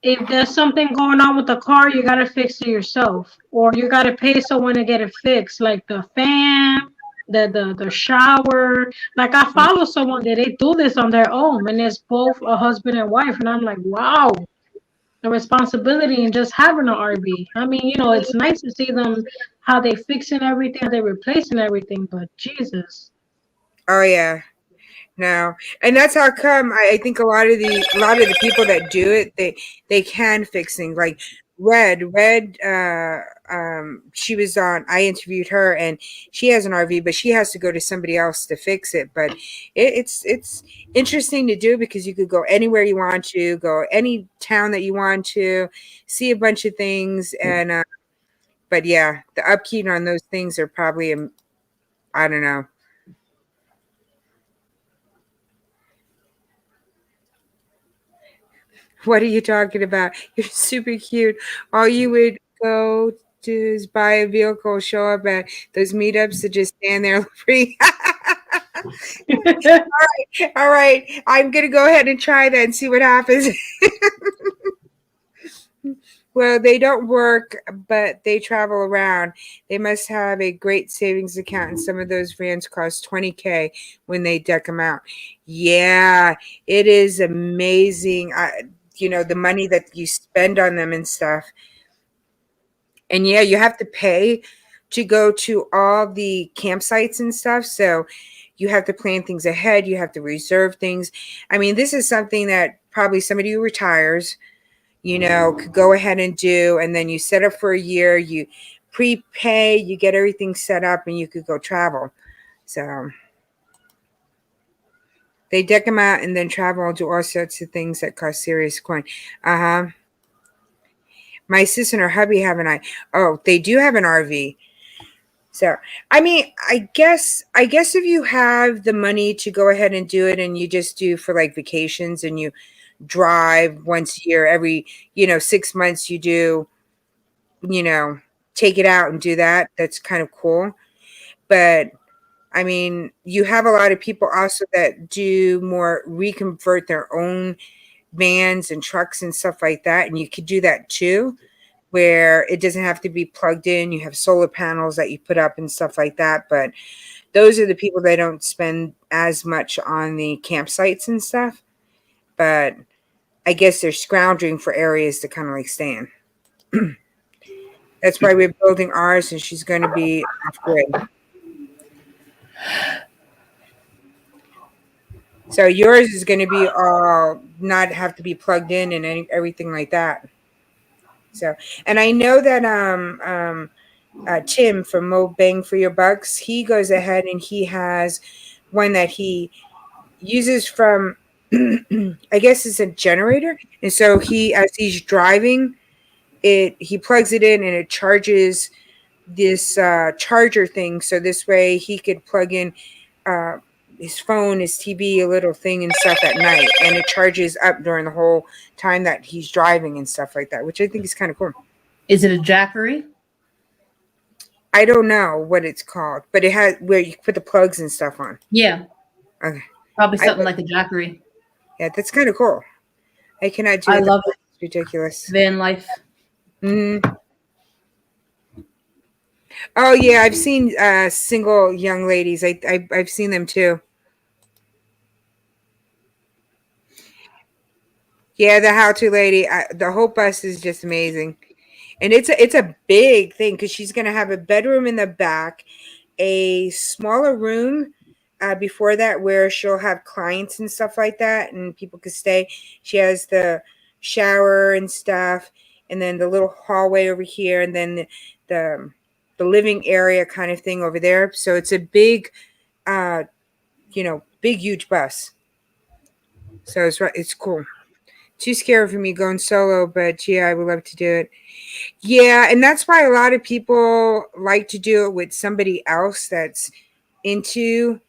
if there's something going on with the car, you gotta fix it yourself, or you gotta pay someone to get it fixed, like the fan, the shower. Like I follow someone that they do this on their own, and it's both a husband and wife, and I'm like, wow, the responsibility in just having an RV. I mean, it's nice to see them how they fixing everything, how they replacing everything, but Jesus. Oh, yeah. No, and that's how come I think a lot of the people that do it, they can fix things. Like Red, she was on. I interviewed her, and she has an RV, but she has to go to somebody else to fix it. But it's interesting to do because you could go anywhere you want to, go any town that you want to, see a bunch of things, and but yeah, the upkeep on those things are probably I don't know. What are you talking about? You're super cute. All you would go to is buy a vehicle, show up at those meetups to just stand there free. All right. I'm going to go ahead and try that and see what happens. Well, they don't work, but they travel around. They must have a great savings account, and some of those vans cost 20K when they deck them out. Yeah, it is amazing. The money that you spend on them and stuff. And yeah, you have to pay to go to all the campsites and stuff. So you have to plan things ahead. You have to reserve things. I mean, this is something that probably somebody who retires, could go ahead and do. And then you set up for a year, you prepay, you get everything set up, and you could go travel. So they deck them out and then travel and do all sorts of things that cost serious coin. Uh huh. My sister and her hubby have they do have an RV. So, I mean, I guess if you have the money to go ahead and do it and you just do for like vacations and you drive once a year, every, 6 months you do, you know, take it out and do that. That's kind of cool. But I mean, you have a lot of people also that do more reconvert their own vans and trucks and stuff like that. And you could do that too, where it doesn't have to be plugged in. You have solar panels that you put up and stuff like that. But those are the people that don't spend as much on the campsites and stuff. But I guess they're scrounging for areas to kind of like stay in. That's why we're building ours, and she's going to be off grid. So yours is going to be all not have to be plugged in and everything like that. So, and I know that Tim from Mo Bang for Your Bucks, he goes ahead and he has one that he uses from, I guess it's a generator. And so as he's driving, he plugs it in and it charges this charger thing. So this way he could plug in uh, his phone, his TV, a little thing and stuff at night. And it charges up during the whole time that he's driving and stuff like that, which I think is kind of cool. Is it a Jackery? I don't know what it's called, but it has where you put the plugs and stuff on. Yeah, Okay. probably something like a Jackery. Yeah, that's kind of cool. I cannot do I it. love it. It's ridiculous. Van life. Mm-hmm. Oh yeah, I've seen single young ladies. I've seen them too. Yeah, the how to lady. The whole bus is just amazing, and it's a big thing because she's gonna have a bedroom in the back, a smaller room before that where she'll have clients and stuff like that, and people could stay. She has the shower and stuff, and then the little hallway over here, and then the, the living area kind of thing over there. So it's a big, big huge bus. So it's cool. Too scary for me going solo, but yeah, I would love to do it. Yeah, and that's why a lot of people like to do it with somebody else that's into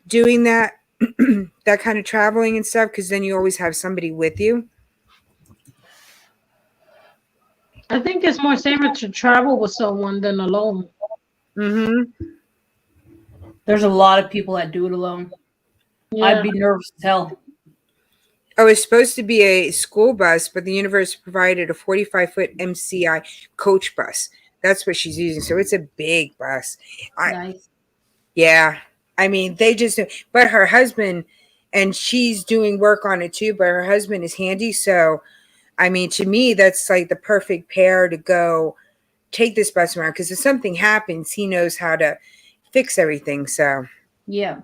doing that that kind of traveling and stuff, because then you always have somebody with you. I think it's more safer to travel with someone than alone. Mm-hmm. There's a lot of people that do it alone. Yeah. I'd be nervous as hell. Oh, it's supposed to be a school bus, but the university provided a 45-foot MCI coach bus. That's what she's using. So it's a big bus. Nice. Yeah. I mean, they just, but her husband, and she's doing work on it too, but her husband is handy. So, I mean, to me, that's like the perfect pair to go take this bus around, because if something happens, he knows how to fix everything. So, Yeah.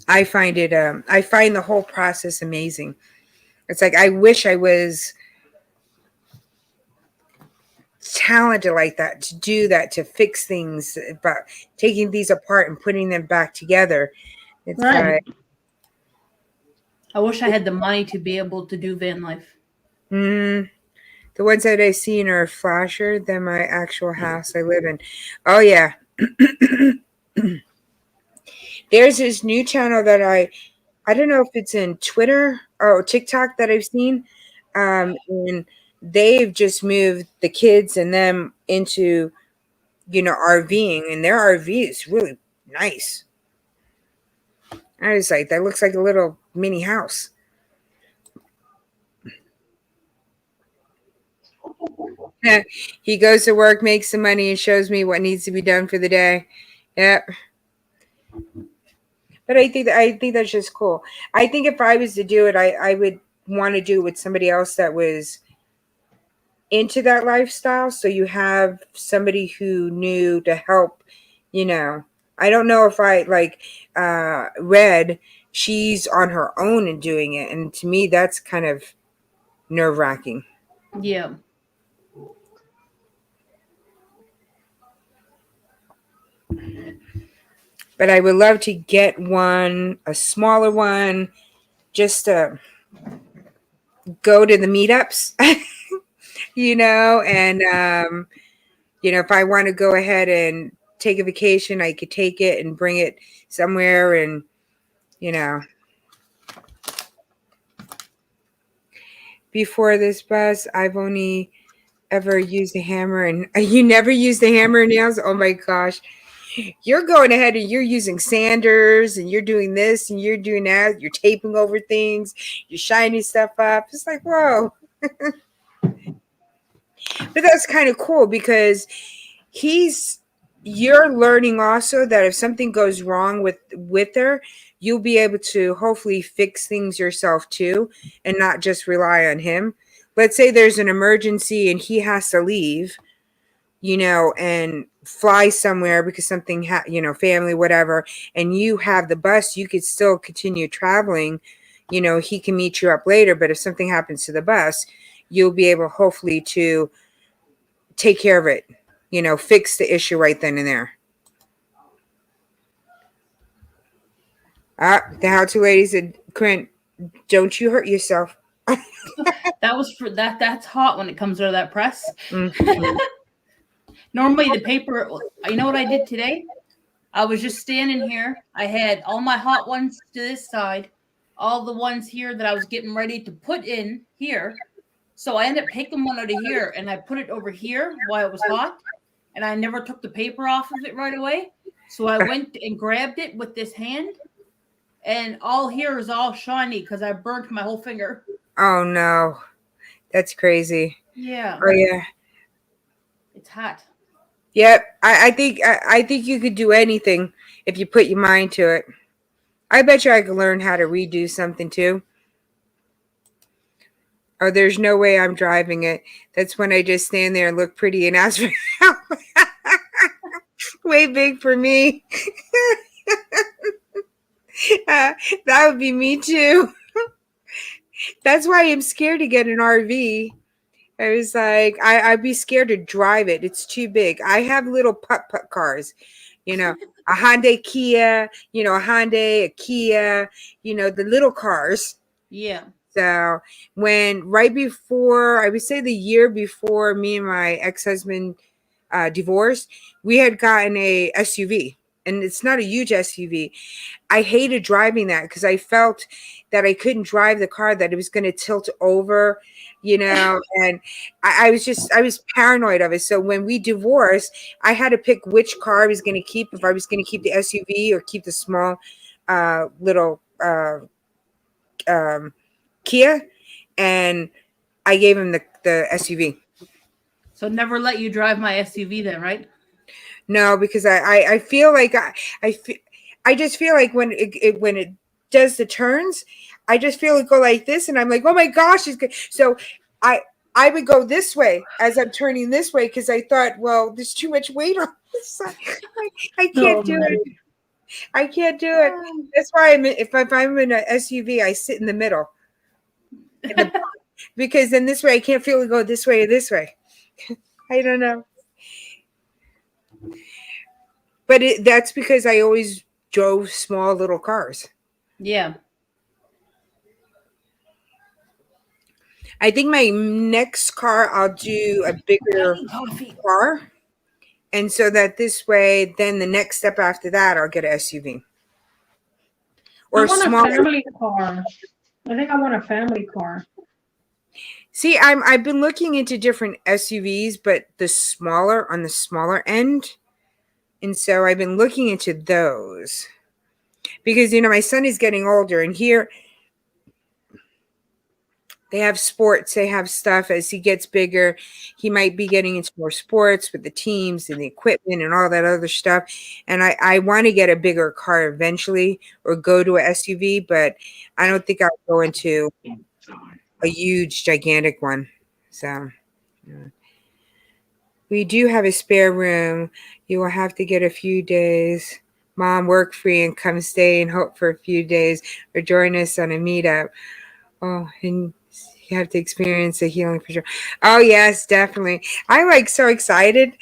I find the whole process amazing. It's like, I wish I was talented like that, to do that, to fix things, but taking these apart and putting them back together. It's Right. like, I wish I had the money to be able to do van life. the ones that I seen are flasher than my actual house I live in. Oh yeah. There's this new channel that I don't know if it's in Twitter or TikTok that I've seen. And they've just moved the kids and them into, RVing, and their RV is really nice. I was like, that looks like a little mini house. He goes to work, makes some money, and shows me what needs to be done for the day. Yep. But I think that's just cool. I think if I was to do it, I would want to do it with somebody else that was into that lifestyle. So you have somebody who knew to help, I don't know if I like Red, she's on her own and doing it. And to me, that's kind of nerve wracking. Yeah. But I would love to get one, a smaller one, just to go to the meetups, and if I want to go ahead and take a vacation, I could take it and bring it somewhere, and before this bus, I've only ever used a hammer. And you never used a hammer and nails? Oh my gosh. You're going ahead and you're using sanders, and you're doing this and you're doing that. You're taping over things. You're shining stuff up. It's like, whoa. But that's kind of cool, because you're learning also that if something goes wrong with her, you'll be able to hopefully fix things yourself too, and not just rely on him. Let's say there's an emergency and he has to leave, and fly somewhere because something, family, whatever, and you have the bus, you could still continue traveling. He can meet you up later, but if something happens to the bus, you'll be able hopefully to take care of it, fix the issue right then and there. The how to lady said, Quint, don't you hurt yourself. That was for that. That's hot when it comes out of that press. Mm-hmm. Normally the paper, you know what I did today? I was just standing here. I had all my hot ones to this side, all the ones here that I was getting ready to put in here. So I ended up taking one out of here and I put it over here while it was hot. And I never took the paper off of it right away. So I went and grabbed it with this hand. And all here is all shiny because I burnt my whole finger. Oh no, that's crazy. Yeah. Oh yeah. It's hot. Yep. I think you could do anything if you put your mind to it. I bet you I could learn how to redo something too. Oh, there's no way I'm driving it. That's when I just stand there and look pretty and ask for help. Way big for me. That would be me too. That's why I'm scared to get an RV. I was like, I'd be scared to drive it. It's too big. I have little putt cars, a Hyundai Kia, a Hyundai, a Kia, the little cars. Yeah. So right before, I would say the year before me and my ex-husband divorced, we had gotten a SUV, and it's not a huge SUV. I hated driving that because I felt that I couldn't drive the car, that it was going to tilt over, and I was paranoid of it. So when we divorced, I had to pick which car I was going to keep, if I was going to keep the SUV or keep the small little Kia, and I gave him the SUV. So never let you drive my SUV then, right? No, because I feel like I just feel like when it does the turns, I just feel it go like this, and I'm like, oh my gosh, it's good. So I would go this way as I'm turning this way because I thought, well, there's too much weight on this side. I can't do it. I can't do it. That's why if I'm in an SUV, I sit in the middle, because then this way I can't feel it go this way or this way. I don't know. But that's because I always drove small little cars. Yeah. I think my next car, I'll do a bigger car. And so that this way, then the next step after that, I'll get an SUV. Or I want smaller. a family car. I think I want a family car. See, I've been looking into different SUVs, but on the smaller end. And so I've been looking into those. Because, my son is getting older, and here they have sports, they have stuff. As he gets bigger, he might be getting into more sports with the teams and the equipment and all that other stuff. And I want to get a bigger car eventually, or go to an SUV, but I don't think I'll go into a huge, gigantic one. So we do have a spare room. You will have to get a few days. Mom, work free and come stay and hope for a few days, or join us on a meetup. Oh, and you have to experience the healing for sure. Oh yes, definitely. I'm like so excited.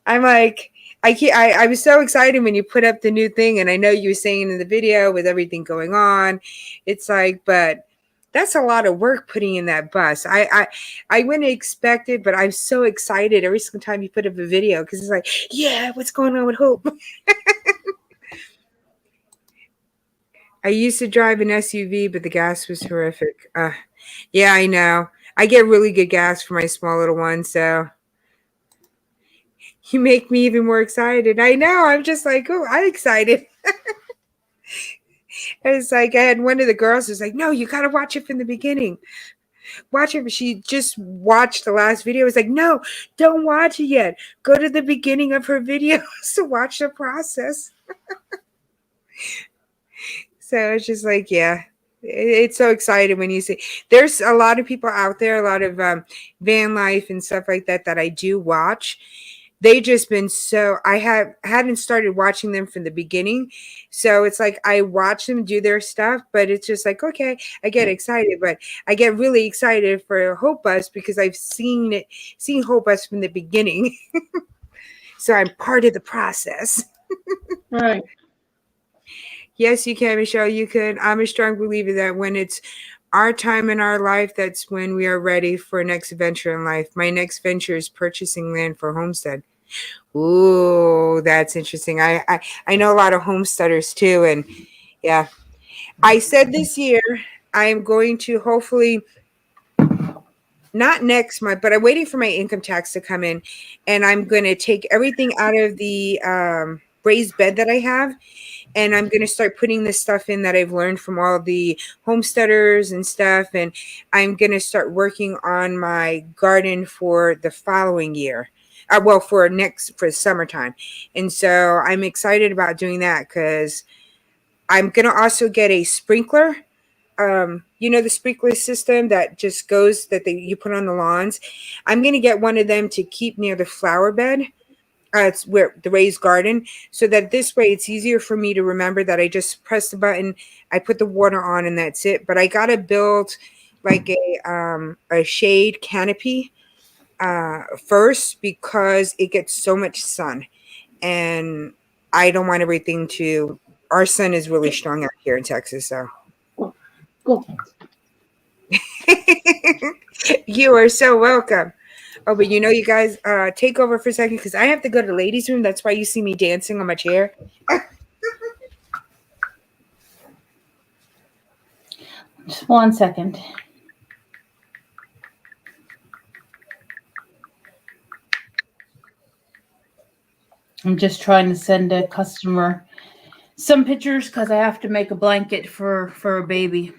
I'm like, I was so excited when you put up the new thing, and I know you were saying in the video with everything going on. It's like, but that's a lot of work putting in that bus. I wouldn't expect it, but I'm so excited every single time you put up a video, because it's like, yeah, what's going on with Hope? I used to drive an SUV, but the gas was horrific. Yeah, I know. I get really good gas for my small little one, so you make me even more excited. I know. I'm just like, oh, I'm excited. It's like I had one of the girls who's like, no, you got to watch it from the beginning. Watch it. She just watched the last video. It's like, no, don't watch it yet. Go to the beginning of her videos to watch the process. So it's just like, yeah, it's so exciting when you see. There's a lot of people out there, a lot of van life and stuff like that I do watch. They just been so, hadn't started watching them from the beginning. So it's like I watch them do their stuff, but it's just like, okay, I get excited, but I get really excited for Hope Bus because I've seen Hope Bus from the beginning. So I'm part of the process. Right. Yes, you can, Michelle. You can. I'm a strong believer that when it's our time in our life, that's when we are ready for a next venture in life. My next venture is purchasing land for a homestead. Ooh, that's interesting. I know a lot of homesteaders too, and yeah. I said this year I am going to hopefully, not next month, but I'm waiting for my income tax to come in, and I'm going to take everything out of the raised bed that I have. And I'm going to start putting this stuff in that I've learned from all the homesteaders and stuff. And I'm going to start working on my garden for the following year. For summertime. And so I'm excited about doing that because I'm going to also get a sprinkler the sprinkler system that just goes that you put on the lawns. I'm gonna get one of them to keep near the flower bed. It's where the raised garden, so that this way it's easier for me to remember that I just press the button, I put the water on, and that's it. But I gotta build like a shade canopy first because it gets so much sun, and I don't want everything to. Our sun is really strong out here in Texas, so. Go. You are so welcome. Oh, but you guys, take over for a second because I have to go to the ladies' room. That's why you see me dancing on my chair. Just 1 second. I'm just trying to send a customer some pictures because I have to make a blanket for a baby.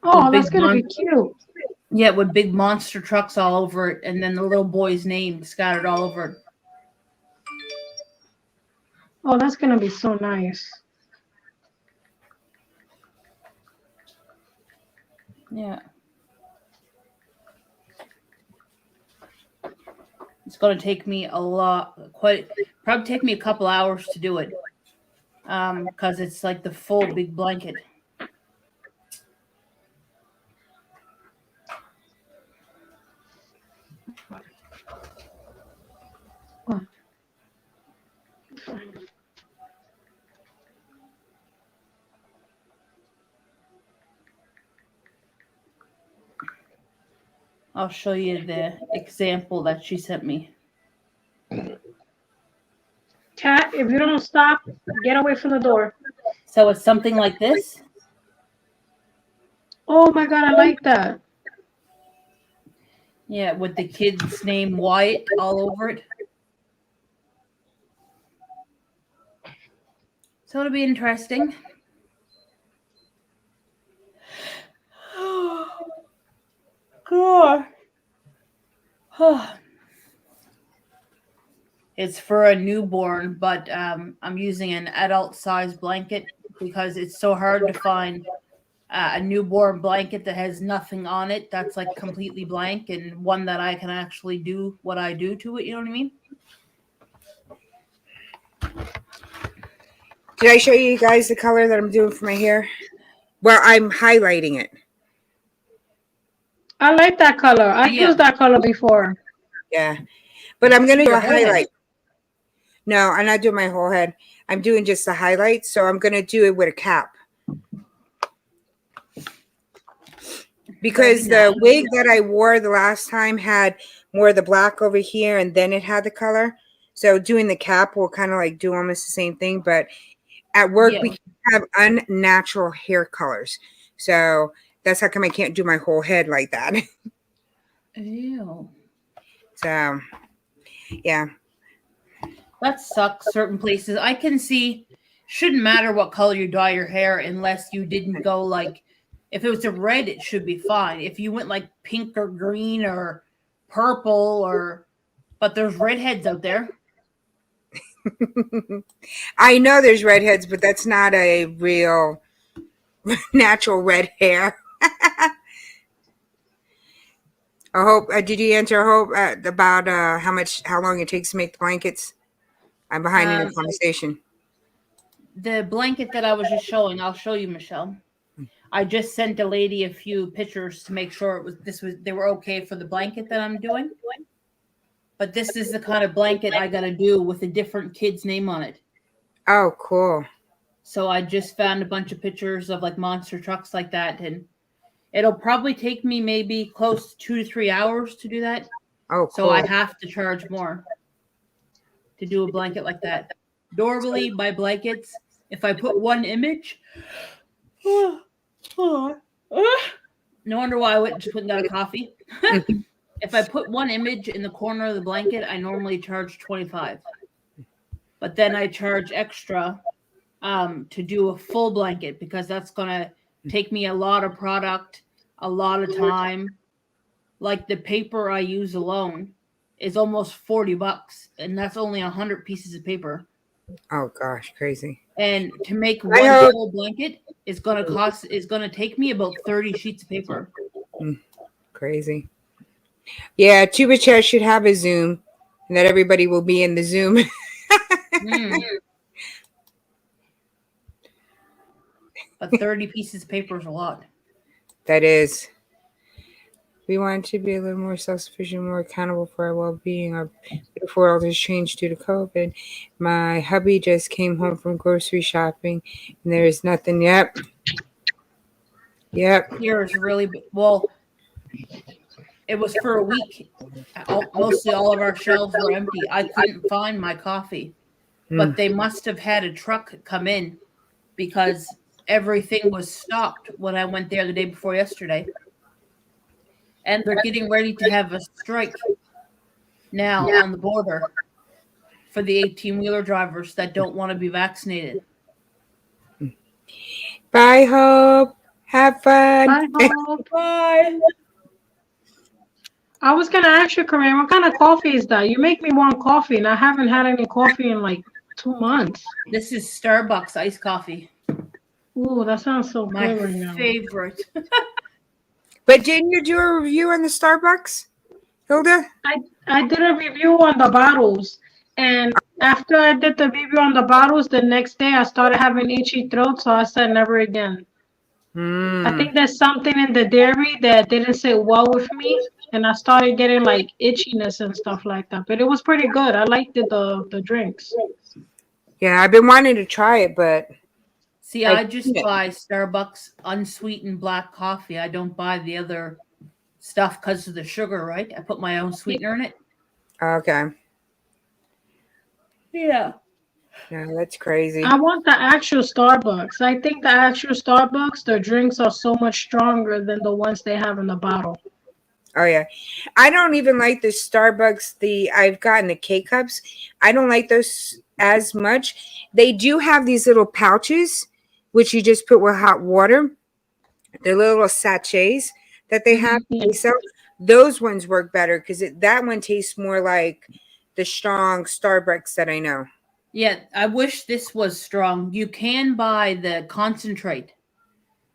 Oh, that's gonna be cute. Yeah, with big monster trucks all over it, and then the little boy's name scattered all over it. Oh, that's gonna be so nice. Yeah. It's going to take me probably take me a couple hours to do it. Because it's like the full big blanket. I'll show you the example that she sent me. Cat, if you don't stop, get away from the door. So it's something like this. Oh my God, I like that. Yeah, with the kid's name Wyatt all over it. So it'll be interesting. God. It's for a newborn, but I'm using an adult size blanket because it's so hard to find a newborn blanket that has nothing on it that's like completely blank, and one that I can actually do what I do to it. You know what I mean? Did I show you guys the color that I'm doing for my hair? Well, I'm highlighting it. I like that color. I used that color before. Yeah. But I'm going to do a whole head. highlight. No, I'm not doing my whole head. I'm doing just the highlights. So I'm going to do it with a cap. Because the wig that I wore the last time had more of the black over here, and then it had the color. So doing the cap will kind of like do almost the same thing. But at work, we have unnatural hair colors. So that's how come I can't do my whole head like that. Ew. So, yeah. That sucks. Certain places I can see shouldn't matter what color you dye your hair unless you didn't go like, if it was a red, it should be fine. If you went like pink or green or purple but there's redheads out there. I know there's redheads, but that's not a real natural red hair. I hope. Did you answer? Hope about how long it takes to make the blankets? I'm behind in the conversation. The blanket that I was just showing, I'll show you, Michelle. I just sent a lady a few pictures to make sure they were okay for the blanket that I'm doing. But this is the kind of blanket I gotta do with a different kid's name on it. Oh, cool. So I just found a bunch of pictures of like monster trucks like that, and it'll probably take me maybe close to 2 to 3 hours to do that. Oh, cool. So I have to charge more to do a blanket like that. Normally, my blankets, if I put one image, no wonder why I went and got a coffee. If I put one image in the corner of the blanket, I normally charge $25. But then I charge extra to do a full blanket because that's going to take me a lot of product, a lot of time. Like the paper I use alone is almost $40, and that's only 100 pieces of paper. Oh gosh, crazy. And to make one full blanket, is going to take me about 30 sheets of paper. Crazy. Yeah, Tuba Chat should have a Zoom, and that everybody will be in the Zoom. But 30 pieces of paper is a lot. That is. We want to be a little more self-sufficient, more accountable for our well-being. Our beautiful world has changed due to COVID. My hubby just came home from grocery shopping, and there's nothing. Yep. Here is really well. It was for a week. Mostly all of our shelves were empty. I couldn't find my coffee, but they must have had a truck come in because everything was stocked when I went there the day before yesterday. And they're getting ready to have a strike now on the border for the 18-wheeler drivers that don't want to be vaccinated. Bye, Hope. Have fun. Bye, Hope. Bye. I was gonna ask you, Corinne, what kind of coffee is that? You make me want coffee, and I haven't had any coffee in like 2 months. This is Starbucks iced coffee. Ooh, that sounds so My good right now. favorite. But didn't you do a review on the Starbucks, Hilda? I did a review on the bottles, and after I did the review on the bottles, the next day I started having itchy throat, so I said never again. I think there's something in the dairy that didn't sit well with me, and I started getting like itchiness and stuff like that. But it was pretty good. I liked the drinks. Yeah, I've been wanting to try it, but See, I just buy Starbucks unsweetened black coffee. I don't buy the other stuff because of the sugar, right? I put my own sweetener in it. okay. Yeah. Yeah, that's crazy. I want the actual Starbucks. I think the actual Starbucks, the drinks are so much stronger than the ones they have in the bottle. Oh yeah, I don't even like the Starbucks. I've gotten the K cups. I don't like those as much. They do have these little pouches, which you just put with hot water. They're little sachets that they have. So those ones work better because that one tastes more like the strong Starbucks that I know. Yeah, I wish this was strong. You can buy the concentrate,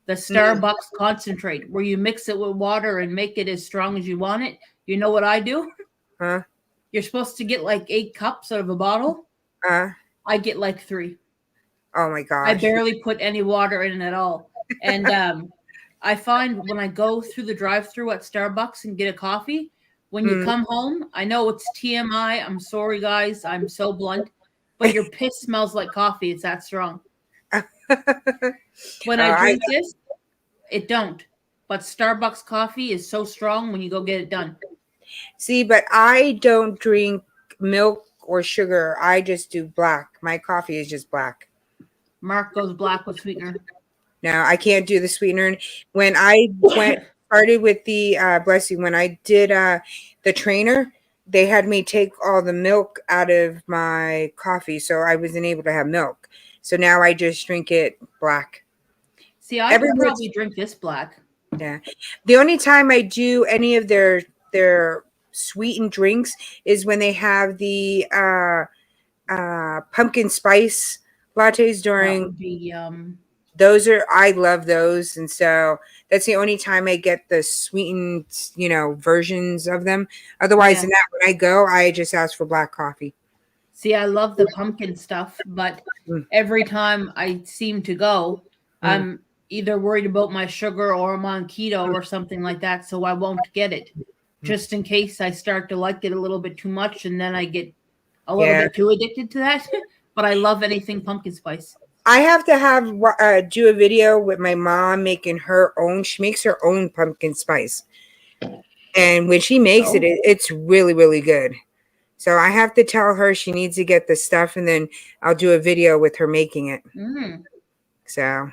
the Starbucks concentrate, where you mix it with water and make it as strong as you want it. You know what I do? Huh? You're supposed to get like 8 cups out of a bottle. I get like 3. Oh my gosh. I barely put any water in it at all. And I find when I go through the drive-thru at Starbucks and get a coffee, when you come home, I know it's TMI. I'm sorry, guys. I'm so blunt. But your piss smells like coffee. It's that strong. When I drink this, it don't. But Starbucks coffee is so strong when you go get it done. See, but I don't drink milk or sugar. I just do black. My coffee is just black. Mark goes black with sweetener. No, I can't do the sweetener. When I started with the bless you, when I did the trainer, they had me take all the milk out of my coffee, so I wasn't able to have milk. So now I just drink it black. See, I could probably drink this black. Yeah. The only time I do any of their sweetened drinks is when they have the pumpkin spice lattes during I love those, and so that's the only time I get the sweetened, versions of them. Otherwise than that, when I go, I just ask for black coffee. See, I love the pumpkin stuff, but every time I seem to go, I'm either worried about my sugar or I'm on keto or something like that, so I won't get it. Just in case I start to like it a little bit too much, and then I get a little bit too addicted to that. But I love anything pumpkin spice. I have to do a video with my mom making her own. She makes her own pumpkin spice. And when she makes it's really, really good. So I have to tell her she needs to get the stuff, and then I'll do a video with her making it. So.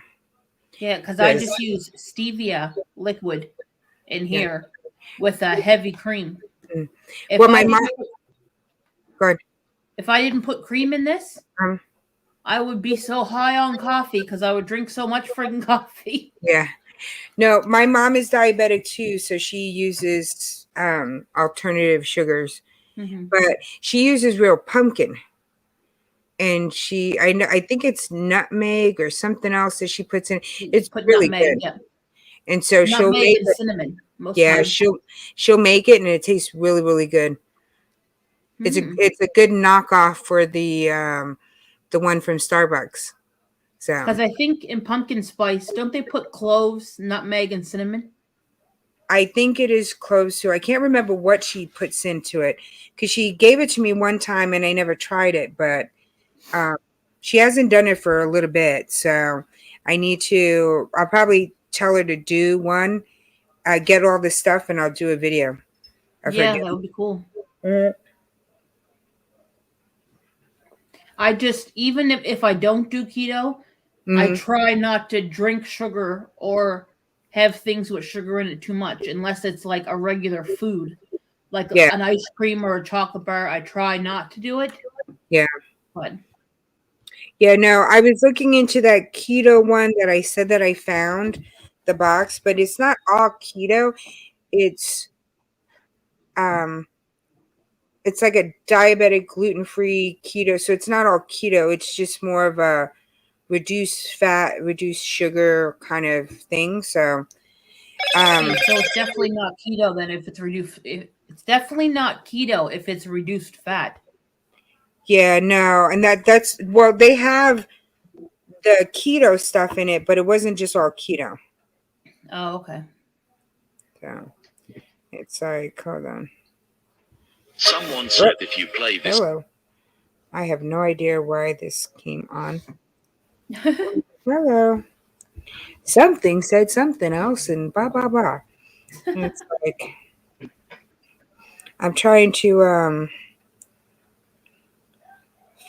Yeah, because I just use stevia liquid in here with a heavy cream. If I didn't put cream in this, I would be so high on coffee because I would drink so much freaking coffee. Yeah. No, my mom is diabetic too, so she uses alternative sugars. But she uses real pumpkin. and I think it's nutmeg or something else that she puts in. You It's put really nutmeg, good. yeah. And so she'll Nutmeg make and it. cinnamon most Yeah, times. she'll make it, and it tastes really, really good. Mm. It's a good knockoff for the one from Starbucks. So Because I think in pumpkin spice, don't they put cloves, nutmeg, and cinnamon? I think it is close to. I can't remember what she puts into it because she gave it to me one time and I never tried it, but um, she hasn't done it for a little bit. So I need to. I'll probably tell her to do one, get all this stuff, and I'll do a video of her Yeah, that doing would be cool. it. I just, even if I don't do keto, I Mm, try not to drink sugar or have things with sugar in it too much, unless it's like a regular food, like yeah, an ice cream or a chocolate bar. I try not to do it, yeah, but yeah. No, I was looking into that keto one that I said that I found the box, but it's not all keto. It's um it's like a diabetic gluten-free keto, so it's not all keto. It's just more of a reduced fat, reduced sugar kind of thing. So yeah, um so it's definitely not keto then if it's reduced. It's definitely not keto if it's reduced fat. yeah, no, and that's well, they have the keto stuff in it, but it wasn't just all keto. Oh, okay. So it's like, hold on. Someone Oh, said if you play this. hello. I have no idea why this came on. Hello. Something said something else and blah blah blah. It's like I'm trying to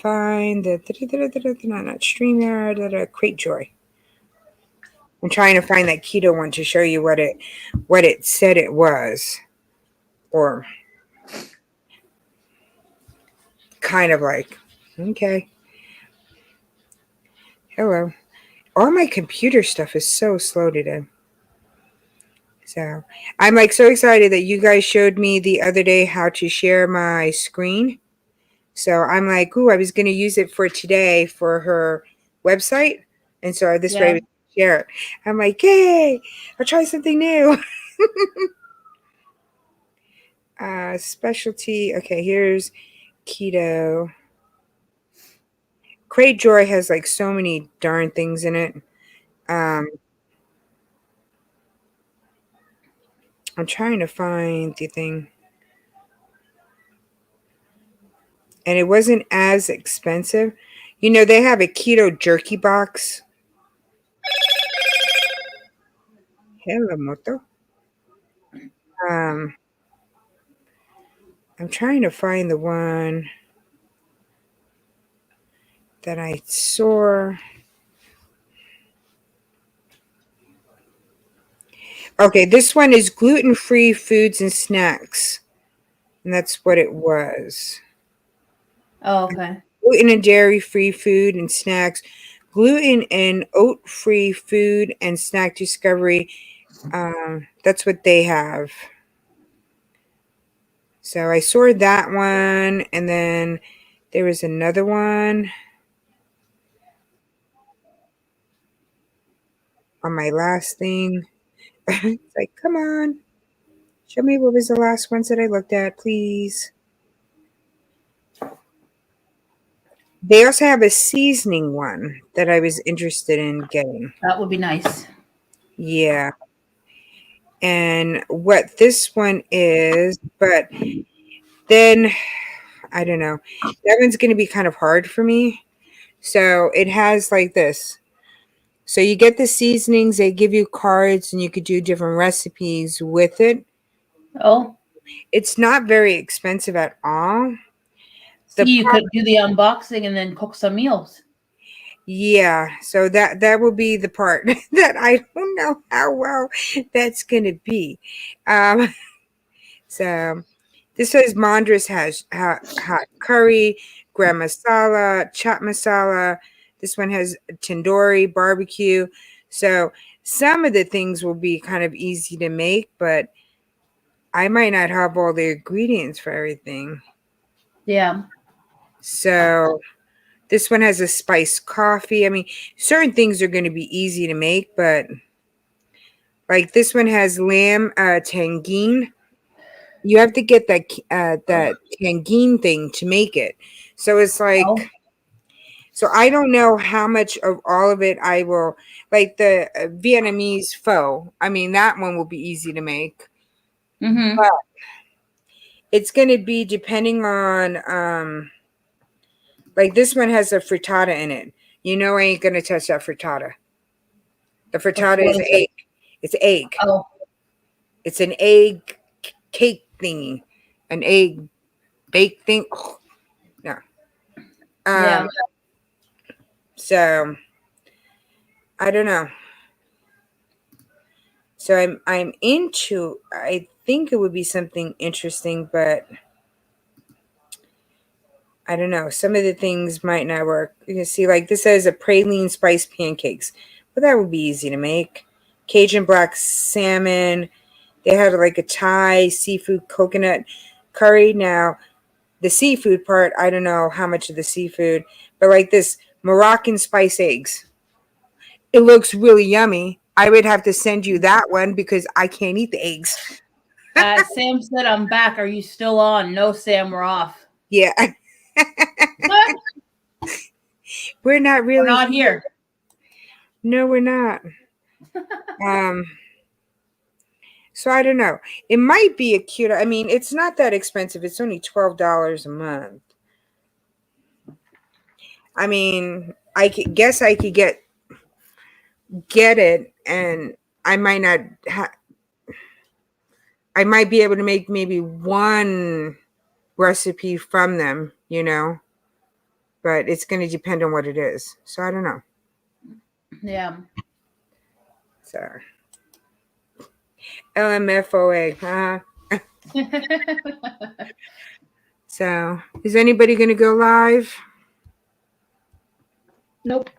find the not StreamYard, Crate Joy. I'm trying to find that keto one to show you what it said it was, or kind of like, okay, hello. All my computer stuff is so slow today. So I'm like so excited that you guys showed me the other day how to share my screen. So I'm like, ooh, I was going to use it for today for her website. And so this way I Yeah. was gonna share it. I'm like, yay, I'll try something new. Specialty. Okay, here's keto. Crate Joy has like so many darn things in it. Um, I'm trying to find the thing. And it wasn't as expensive. You know, they have a keto jerky box. Hello, Moto. Um, I'm trying to find the one that I saw. Okay, this one is gluten-free foods and snacks. And that's what it was. Oh, okay. Gluten and dairy-free food and snacks. Gluten and oat-free food and snack discovery. That's what they have. So I saw that one, and then there was another one on my last thing. It's like, come on, show me what was the last ones that I looked at, please. They also have a seasoning one that I was interested in getting. That would be nice. Yeah. And what this one is, but then I don't know. That one's going to be kind of hard for me. So it has like this. So you get the seasonings, they give you cards, and you could do different recipes with it. Oh, It's not very expensive at all. see, The you pro- could do the unboxing and then cook some meals. yeah, so that will be the part that I don't know how well that's gonna be. Um, so this says Mandras has hot curry, gram masala, chop masala. This one has tandoori barbecue. So some of the things will be kind of easy to make, but I might not have all the ingredients for everything. Yeah. So This one has a spiced coffee. I mean, certain things are going to be easy to make, but like this one has lamb tangine. You have to get that tangine thing to make it. So it's like, Oh. so I don't know how much of all of it I will, like the Vietnamese pho. I mean, that one will be easy to make. Mm-hmm. But it's going to be depending on, like this one has a frittata in it. You know, I ain't going to touch that frittata. The frittata What is is it? egg. It's egg. Oh, It's an egg cake thingy. An egg bake thing. No. yeah. So I don't know. So I'm into, I think it would be something interesting, but I don't know. Some of the things might not work. You can see like this says a praline spice pancakes. But that would be easy to make. Cajun black salmon. They have like a Thai seafood coconut curry. Now, the seafood part, I don't know how much of the seafood, but like this Moroccan spice eggs. It looks really yummy. I would have to send you that one because I can't eat the eggs. Sam said I'm back. Are you still on? No, Sam, we're off. Yeah. We're not We're really not here. No, we're not. Um, so I don't know. It might be a cute. I mean, it's not that expensive. It's only $12 a month. I mean, guess I could get it, and I might not. I might be able to make maybe one recipe from them, but it's going to depend on what it is. So I don't know. Yeah. So LMFOA. So is anybody going to go live? Nope.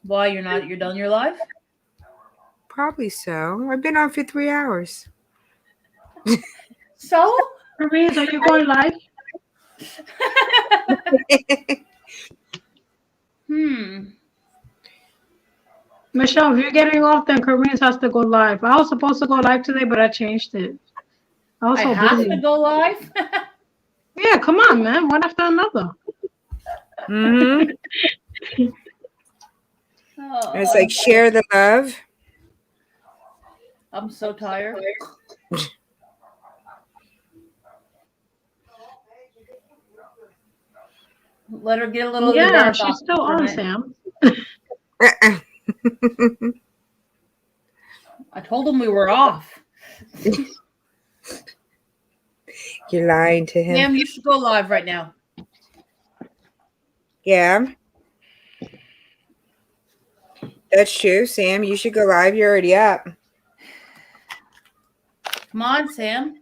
Why you're done your live? Probably so. I've been on for 3 hours. So? Maurice, are you going live? Michelle, if you're getting off, then Corinne's has to go live. I was supposed to go live today, but I changed it. I was I so have busy. to go live? Yeah, come on, man. One after another. Mm-hmm. Oh, It's like share the love. I'm so tired. Let her get a little of the Yeah, dark she's off still for a on, minute. Sam. I told him we were off. You're lying to him. Sam, you should go live right now. Yeah. That's true, Sam. You should go live. You're already up. Come on, Sam.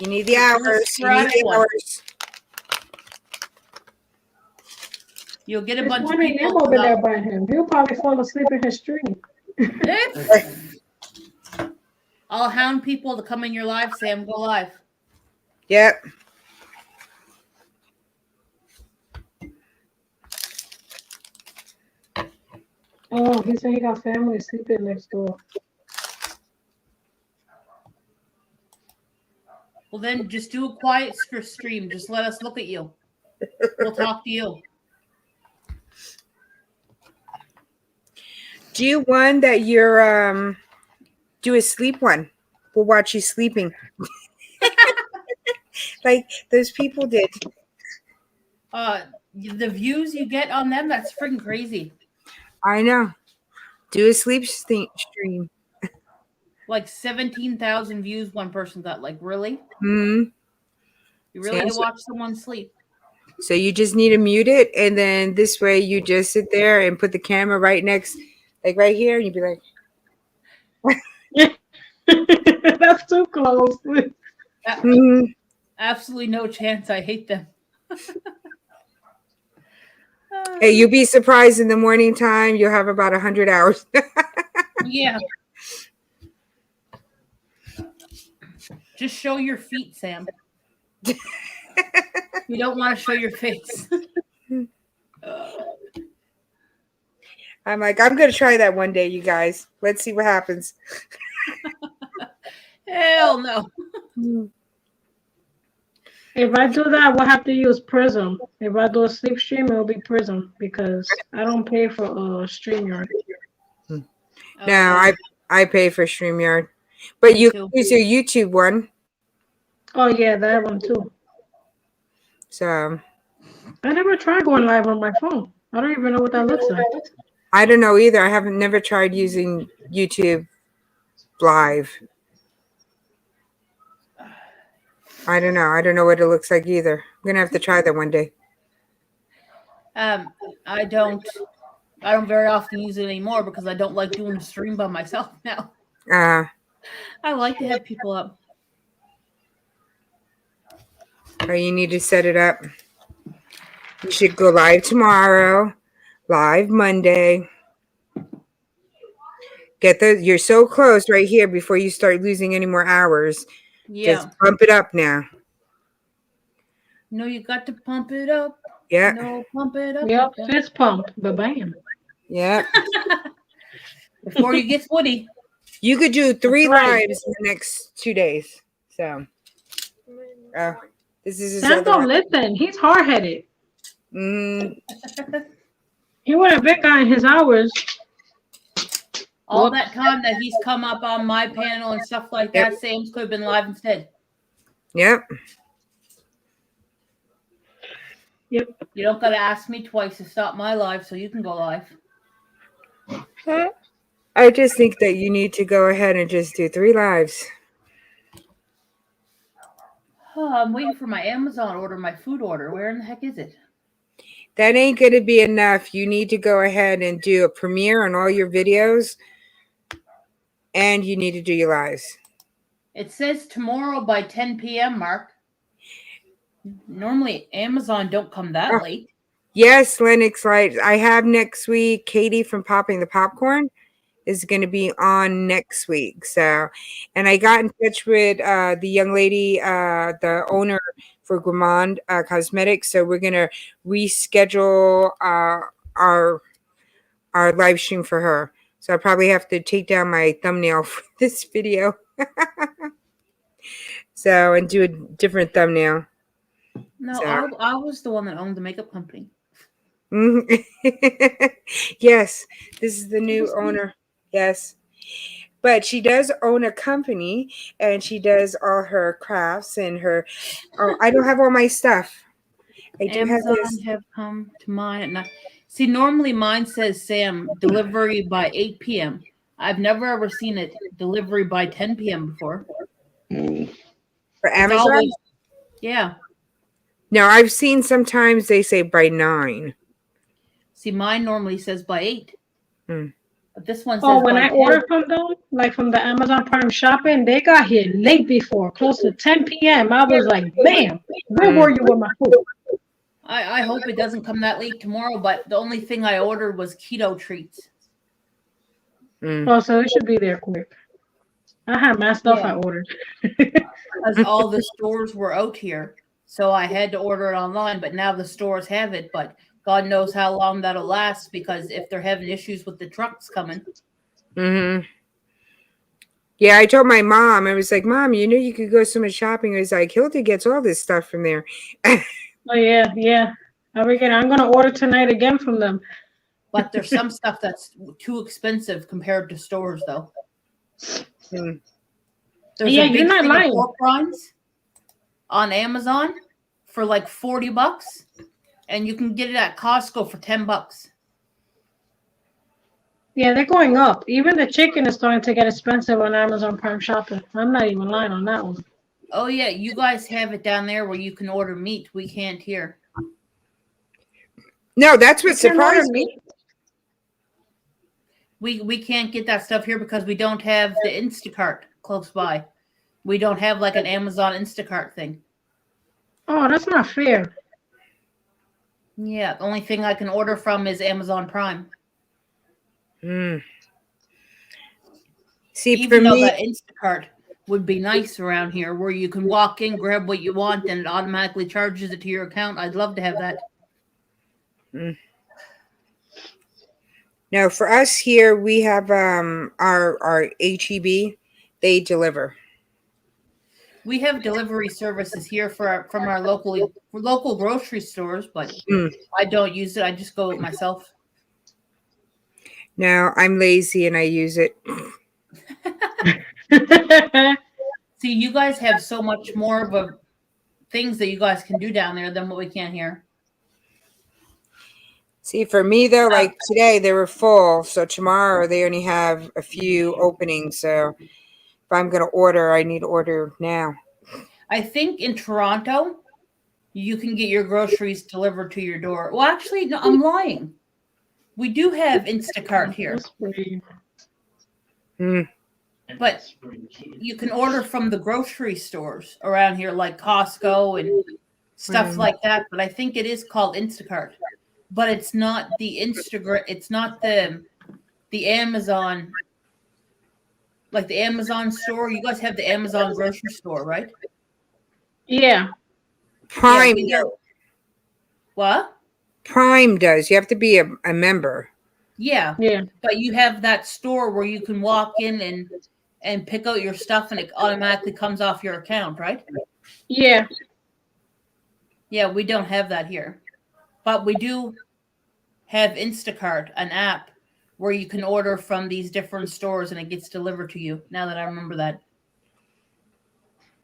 You need the hours. You need the hours. You'll get a It's bunch 1 of a.m. people. over there by him. He'll probably fall asleep in his stream. I'll hound people to come in your live, Sam. Go live. Yep. Oh, he said he got family sleeping next door. Well, then just do a quiet stream. Just let us look at you. We'll talk to you. Do one that you're do a sleep one. We'll watch you sleeping. Like those people did. The views you get on them, that's freaking crazy. I know. Do a sleep stream. Like 17,000 views one person got. Like, really? Mm-hmm. You really need to watch someone sleep. So you just need to mute it, and then this way you just sit there and put the camera right next, like right here, and you'd be like, That's too close. Absolutely no chance. I hate them. Hey, you'll be surprised in the morning time. You'll have about 100 hours. Yeah. Just show your feet, Sam. You don't want to show your face. I'm like, I'm gonna try that one day, you guys. Let's see what happens. Hell no. If I do that, we'll have to use Prism. If I do a sleep stream, it'll be Prism because I don't pay for StreamYard. No, Oh, I pay for StreamYard, but Me you too. can use your YouTube one. Oh yeah, that one too. So I never tried going live on my phone. I don't even know what that looks like. I don't know either. I haven't never tried using YouTube Live. I don't know. I don't know what it looks like either. I'm gonna have to try that one day. I don't very often use it anymore because I don't like doing a stream by myself now. I like to have people up. Or you need to set it up. You should go live tomorrow, live Monday. You're so close right here before you start losing any more hours. Yeah. Just bump it up now. No, you got to pump it up. Yeah. No, pump it up. Yep, fist pump, bam. Yeah. Before you get woody. You could do 3 That's right. lives in the next 2 days. So this is his Sam other don't one. listen. He's hard-headed. Mm, He would have been gotten his hours. All that time that he's come up on my panel and stuff like that, Sam's could have been live instead. yep. Yep. You don't got to ask me twice to stop my live so you can go live. I just think that you need to go ahead and just do 3 lives. Oh, I'm waiting for my Amazon order, my food order. Where in the heck is it? That ain't going to be enough. You need to go ahead and do a premiere on all your videos. And you need to do your lives. It says tomorrow by 10 p.m., Mark. Normally, Amazon don't come that late. Yes, Lennox Lights. I have next week. Katie from Popping the Popcorn is going to be on next week. So, and I got in touch with the young lady, the owner for Gourmande Cosmetics. So we're going to reschedule our live stream for her. So I probably have to take down my thumbnail for this video. So, and do a different thumbnail. No, So. I was the one that owned the makeup company. Yes, this is the new owner. Yes. But she does own a company and she does all her crafts and her. Oh, I don't have all my stuff. I do Amazon have this. have come to mine at night. See, normally mine says Sam delivery by 8 p.m. I've never ever seen it delivery by 10 p.m. before. For It's Amazon? always, yeah. No, I've seen sometimes they say by 9. See, mine normally says by 8. Hmm. But this one says Oh, when by I 10. ordered from them, like from the Amazon Prime shopping, they got here late before, close to 10 p.m. I was like, bam, where were you with my food? I hope it doesn't come that late tomorrow, but the only thing I ordered was keto treats. Oh, so it should be there quick. I had my stuff I ordered. Because all the stores were out here. So I had to order it online, but now the stores have it. But God knows how long that'll last because if they're having issues with the trucks coming. Mm-hmm. Yeah, I told my mom, I was like, Mom, you know you could go so much shopping. I was like, Hilda gets all this stuff from there. Oh, yeah. I'm going to order tonight again from them. But there's some stuff that's too expensive compared to stores, though. Mm. There's Yeah, a big you're not thing of lying. pork rinds on Amazon for like $40, and you can get it at Costco for $10. Yeah, they're going up. Even the chicken is starting to get expensive on Amazon Prime shopping. I'm not even lying on that one. Oh yeah, you guys have it down there where you can order meat. We can't here. No, that's what You can order surprised me. meat. We can't get that stuff here because we don't have the Instacart close by. We don't have like an Amazon Instacart thing. Oh, that's not fair. Yeah, the only thing I can order from is Amazon Prime. Mm. See, Even for though me, that Instacart would be nice around here where you can walk in, grab what you want, and it automatically charges it to your account. I'd love to have that. No, for us here, we have our HEB. They deliver. We have delivery services here from our local grocery stores, but Mm. I don't use it. I just go myself. No, I'm lazy and I use it. See, you guys have so much more of a things that you guys can do down there than what we can here. See, for me though, like today they were full, so tomorrow they only have a few openings. So if I'm gonna order, I need to order now. I think in Toronto, you can get your groceries delivered to your door. Well, actually, no, I'm lying. We do have Instacart here, Mm. but you can order from the grocery stores around here, like Costco and stuff like that. But I think it is called Instacart. But it's not the Instagram. It's not the Amazon, like the Amazon store. You guys have the Amazon grocery store, right? Yeah. Prime, we don't. What? Prime does. You have to be a member. Yeah, Yeah. but you have that store where you can walk in and pick out your stuff, and it automatically comes off your account, right? Yeah. Yeah, we don't have that here, but we do have Instacart, an app where you can order from these different stores and it gets delivered to you. Now that I remember that.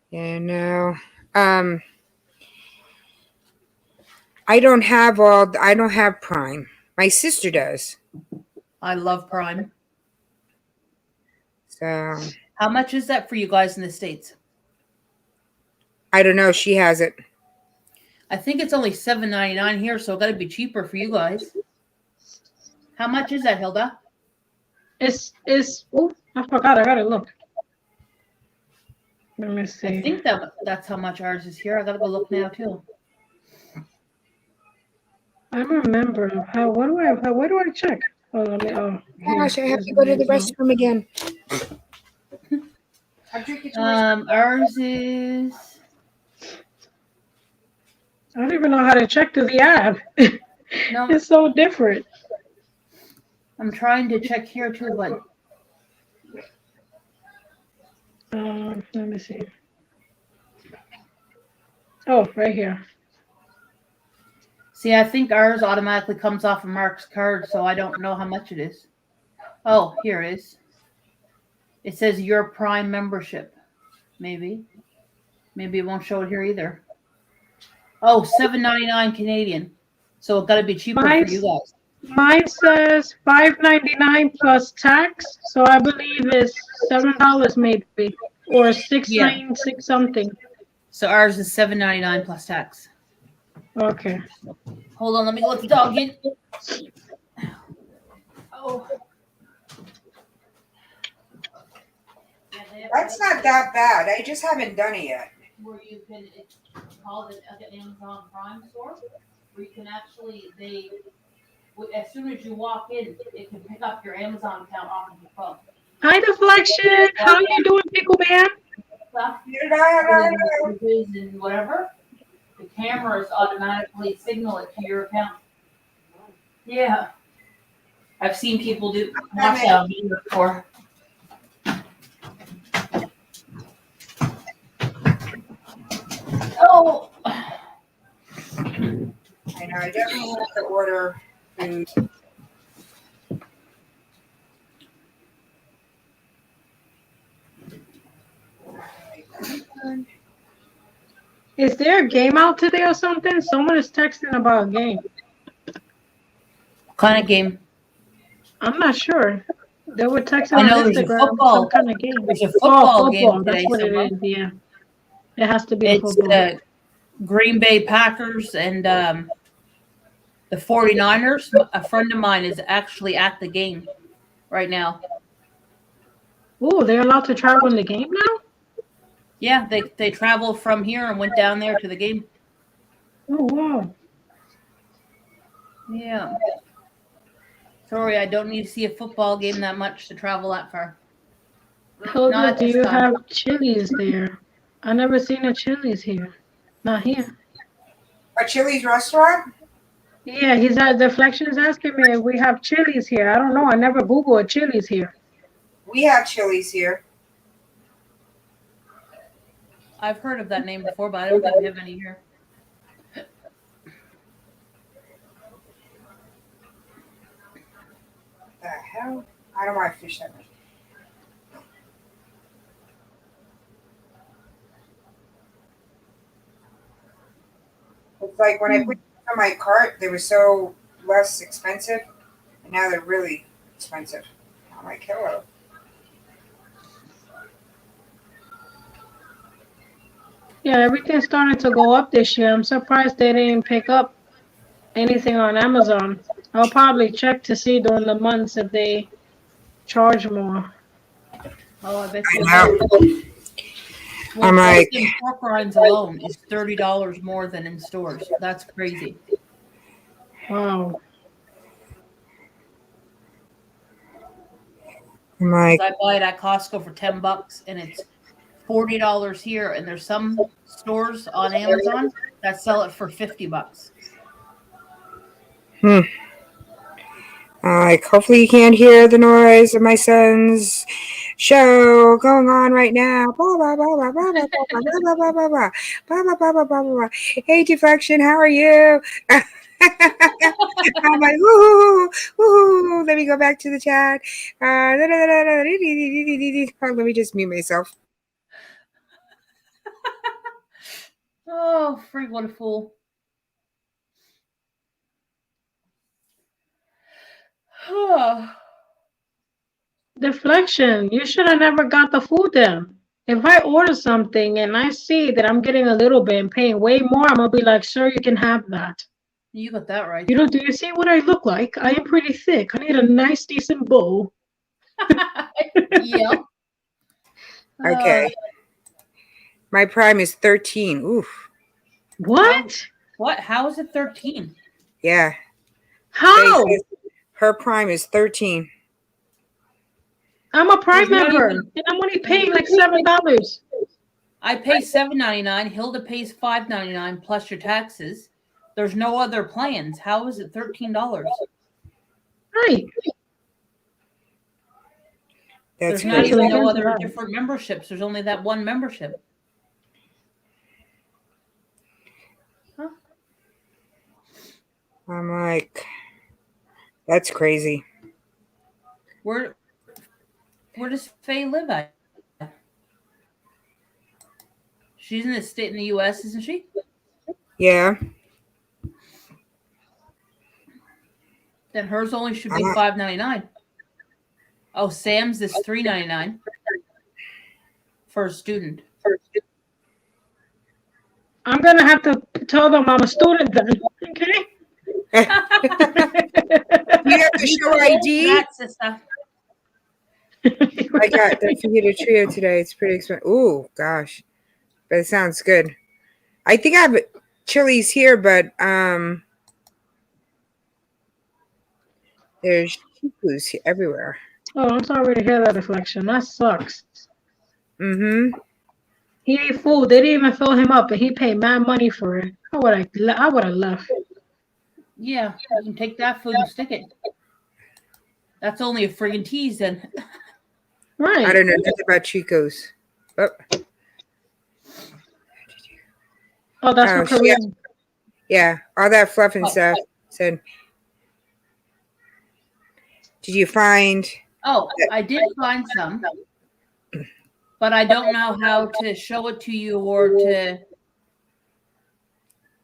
Yeah, no. I don't have Prime. My sister does. I love Prime. So How much is that for you guys in the States? I don't know. She has it. I think it's only $7.99 here, so it got to be cheaper for you guys. How much is that, Hilda? It's oh, I forgot. I gotta look. Let me see. I think that's how much ours is here. I gotta go look now too. I remember. Where do I check? Oh, let me. Oh, Gosh, I have to go to the restroom again. Ours is. I don't even know how to check to the app. No, It's so different. I'm trying to check here too, but Let me see. Oh, right here. see, I think ours automatically comes off of Mark's card, so I don't know how much it is. Oh, here it is. It says your Prime membership. Maybe it won't show it here either. Oh, $7.99 Canadian. So it got to be cheaper for you guys. Mine says $5.99 plus tax, so I believe it's $7 maybe, or $6.96 something. So ours is $7.99 plus tax. Okay. Hold on, let me let the dog in. Oh. That's not that bad. I just haven't done it yet. Where you can, it's called an Amazon Prime store, where you can actually, as soon as you walk in, it can pick up your Amazon account off of your phone. Hi, Deflection. How you doing, Pickle Man? Stuff And and whatever, the cameras automatically signal it to your account. Yeah. I've seen people watch that on video before. Oh. I know. I definitely have to order food. Is there a game out today or something? Someone is texting about a game. What kind of game? I'm not sure. They were texting I know on there's a Instagram. football. Some kind of game. There's a football game football. today. That's what somewhere. it is. Yeah. It has to be It's football. the Green Bay Packers and the 49ers. A friend of mine is actually at the game right now. Oh, they're allowed to travel in the game now? Yeah, they traveled from here and went down there to the game. Oh, wow. Yeah. Sorry, I don't need to see a football game that much to travel that far. Hilda, Not do this you time. have Chili's there? I never seen a Chili's here. Not here. A Chili's restaurant? Yeah, he's at Deflection is asking me if we have chilies here. I don't know. I never Googled chilies here. We have chilies here. I've heard of that name before, but I don't think we have any here. The hell? I don't want to fish that much. It's like when I put them on my cart, they were so less expensive, and now they're really expensive. I'm like, hello. Yeah, everything's starting to go up this year. I'm surprised they didn't pick up anything on Amazon. I'll probably check to see during the months if they charge more. Oh, I bet I you know. will. Well, I'm like, in pork rinds alone is $30 more than in stores. That's crazy. Wow. I'm like, I buy it at Costco for $10 and it's $40 here, and there's some stores on Amazon that sell it for $50. hopefully you can't hear the noise of my son's show going on right now. Blah, blah, blah, blah, blah, blah, blah, blah, blah, blah, blah, blah, blah, blah, blah, blah, blah, blah. Hey, Deflection, how are you? I'm like, woohoo, woohoo. Let me go back to the chat. Let me just mute myself. Oh, freak, what a fool. Deflection. You should have never got the food then. If I order something and I see that I'm getting a little bit and paying way more, I'm gonna be like, sir, you can have that. You got that right. You know, do you see what I look like? I am pretty thick. I need a nice, decent bowl. Yep. Okay. My prime is 13. Oof. What? What? How is it 13? Yeah. How? Her prime is 13. I'm a Prime There's not member, even- and I'm only paying like $7. I pay $7.99. Hilda pays $5.99 plus your taxes. There's no other plans. How is it $13? Right. That's There's not crazy. even no That's other right. different memberships. There's only that one membership. Huh? I'm like, that's crazy. Where does Faye live at? She's in the state in the U.S., isn't she? Yeah. Then hers only should be $5.99. Oh, Sam's is $3.99 for a student. I'm gonna have to tell them I'm a student then. Okay. You have to show ID. That, sister. I got the fajita trio today. It's pretty expensive. Ooh, gosh, but it sounds good. I think I have chilies here, but there's chicos everywhere. Oh, I'm sorry to hear that, Deflection. That sucks. Mm-hmm. He ate food. They didn't even fill him up, and he paid mad money for it. I would have left. Yeah, you can take that food and stick it. That's only a friggin' tease then. Right. I don't know nothing about Chicos. Oh, Oh, that's Oh, for Korea. yeah, all that fluff and Oh. stuff. Said, did you find? Oh, I did find some, but I don't know how to show it to you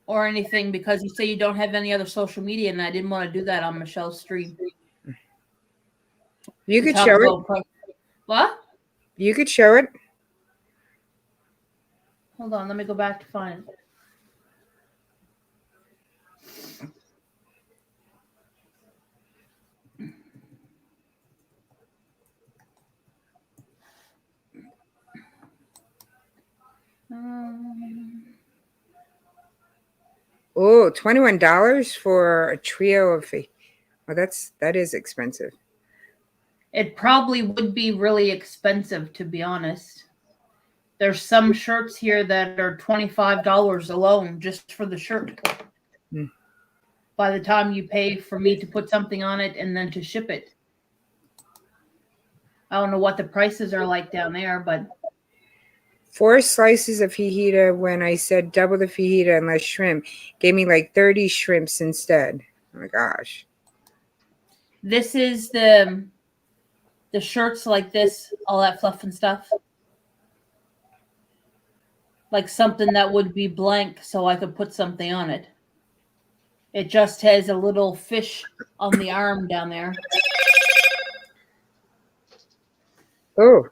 or anything because you say you don't have any other social media, and I didn't want to do that on Michelle's stream. You could Talk show it. about what? You could show it. Hold on, let me go back to find it. Oh, $21 for a trio of. Well, that is expensive. It probably would be really expensive, to be honest. There's some shirts here that are $25 alone just for the shirt. by the time you pay for me to put something on it and then to ship it. I don't know what the prices are like down there, but 4 slices of fajita when I said double the fajita and less shrimp. Gave me like 30 shrimps instead. Oh my gosh. this is the shirts like this, all that fluff and stuff. Like something that would be blank so I could put something on it. It just has a little fish on the arm down there. Oh,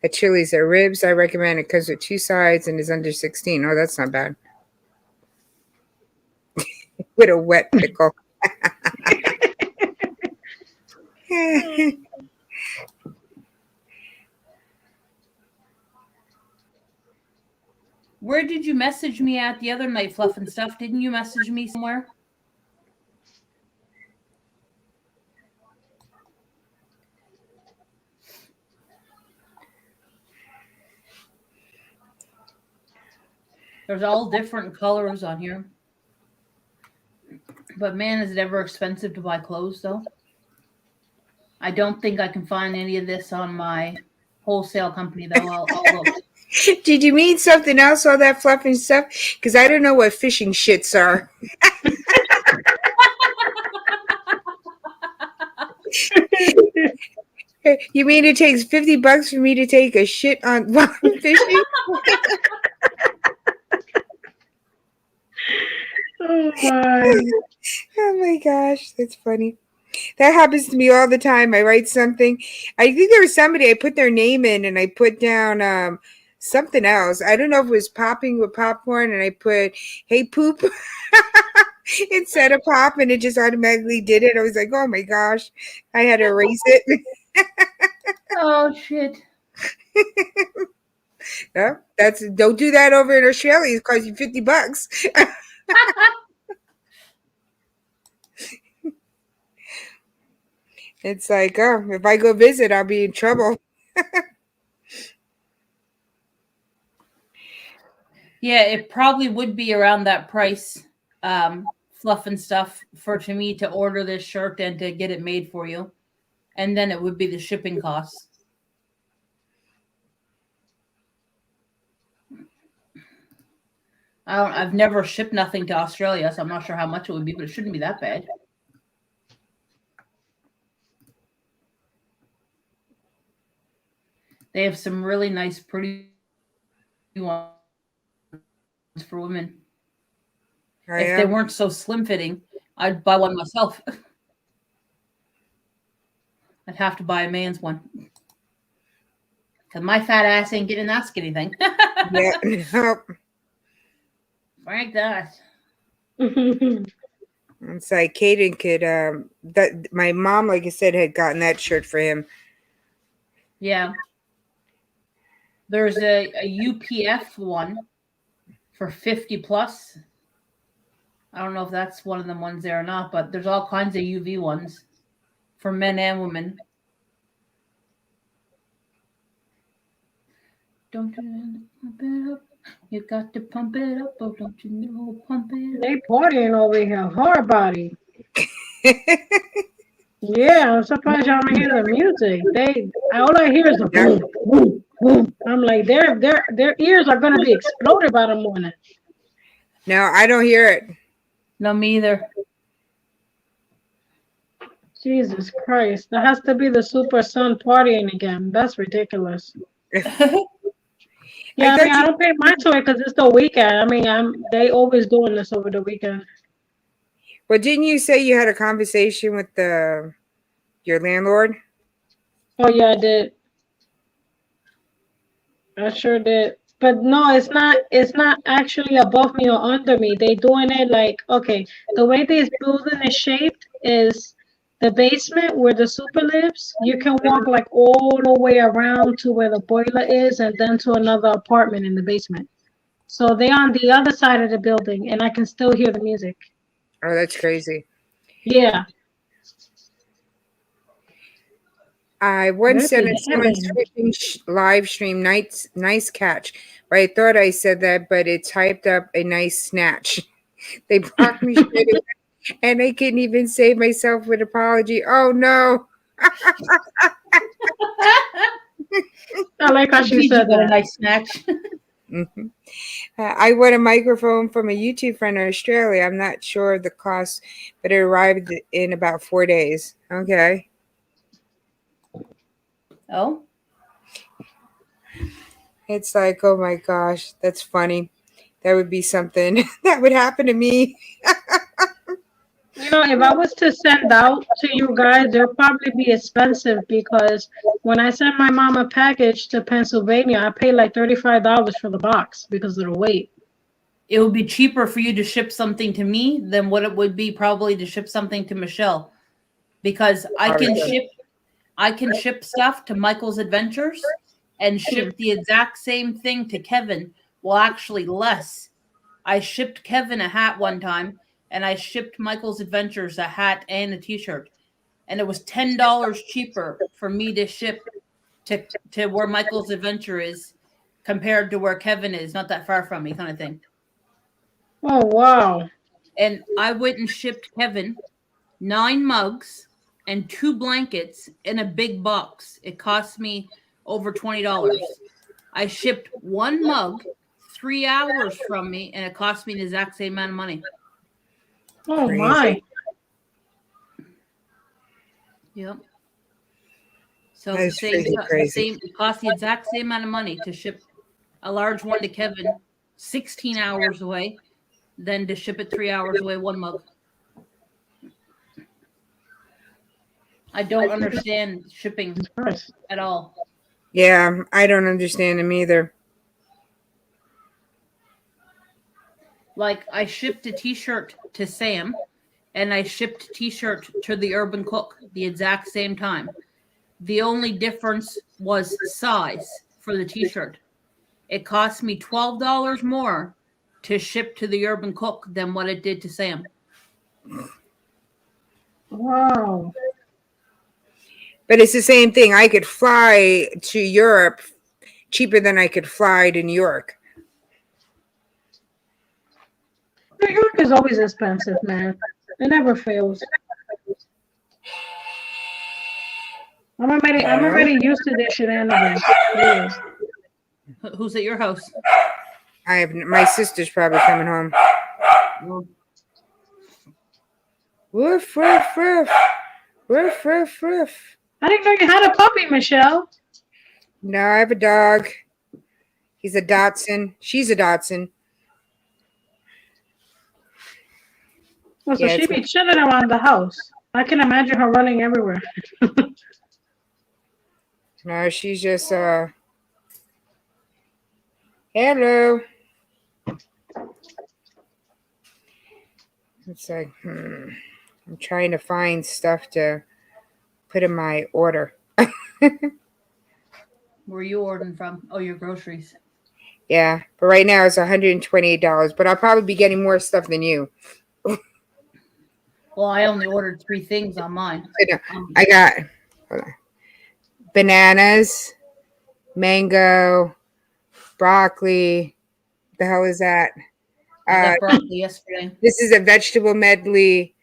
at Chili's, their ribs, I recommend it. Comes with 2 sides and is under 16. Oh, that's not bad. With a wet pickle. Where did you message me at the other night, Fluff and Stuff? Didn't you message me somewhere? There's all different colors on here. But man, is it ever expensive to buy clothes, though? I don't think I can find any of this on my wholesale company, though. I'll look. Did you mean something else, all that fluff and stuff? Because I don't know what fishing shits are. You mean it takes $50 for me to take a shit on while I'm fishing? Oh my. Oh my gosh, that's funny. That happens to me all the time. I write something. I think there was somebody, I put their name in and I put down something else. I don't know if it was popping with popcorn and I put, hey, poop instead of pop and it just automatically did it. I was like, oh my gosh, I had to erase it. Oh, shit. No, don't do that over in Australia. It costs you $50. It's like, oh, if I go visit, I'll be in trouble. Yeah, it probably would be around that price, Fluff and Stuff, to me to order this shirt and to get it made for you. And then it would be the shipping costs. I've never shipped nothing to Australia, so I'm not sure how much it would be, but it shouldn't be that bad. They have some really nice, pretty ones for women. If they weren't so slim fitting, I'd buy one myself. I'd have to buy a man's one. Because my fat ass ain't getting that skinny thing. Yeah. Frank that. It's like Caden could that my mom, like I said, had gotten that shirt for him. Yeah. There's a UPF one for 50 plus. I don't know if that's one of the ones there or not, but there's all kinds of UV ones for men and women. Don't you pump it up? You got to pump it up, oh, don't you know? Pump it up. They partying over here, hard body. Yeah, I'm surprised y'all don't hear the music. All I hear is a boom, boom, boom. I'm like, their ears are gonna be exploded by the morning. No, I don't hear it. No, me either. Jesus Christ, that has to be the super sun partying again. That's ridiculous. Yeah, I don't pay mind to it because it's the weekend. I mean, they always doing this over the weekend. Well, didn't you say you had a conversation with your landlord? Oh yeah, I did. I sure did. But no, it's not actually above me or under me. They doing it like, okay, the way this building is shaped is the basement where the super lives, you can walk like all the way around to where the boiler is and then to another apartment in the basement. So they're on the other side of the building and I can still hear the music. Oh, that's crazy. Yeah. I once said in someone's live stream, nice catch. But I thought I said that, but it typed up a nice snatch. They blocked me straight away. And I couldn't even save myself with apology. Oh no. I like how she Gigi said got a that. nice snatch. Mhm. I won a microphone from a YouTube friend in Australia. I'm not sure of the cost, but it arrived in about 4 days. Okay. Oh, It's like, oh my gosh, that's funny. That would be something that would happen to me. You know, if I was to send out to you guys, they'll probably be expensive because when I send my mom a package to Pennsylvania, I pay like $35 for the box because of the weight. it would be cheaper for you to ship something to me than what it would be probably to ship something to Michelle, because I can ship stuff to Michael's Adventures and ship the exact same thing to Kevin. Well, actually less. I shipped Kevin a hat one time, and I shipped Michael's Adventures a hat and a T-shirt, and it was $10 cheaper for me to ship to where Michael's Adventure is compared to where Kevin is, not that far from me, kind of thing. Oh, wow. And I went and shipped Kevin 9 mugs and 2 blankets in a big box. It cost me over $20. I shipped 1 mug 3 hours from me, and it cost me the exact same amount of money. Oh, Crazy. my. Yep. So That is freaking crazy. it cost the exact same amount of money to ship a large one to Kevin 16 hours away than to ship it 3 hours away 1 mug. I don't understand shipping at all. Yeah, I don't understand them either. Like, I shipped a T-shirt to Sam, and I shipped a T-shirt to the Urban Cook the exact same time. The only difference was size for the T-shirt. It cost me $12 more to ship to the Urban Cook than what it did to Sam. Wow. But it's the same thing. I could fly to Europe cheaper than I could fly to New York. New York is always expensive, man. It never fails. I'm already used to this shit anyway. Yes. Who's at your house? I have my sister's probably coming home. Woof, woof, woof. Woof, woof, woof. I didn't know you had a puppy, Michelle. No, I have a dog. He's a Dachshund. She's a Dachshund. Oh, so Yeah, she it's be chilling around the house. I can imagine her running everywhere. No, she's just hello. It's like I'm trying to find stuff to put in my order. Where are you ordering from? Oh, your groceries. Yeah, but right now it's $128. But I'll probably be getting more stuff than you. Well, I only ordered 3 things on mine. I got hold on, bananas, mango, broccoli. The hell is that? I got broccoli yesterday. This is a vegetable medley,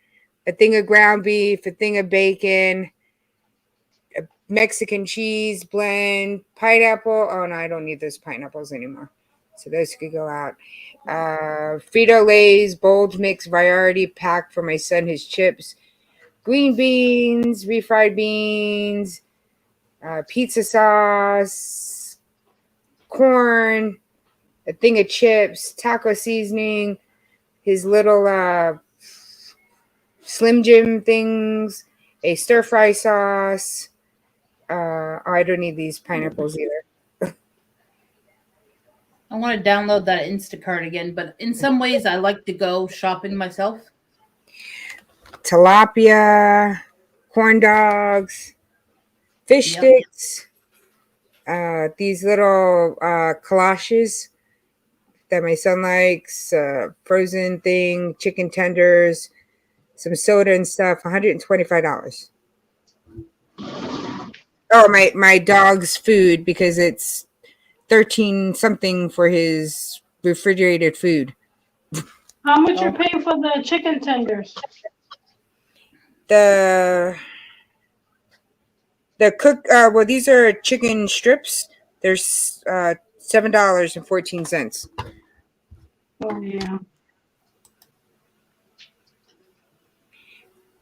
a thing of ground beef, a thing of bacon, a Mexican cheese blend, pineapple. Oh no, I don't need those pineapples anymore. So those could go out. Frito-Lay's bold mix variety pack for my son, his chips. Green beans, refried beans, pizza sauce, corn, a thing of chips, taco seasoning, his little Slim Jim things, a stir fry sauce. I don't need these pineapples either. I want to download that Instacart again, but in some ways I like to go shopping myself. Tilapia, corn dogs, fish Yep. sticks, these little kolaches that my son likes, frozen thing, chicken tenders, some soda and stuff, $125. Oh, my dog's food, because it's 13 something for his refrigerated food. How much you Oh. paying for the chicken tenders? The cook. Well, these are chicken strips. There's $7.14. Oh yeah.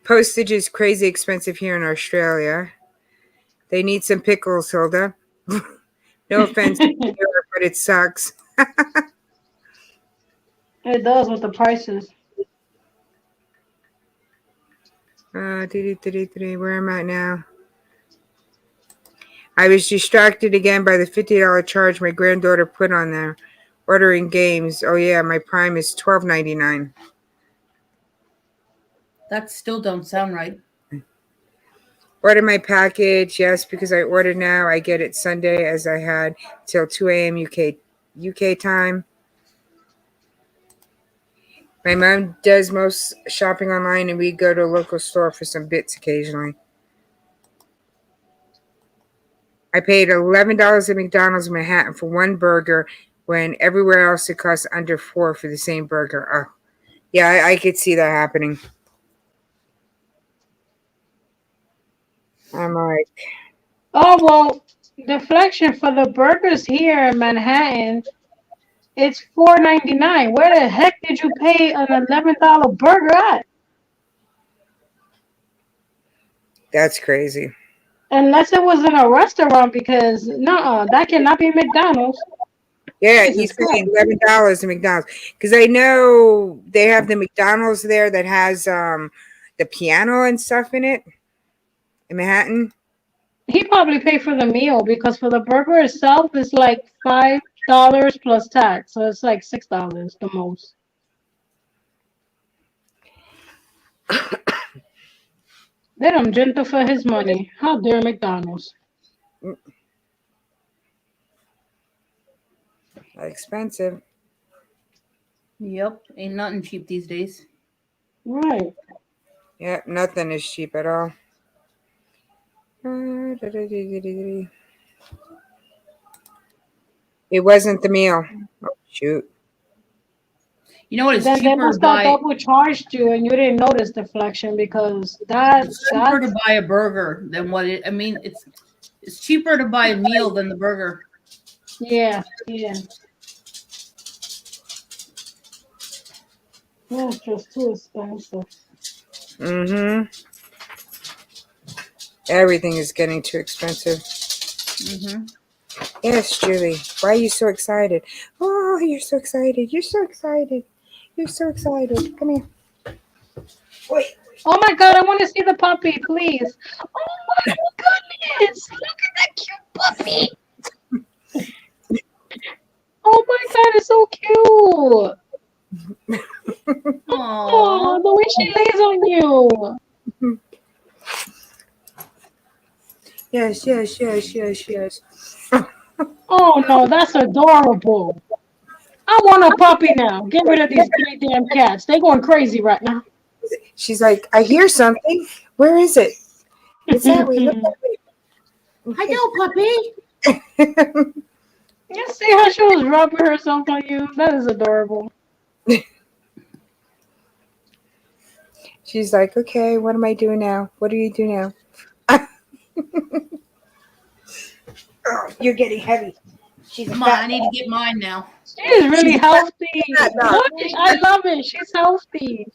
Postage is crazy expensive here in Australia. They need some pickles, Hilda. No offense, but it sucks. It does with the prices. Where am I at now? I was distracted again by the $50 charge my granddaughter put on there. Ordering games. Oh yeah, my Prime is $12.99. That still don't sound right. Order my package. Yes, because I ordered now. I get it Sunday as I had till 2 a.m. UK time. My mom does most shopping online, and we go to a local store for some bits occasionally. I paid $11 at McDonald's in Manhattan for one burger when everywhere else it costs under $4 for the same burger. Oh, yeah, I could see that happening. I'm like, Oh well, deflection for the burgers here in Manhattan. It's $4.99. Where the heck did you pay an $11 burger at? that's crazy. Unless it was in a restaurant, because no, that cannot be McDonald's. Yeah, Jesus he's paying Christ. $11 at McDonald's because I know they have the McDonald's there that has the piano and stuff in it in Manhattan. He probably paid for the meal because for the burger itself it's like $5 plus tax, so it's like $6 the most. They done gentle for his money. How dare McDonald's? Expensive. Yep, ain't nothing cheap these days. Right. Yeah, nothing is cheap at all. It wasn't the meal. Oh, shoot. You know what? It's Then they cheaper to must have buy. double charged you and you didn't notice deflection because that It's cheaper to buy a burger than what it. I mean, it's cheaper to buy a meal than the burger. yeah. That's just too expensive. Mm-hmm. Everything is getting too expensive. Mm-hmm. Yes, Julie. Why are you so excited? Oh, you're so excited. You're so excited. You're so excited. Come here. Wait. Oh my god, I want to see the puppy, please. Oh my goodness! Look at that cute puppy! Oh my god, it's so cute! Oh, Aww. the way she lays on you! Yes. Oh no, that's adorable. I want a puppy now. Get rid of these 3 damn cats. They're going crazy right now. She's like, I hear something. Where is it? It's that way. Look that way. Hello, puppy. You see how she was rubbing herself on you? That is adorable. She's like, okay, what am I doing now? What do you do now? Oh, you're getting heavy. She's a Come on, fat I need to get mine now. She is really She's healthy. fat dog. Look, I love it. She's healthy.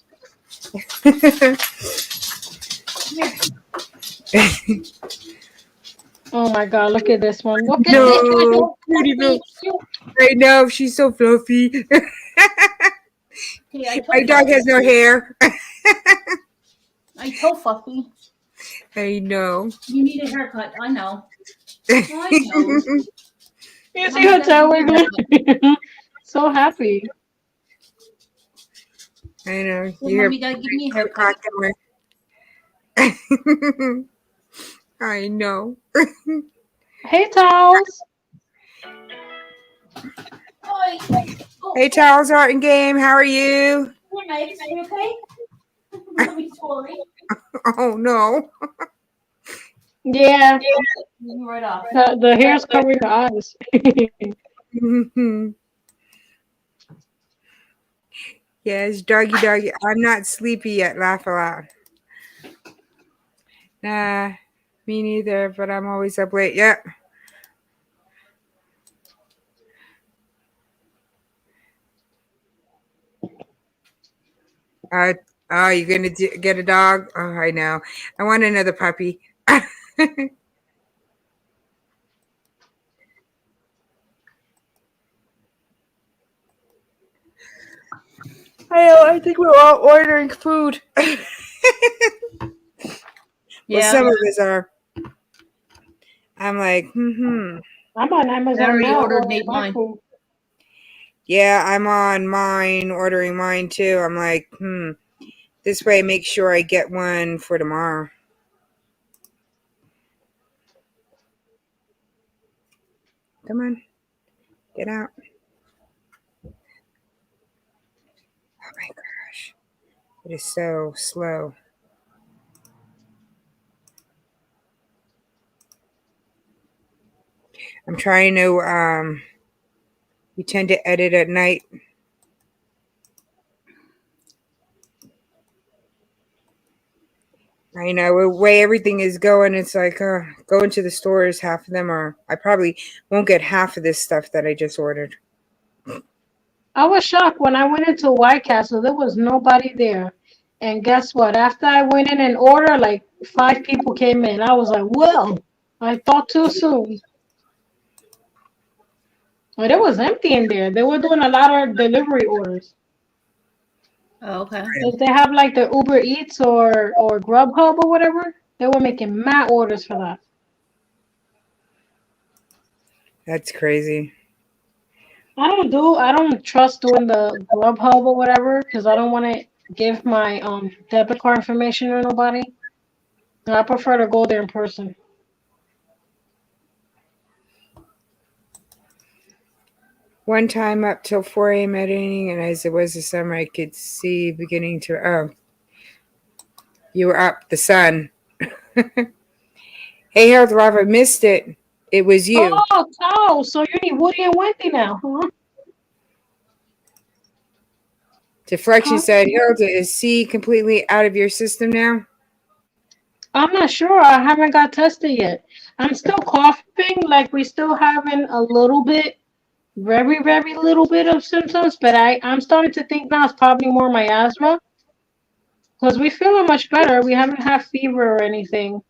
Oh my god, look at this one. Look at this No, pretty puppy. little. I know, she's so fluffy. Okay, I My told dog has no hair. Fluffy. I know. You need a haircut. I know. I know. You see her tail wiggling? So happy. I know. Well, You're Mommy gotta give me a haircut. I know. Hey, Towels. Oi. Oh, Hey, Charles Art and Game, how are you? hey, Max, are you okay? Mommy, sorry. Oh no. Yeah, You right off. the hair's covering her eyes. Yes, doggy, doggy. I'm not sleepy yet. Laugh aloud. Nah, me neither. But I'm always up late. Yep. Uh, oh, you're gonna get a dog? Oh, I know. I want another puppy. I know. I think we're all ordering food. Well, Yeah. some of us are. I'm like, I'm on I Amazon already now ordered ordering Nate my mine. food. Yeah, I'm on mine, ordering mine too. I'm like, this way, make sure I get one for tomorrow. Come on, get out. Oh my gosh, it is so slow. I'm trying to, we tend to edit at night. I know the way everything is going, it's like going to the stores, half of them are, I probably won't get half of this stuff that I just ordered. I was shocked when I went into White Castle. There was nobody there. And guess what? After I went in and ordered, like 5 people came in. I was like, well, I thought too soon. But it was empty in there. They were doing a lot of delivery orders. Oh, okay. If they have like the Uber Eats or Grubhub or whatever, they were making mad orders for that. That's crazy. I don't trust doing the Grubhub or whatever because I don't want to give my debit card information to nobody. So I prefer to go there in person. One time up till 4 a.m. editing, and as it was the summer, I could see beginning to, oh, you were up, the sun. Hey, Harold Lava, missed it. It was you. Oh, so you need Woody and Wendy now, huh? Deflection Huh? said, Harold, is C completely out of your system now? I'm not sure. I haven't got tested yet. I'm still coughing, like we still having a little bit, very, very little bit of symptoms, but I'm starting to think now it's probably more my asthma. Because we feeling much better. We haven't had fever or anything.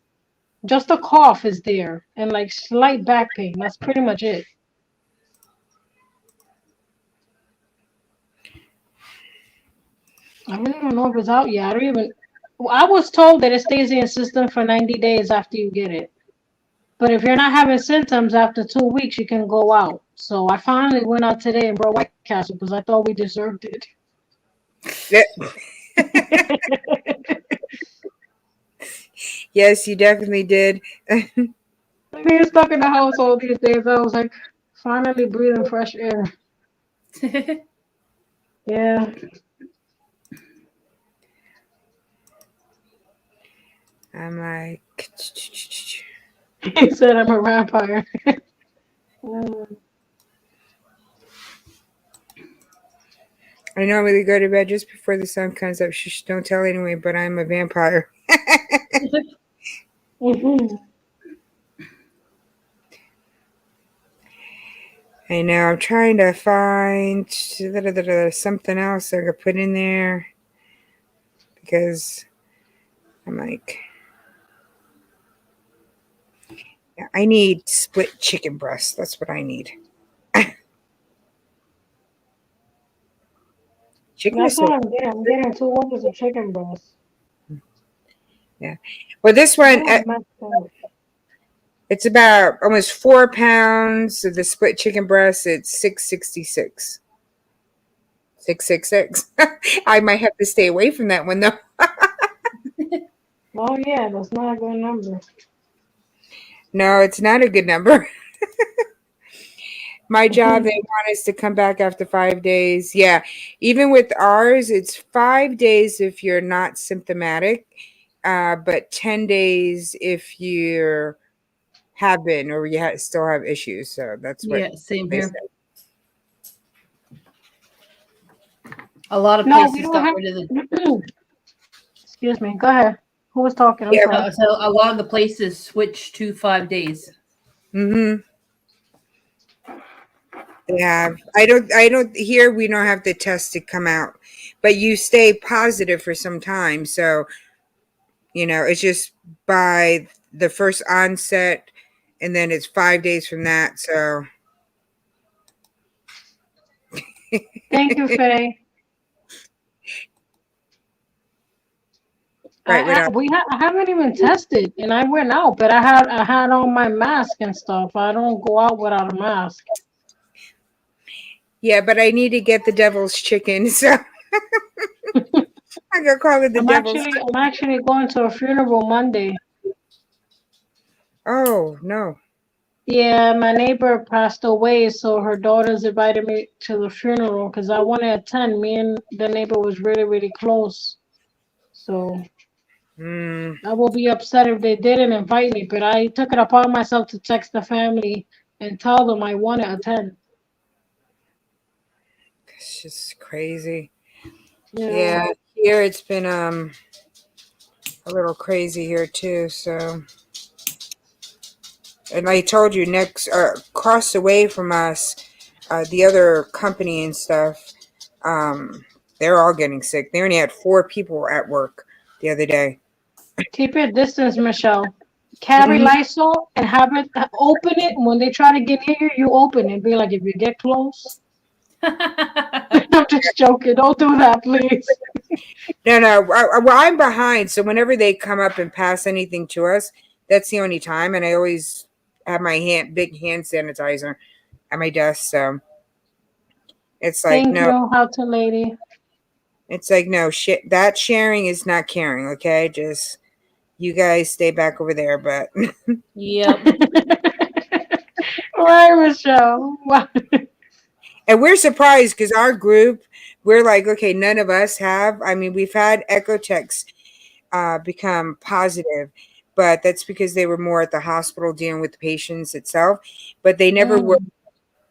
Just a cough is there and like slight back pain. That's pretty much it. I really don't know if it's out yet. I don't even. I was told that it stays in your system for 90 days after you get it. But if you're not having symptoms after 2 weeks, you can go out. So I finally went out today and brought White Castle because I thought we deserved it. Yeah. Yes, you definitely did. Being stuck in the house all these days, I was like, finally breathing fresh air. Yeah. I'm like, He said I'm a vampire. I normally go to bed just before the sun comes up. Shh, don't tell anyone, but I'm a vampire. Mm-hmm. I know. I'm trying to find something else I could put in there because I'm like, yeah, I need split chicken breast. That's what I need. Chicken is That's what so I'm getting. I'm getting 2 orders of chicken breast. yeah. Well, this one Oh, messed up. it's about almost 4 pounds of the split chicken breast. It's 666. 666. I might have to stay away from that one though. Oh yeah, that's not a good number. No, it's not a good number. My job, they want us to come back after 5 days. Yeah, even with ours, it's 5 days if you're not symptomatic, but 10 days if you have been or you still have issues. So that's what Yeah, same they here. said. A lot of No, we places don't got have. rid of the. Excuse me. Go ahead. Who was talking? I'm Yeah. sorry. So a lot of the places switched to 5 days. Mm-hmm. They have. I don't here we don't have the test to come out. But you stay positive for some time. So, it's just by the first onset and then it's 5 days from that. So Thank you, Faye. right, what else? I haven't even tested, and I went out, but I had on my mask and stuff. I don't go out without a mask. Yeah, but I need to get the devil's chicken, so I gotta call it the devil's. I'm actually going to a funeral Monday. Oh no. Yeah, my neighbor passed away, so her daughters invited me to the funeral because I want to attend. Me and the neighbor was really, really close. So Mm, I will be upset if they didn't invite me, but I took it upon myself to text the family and tell them I want to attend. it's just crazy. Yeah. Yeah, here it's been a little crazy here too. So, and I told you next across the way from us, the other company and stuff, they're all getting sick. They only had 4 people at work the other day. Keep your distance, Michelle. Carry Mhm. Lysol and have it open it. When they try to get near you, you open it. Be like, if you get close. I'm just joking. Don't do that, please. No. Well, I'm behind, so whenever they come up and pass anything to us, that's the only time. And I always have my big hand sanitizer at my desk. So it's like Thank no, you, how to lady. it's like no shit. That sharing is not caring. Okay, just you guys stay back over there. But Yep. Right, Michelle. Wow. and we're surprised because our group, we're like, okay, none of us have. I mean, we've had echo techs become positive, but that's because they were more at the hospital dealing with the patients itself. But they never were. Mm.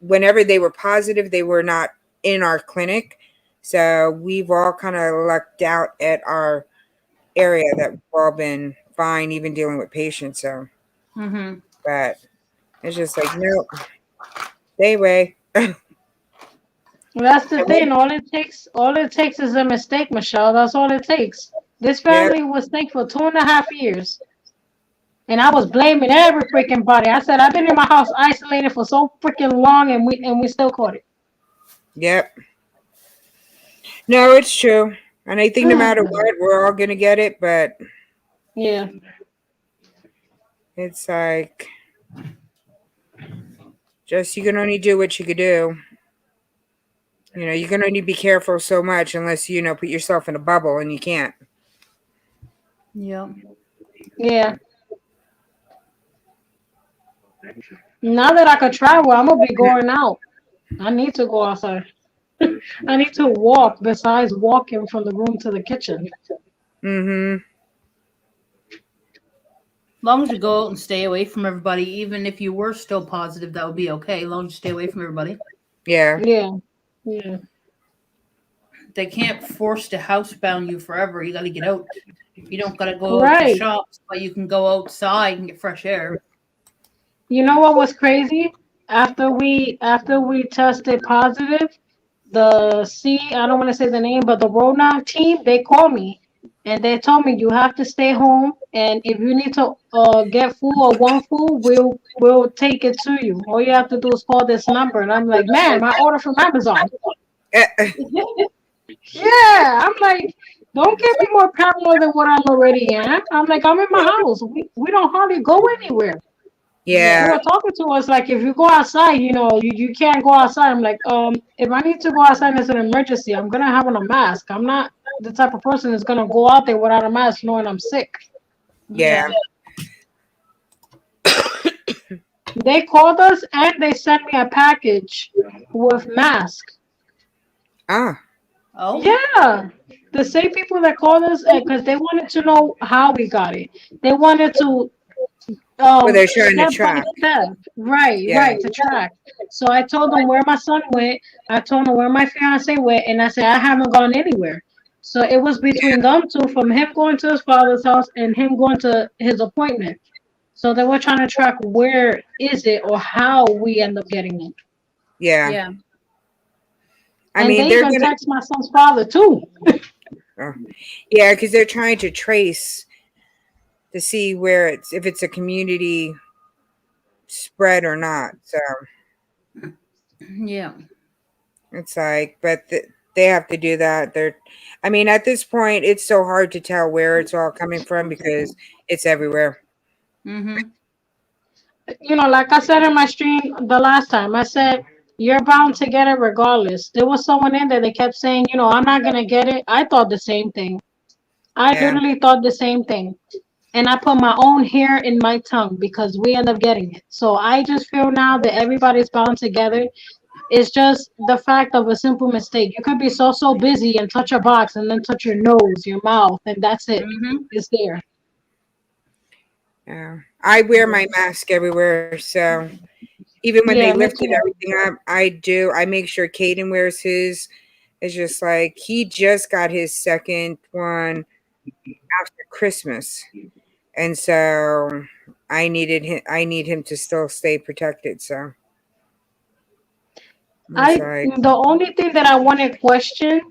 Whenever they were positive, they were not in our clinic. So we've all kind of lucked out at our area that we've all been fine, even dealing with patients. So, Mm-hmm. but it's just like, no, stay away. That's the thing. All it takes is a mistake, Michelle. That's all it takes. This Yeah, family was sick for 2.5 years. And I was blaming every freaking body. I said I've been in my house isolated for so freaking long, and we still caught it. yep. No, it's true. And I think no matter what, we're all going to get it. But Yeah. it's like, just you can only do what you could do. You can only be careful so much unless, put yourself in a bubble and you can't. Yep. Yeah. Now that I could travel, I'm gonna be going out. I need to go outside. I need to walk besides walking from the room to the kitchen. Mm-hmm. As long as you go out and stay away from everybody, even if you were still positive, that would be okay. As long as you stay away from everybody. Yeah. Yeah. Yeah. They can't force to housebound you forever. You got to get out. You don't got to go out to Right. shops, but you can go outside and get fresh air. You know what was crazy? After we tested positive, I don't want to say the name, but the Rona team, they called me and they told me you have to stay home, and if you need to get food or want food, we'll take it to you. All you have to do is call this number. And I'm like, man, I order from Amazon. Yeah, I'm like, don't give me more paranoid than what I'm already am. I'm like, I'm in my house. We don't hardly go anywhere. They Yeah. were talking to us like, if you go outside, you can't go outside. I'm like, if I need to go outside and it's an emergency, I'm gonna have on a mask. I'm not the type of person that's gonna go out there without a mask knowing I'm sick. Yeah. Yeah. They called us and they sent me a package with masks. Ah. Oh. Yeah, the same people that called us because they wanted to know how we got it. They wanted to Well, they're trying to step by track. step. Right, Yeah. right, to track. So I told them where my son went. I told them where my fiance went, and I said I haven't gone anywhere. So it was between them two, from him going to his father's house and him going to his appointment. So they were trying to track where is it or how we end up getting it. Yeah. Yeah. I And mean, they they're even gonna. text my son's father too. Oh, yeah, because they're trying to trace to see where it's if it's a community spread or not. So Yeah. it's like, but they have to do that. I mean, at this point, it's so hard to tell where it's all coming from because it's everywhere. Mm-hmm. Like I said in my stream the last time, I said, you're bound to get it regardless. There was someone in there that kept saying, I'm not going to get it. I thought the same thing. I Yeah. literally thought the same thing. And I put my own hair in my tongue because we end up getting it. So I just feel now that everybody's bound together. It's just the fact of a simple mistake. You could be so busy and touch a box and then touch your nose, your mouth, and that's it. Mm-hmm. It's there. Yeah. I wear my mask everywhere. So even when they Yeah, me lifted too. everything up, I do. I make sure Caden wears his. It's just like he just got his second one after Christmas. And so I need him to still stay protected. So it's like, The only thing that I want to question,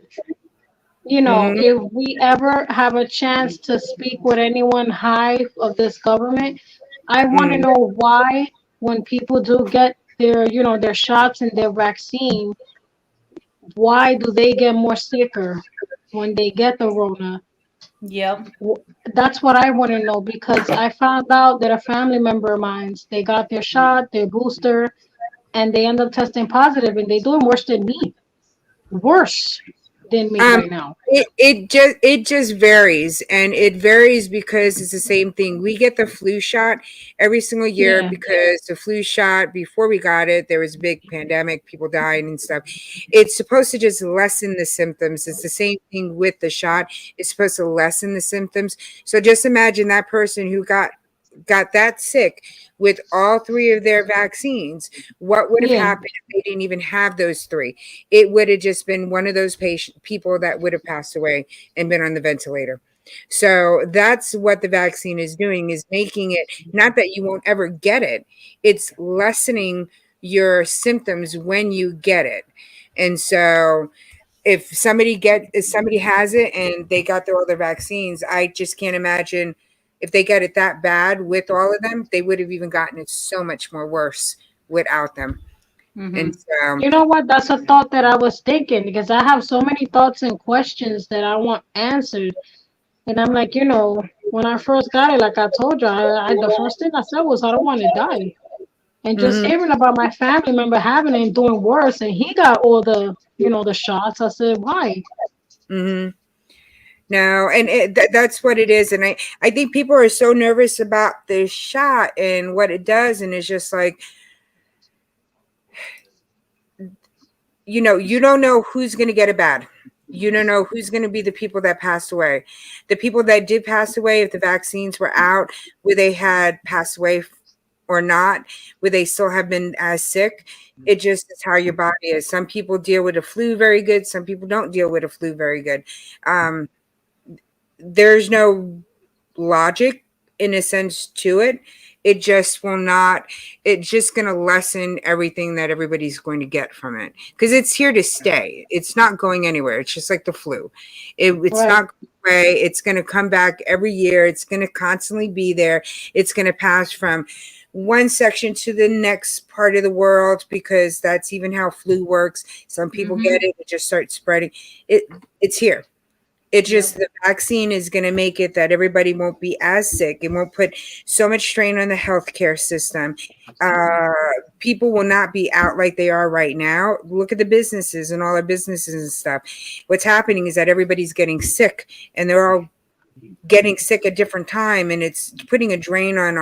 mhm, if we ever have a chance to speak with anyone high of this government, I want to mhm. know why when people do get their shots and their vaccine, why do they get more sicker when they get the Rona? Yep. That's what I want to know because I found out that a family member of mine, they got their shot, their booster, and they end up testing positive, and they doing worse than me. Worse than me Um, right now. it just varies, and it varies because it's the same thing. We get the flu shot every single year Yeah. because the flu shot before we got it, there was a big pandemic, people dying and stuff. It's supposed to just lessen the symptoms. It's the same thing with the shot. It's supposed to lessen the symptoms. So just imagine that person who got that sick with all three of their vaccines. What would have Yeah. happened if they didn't even have those three? It would have just been one of those people that would have passed away and been on the ventilator. So that's what the vaccine is doing, is making it not that you won't ever get it, it's lessening your symptoms when you get it. And so if somebody has it and they got all their vaccines, I just can't imagine if they get it that bad with all of them, they would have even gotten it so much more worse without them. Mm-hmm. And so, You know what? That's a thought that I was thinking because I have so many thoughts and questions that I want answered. And I'm like, when I first got it, like I told you, the first thing I said was I don't want to die. And just mhm, hearing about my family member having it and doing worse, and he got all the shots. I said, why? mhm. No, and that's what it is. And I think people are so nervous about this shot and what it does. And it's just like, you don't know who's going to get it bad. You don't know who's going to be the people that passed away. The people that did pass away, if the vaccines were out, would they had passed away or not? Would they still have been as sick? It just is how your body is. Some people deal with the flu very good. Some people don't deal with the flu very good. Um, there's no logic in a sense to it. It just will not, it's just going to lessen everything that everybody's going to get from it because it's here to stay. It's not going anywhere. It's just like the flu. It's Right. not going away. It's going to come back every year. It's going to constantly be there. It's going to pass from one section to the next part of the world because that's even how flu works. Some people Mm-hmm. get it, it just starts spreading. It's here. It just, Yep. the vaccine is going to make it that everybody won't be as sick. It won't put so much strain on the healthcare system. People will not be out like they are right now. Look at the businesses and all the businesses and stuff. What's happening is that everybody's getting sick and they're all getting sick at different time, and it's putting a drain on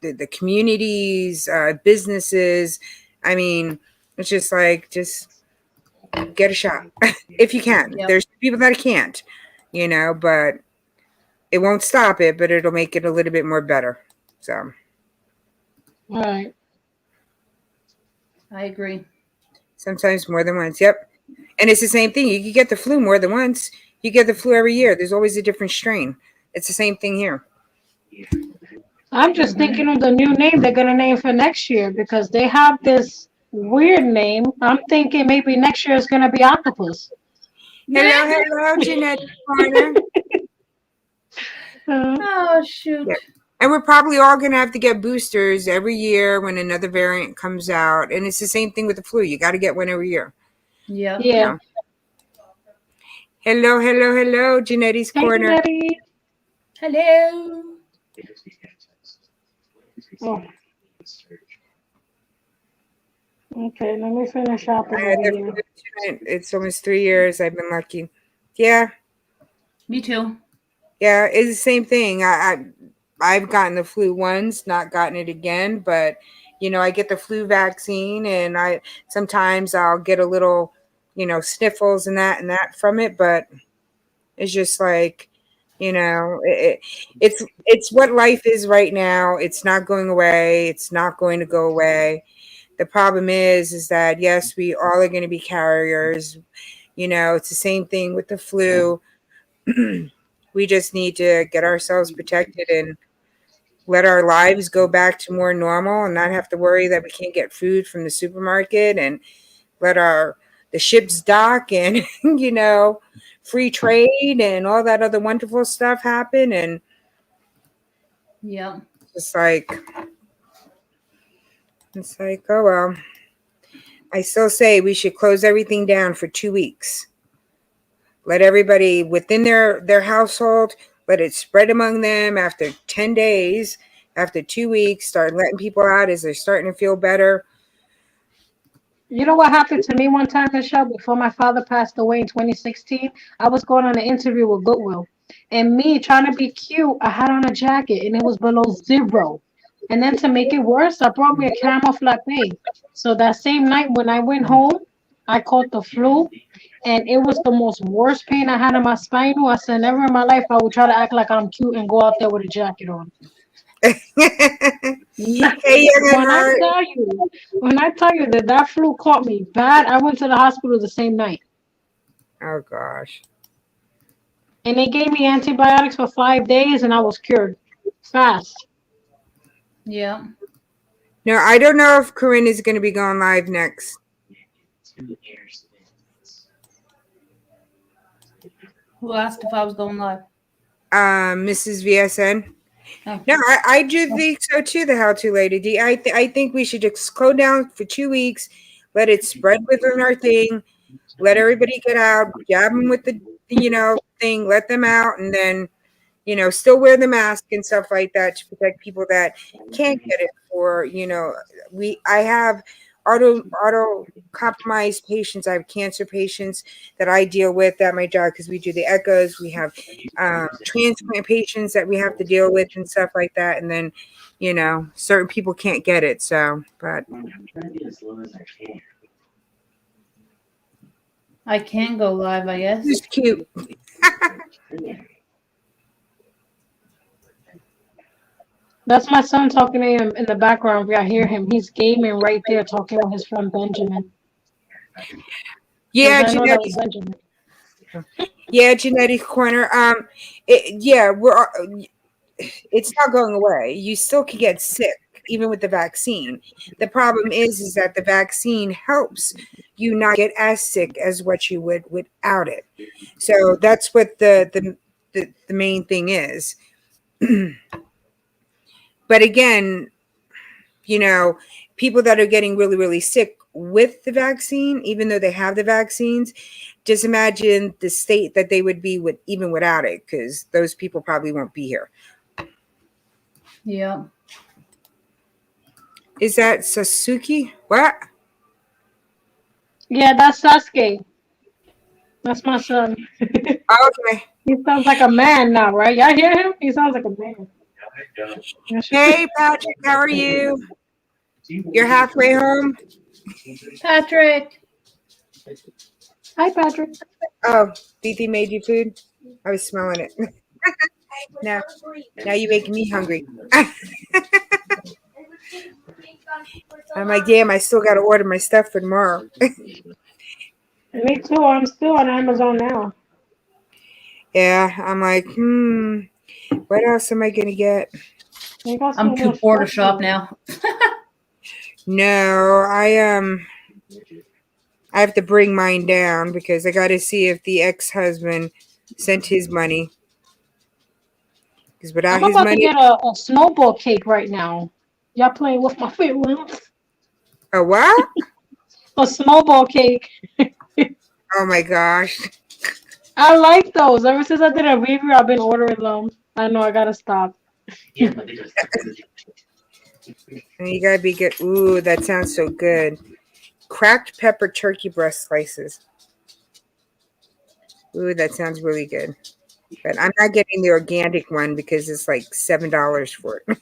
the communities, businesses. I mean, it's just like, just get a shot if you can. Yep. There's people that can't, but It won't stop it, but it'll make it a little bit more better. So, Right. I agree. sometimes more than once. Yep. And it's the same thing. You can get the flu more than once. You get the flu every year. There's always a different strain. It's the same thing here. I'm just thinking of the new name they're gonna name for next year because they have this weird name. I'm thinking maybe next year is gonna be octopus. Hello, Jeanette Corner. Oh shoot. Yeah. And we're probably all going to have to get boosters every year when another variant comes out. And it's the same thing with the flu. You got to get one every year. Yeah. Yeah. Hello, Janetti's Hey, Corner. Daddy. Hello. Oh. Okay, let me finish shopping I had over the here. flu tonight. It's almost 3 years. I've been lucky. Yeah. Me too. Yeah. It's the same thing. I've gotten the flu once, not gotten it again. But, I get the flu vaccine and sometimes I'll get a little, sniffles and that from it. But it's just like, it's what life is right now. It's not going away. It's not going to go away. The problem is that yes, we all are going to be carriers. It's the same thing with the flu. We just need to get ourselves protected and let our lives go back to more normal and not have to worry that we can't get food from the supermarket and let the ships dock and free trade and all that other wonderful stuff happen. And Yeah. it's like oh well. I still say we should close everything down for 2 weeks. Let everybody within their household, let it spread among them after 10 days, after 2 weeks, start letting people out as they're starting to feel better. You know what happened to me one time, Michelle, before my father passed away in 2016? I was going on an interview with Goodwill. And me trying to be cute, I had on a jacket and it was below zero. And then to make it worse, I brought me a caramel frappe. So that same night when I went home, I caught the flu and it was the most worst pain I had in my spinal. I said, never in my life I would try to act like I'm cute and go out there with a jacket on. Hey, young at When I heart. tell you, that flu caught me bad, I went to the hospital the same night. Oh gosh. And they gave me antibiotics for 5 days and I was cured fast. Yeah. No, I don't know if Corinne is going to be going live next. Who asked if I was going live? Mrs. VSN. Oh. No, I do think so too. The How To Lady D. I think we should just close down for 2 weeks, let it spread within our thing, let everybody get out, jab them with the thing, let them out, and then still wear the mask and stuff like that to protect people that can't get it. For I have auto compromised patients. I have cancer patients that I deal with at my job because we do the echoes. We have transplant patients that we have to deal with and stuff like that. And then certain people can't get it. So, but I can go live, I guess. it's cute. That's my son talking to him in the background. I hear him. He's gaming right there talking with his friend Benjamin. Yeah, I know that Jeanette. was Benjamin. Yeah, Genetic Corner. It's not going away. You still can get sick even with the vaccine. The problem is that the vaccine helps you not get as sick as what you would without it. So that's what the main thing is. But again, people that are getting really, really sick with the vaccine, even though they have the vaccines, just imagine the state that they would be with even without it, because those people probably won't be here. Yeah. Is that Sasuke? What? Yeah, that's Sasuke. That's my son. Okay. He sounds like a man now, right? Y'all hear him? He sounds like a man. Hey, Patrick, how are you? You're halfway home? Patrick. Hi, Patrick. Oh, Didi made you food? I was smelling it. Now you're making me hungry. I'm like, damn, I still got to order my stuff for tomorrow. Me too. I'm still on Amazon now. Yeah, I'm like, what else am I going to get? They got I'm so too much poor to stuff shop now. No, I have to bring mine down because I got to see if the ex-husband sent his money. Because without I'm his about to money, get a snowball cake right now. Y'all playing with my feelings? a what? A snowball cake. Oh my gosh. I like those. Ever since I did a review, I've been ordering them. I know I gotta stop. And you gotta be good. Ooh, that sounds so good. Cracked pepper turkey breast slices. Ooh, that sounds really good. But I'm not getting the organic one because it's like $7 for it.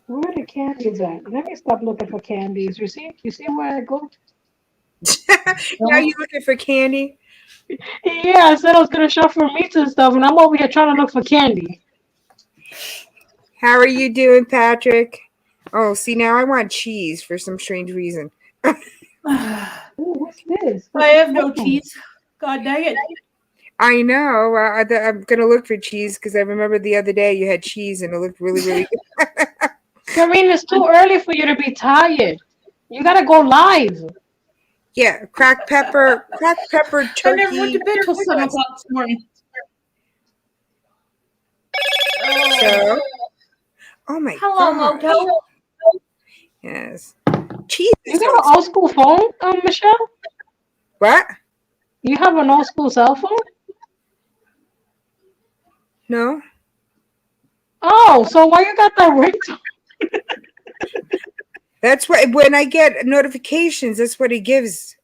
Where are the candies at? Let me stop looking for candies. You see where I go? Now you looking for candy? Yeah, I said I was gonna shop for meats and stuff, and I'm over here trying to look for candy. How are you doing, Patrick? Oh, see, now I want cheese for some strange reason. I Ooh, what's this? have no cheese. God dang it. I know. I'm going to look for cheese because I remember the other day you had cheese and it looked really, really good. Karine, it's too early for you to be tired. You gotta go live. Yeah, cracked pepper I never went turkey. to bed till 7 o'clock this morning. So, oh my Hello, God. Moto. Yes. Cheese You is got so an expensive. old school phone, Michelle? What? You have an old school cell phone? No. Oh, so why you got that ringtone? That's what, when I get notifications, that's what it gives.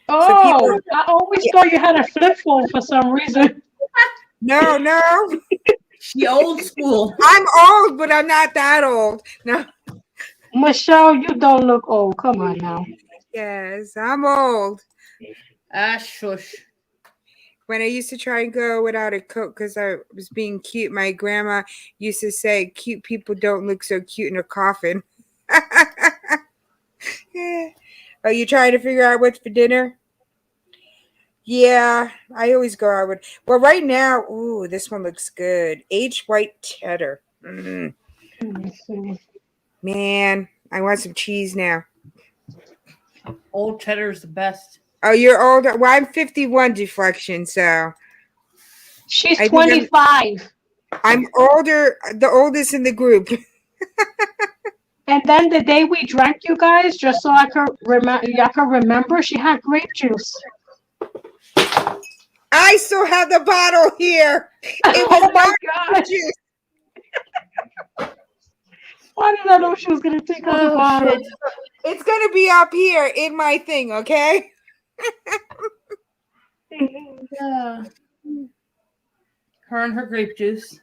So people, Oh, I always yeah, thought you had a flip phone for some reason. no. She old school. I'm old, but I'm not that old. No. Michelle, you don't look old. Come on now. Yes, I'm old. Ah, shush. When I used to try and go without a coat because I was being cute, my grandma used to say, cute people don't look so cute in a coffin. Yeah. Are you trying to figure out what's for dinner? Yeah, I always go out with. Well, right now, ooh, this one looks good. Aged white cheddar. Let's see. Man, I want some cheese now. Old cheddar's the best. Oh, you're older. Well, I'm 51, deflection, so She's I think 25. I'm older, the oldest in the group. And then the day we drank, you guys, just so I could remember, she had grape juice. I still have the bottle here. It was Oh my not God. juice. Why did I know she was gonna take out the Oh, bottle? shit. It's gonna be up here in my thing, okay? Yeah. Her and her grape juice.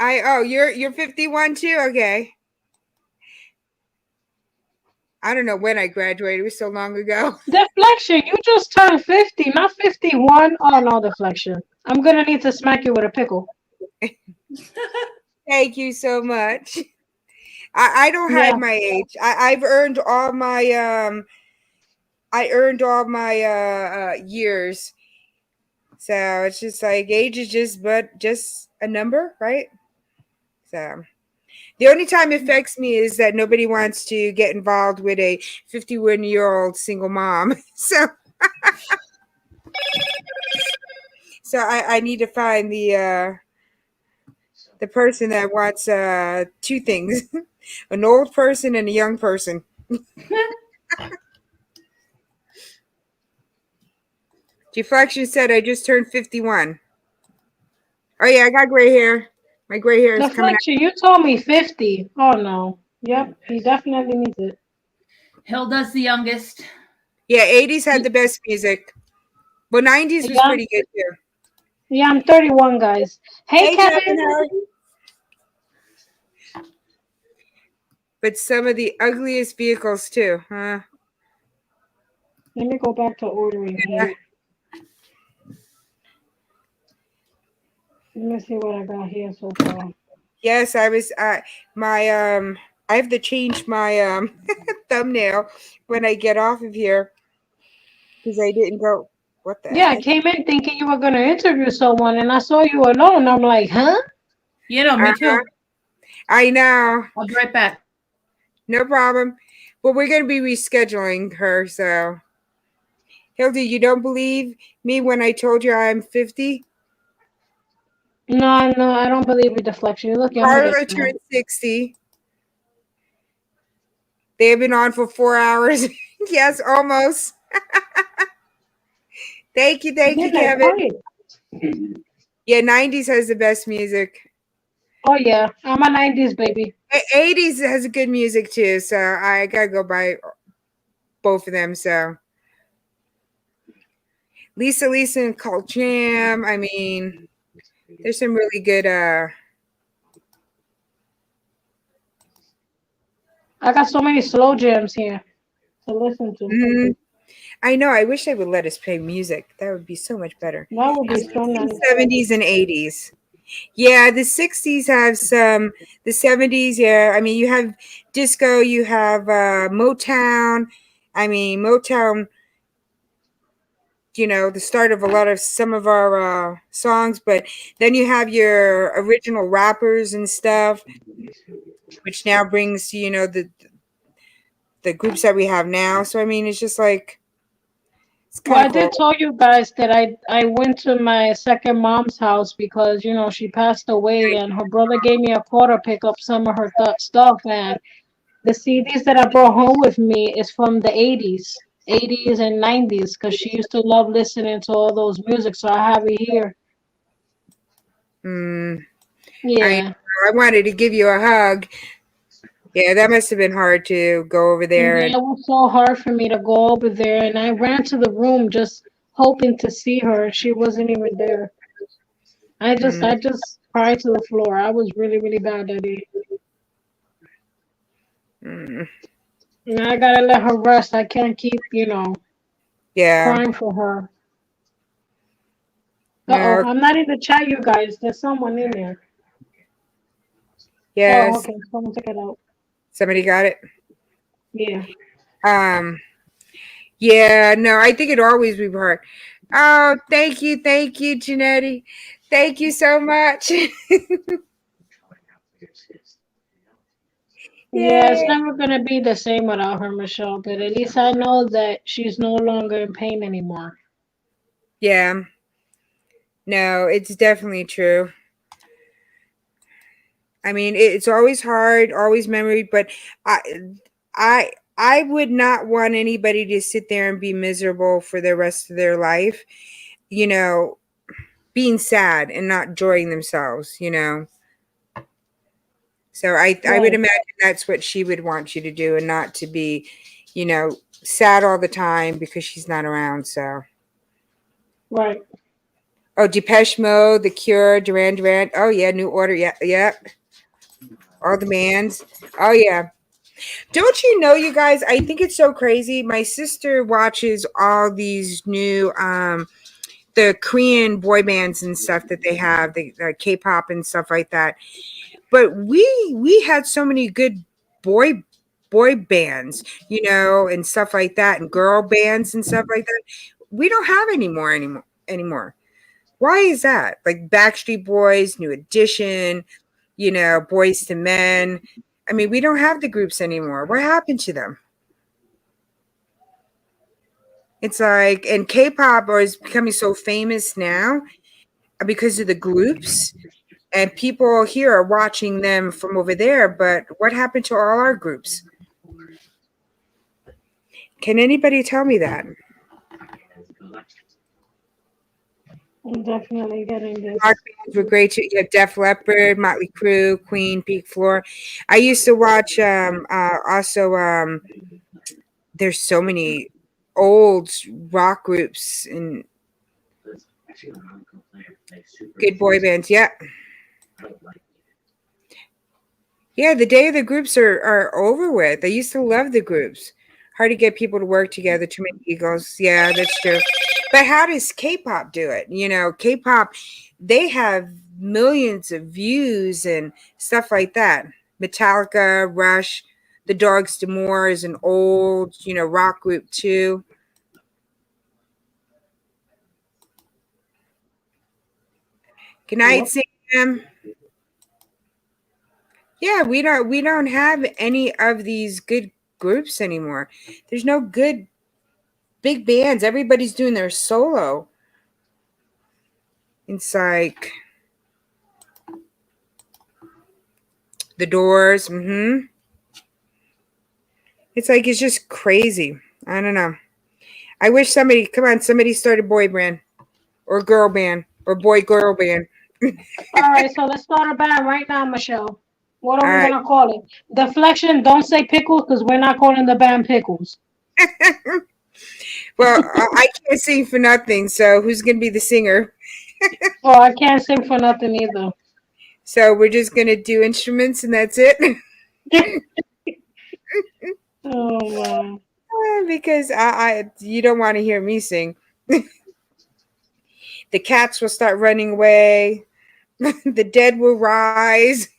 You're 51 too? Okay. I don't know when I graduated. It was so long ago. Deflection, you just turned 50, not 51. Oh no, deflection. I'm gonna need to smack you with a pickle. Thank you so much. I don't hide Yeah. my age. I've earned all my years. So it's just like age is just a number, right? So the only time it affects me is that nobody wants to get involved with a 51-year-old single mom. So I need to find the person that wants two things. An old person and a young person. Deflection said I just turned 51. Oh yeah, I got gray hair. My gray hair is coming out. Deflection, you told me 50. Oh no. Yep, he definitely needs it. Hilda's the youngest. Yeah, 80s had the best music. Well, 90s was Yeah, pretty good too. yeah, I'm 31, guys. Hey, Hey, Kevin, Kevin. how are you? But some of the ugliest vehicles too, huh? Let me go back to ordering Yeah. here. Let me see what I got here so far. Yes, I was my I have to change my thumbnail when I get off of here because I didn't go. What the Yeah, I heck? came in thinking you were gonna interview someone, and I saw you alone. I'm like, huh? You know, me Uh-huh. too. I know. I'll be right back. No problem. But we're gonna be rescheduling her, so Hildy, you don't believe me when I told you I'm 50? No, no, I don't believe your deflection. You look younger than Carla that. turned 60. They've been on for 4 hours. Yes, almost. Thank you, Again, they're Kevin. quiet. Yeah, 90s has the best music. Oh yeah, I'm a '90s baby. 80s has good music too, so I gotta go by both of them. So Lisa and Cult Jam. I mean, there's some really good I got so many slow jams here to listen to. mhm. I know, I wish they would let us play music. That would be so much better. That would be so 60s, nice. 70s and 80s. Yeah, the 60s have some, the 70s, yeah. I mean, you have disco, you have Motown. I mean, Motown, the start of a lot of some of our songs, but then you have your original rappers and stuff, which now brings, the groups that we have now. So, I mean, it's just like, it's Well, kind I of cool. did tell you guys that I went to my second mom's house because she passed away, and her brother gave me a call to pick up some of her stuff, and the CDs that I brought home with me is from the '80s and '90s, because she used to love listening to all those music, so I have it here. Mm, I Yeah. I wanted to give you a hug. Yeah, that must have been hard to go over there Yeah, and it was so hard for me to go over there, and I ran to the room just hoping to see her. She wasn't even there. I just, mm, I just cried to the floor. I was really, really bad that day. mm, And I gotta let her rest. I can't keep, yeah. crying for her. Uh-oh, No, I'm not in the chat, you guys. There's someone in there. Oh, yes. okay. Someone took it out. Somebody got it. Yeah. Um, yeah, no, I think it always be hard. Oh, thank you, Janetti. Thank you so much. Yeah, it's Yay. never gonna be the same without her, Michelle. But at least I know that she's no longer in pain anymore. Yeah, no, it's definitely true. I mean, it's always hard, always memory, but I, I would not want anybody to sit there and be miserable for the rest of their life. You know, being sad and not enjoying themselves. So I would Right, imagine that's what she would want you to do and not to be, sad all the time because she's not around. So, right. oh, Depeche Mode, The Cure, Duran Duran. Oh, yeah, New Order. Yeah, yeah. All the bands. Oh, yeah. Don't you know, you guys? I think it's so crazy. My sister watches all these new the Korean boy bands and stuff that they have, the K-pop and stuff like that. But we had so many good boy bands, and stuff like that, and girl bands and stuff like that. We don't have anymore. Why is that? Like Backstreet Boys, New Edition, Boys to Men. I mean, we don't have the groups anymore. What happened to them? It's like, and K-pop is becoming so famous now because of the groups, and people here are watching them from over there. But what happened to all our groups? Can anybody tell me that? I'm definitely getting Rock this. bands were great too. You have Def Leppard, Motley Crue, Queen, Peak Floor. I used to watch also there's so many old rock groups and good boy bands. Yeah. Yeah, the day of the groups are over with. I used to love the groups. Hard to get people to work together, too many egos. Yeah, that's true. But how does K-pop do it? K-pop, they have millions of views and stuff like that. Metallica, Rush, the Dogs D'Amour is an old, rock group too. Good night, Sam. Yeah, we don't have any of these good groups anymore. There's no good big bands. Everybody's doing their solo. It's like the Doors. It's like it's just crazy. I don't know. I wish somebody start a boy band or girl band or boy girl band. All right, so let's start a band right now, Michelle. What are All we right. gonna call it? Deflection. Don't say pickles because we're not calling the band pickles. Well, I can't sing for nothing, so who's gonna be the singer? Oh, I can't sing for nothing either. So we're just gonna do instruments and that's it. Oh man. Because you don't want to hear me sing. The cats will start running away. The dead will rise.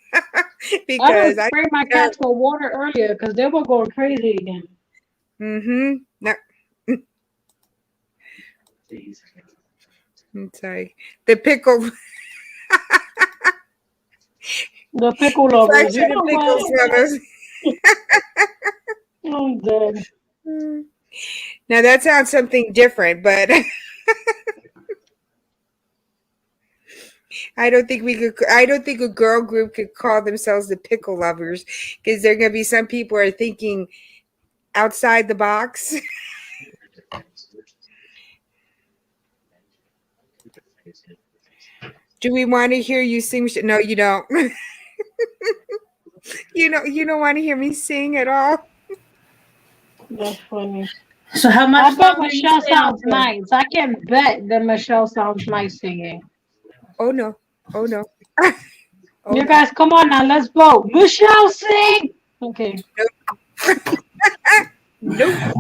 Because I sprayed my cats with water earlier because they were going crazy again. No. I'm sorry. The pickle. The pickle lovers. You Reflection know of pickles what? lovers. I'm dead. Now that sounds something different, but I don't think a girl group could call themselves the pickle lovers because there are going to be some people who are thinking outside the box. Do we want to hear you sing? No, you don't. You don't want to hear me sing at all. That's funny. So how I much bet longer are you Michelle staying on sounds for? nice. I can bet that Michelle sounds nice singing. Oh no. Oh no. Oh You no. guys, come on now, let's vote. Michelle, sing. Okay. Nope.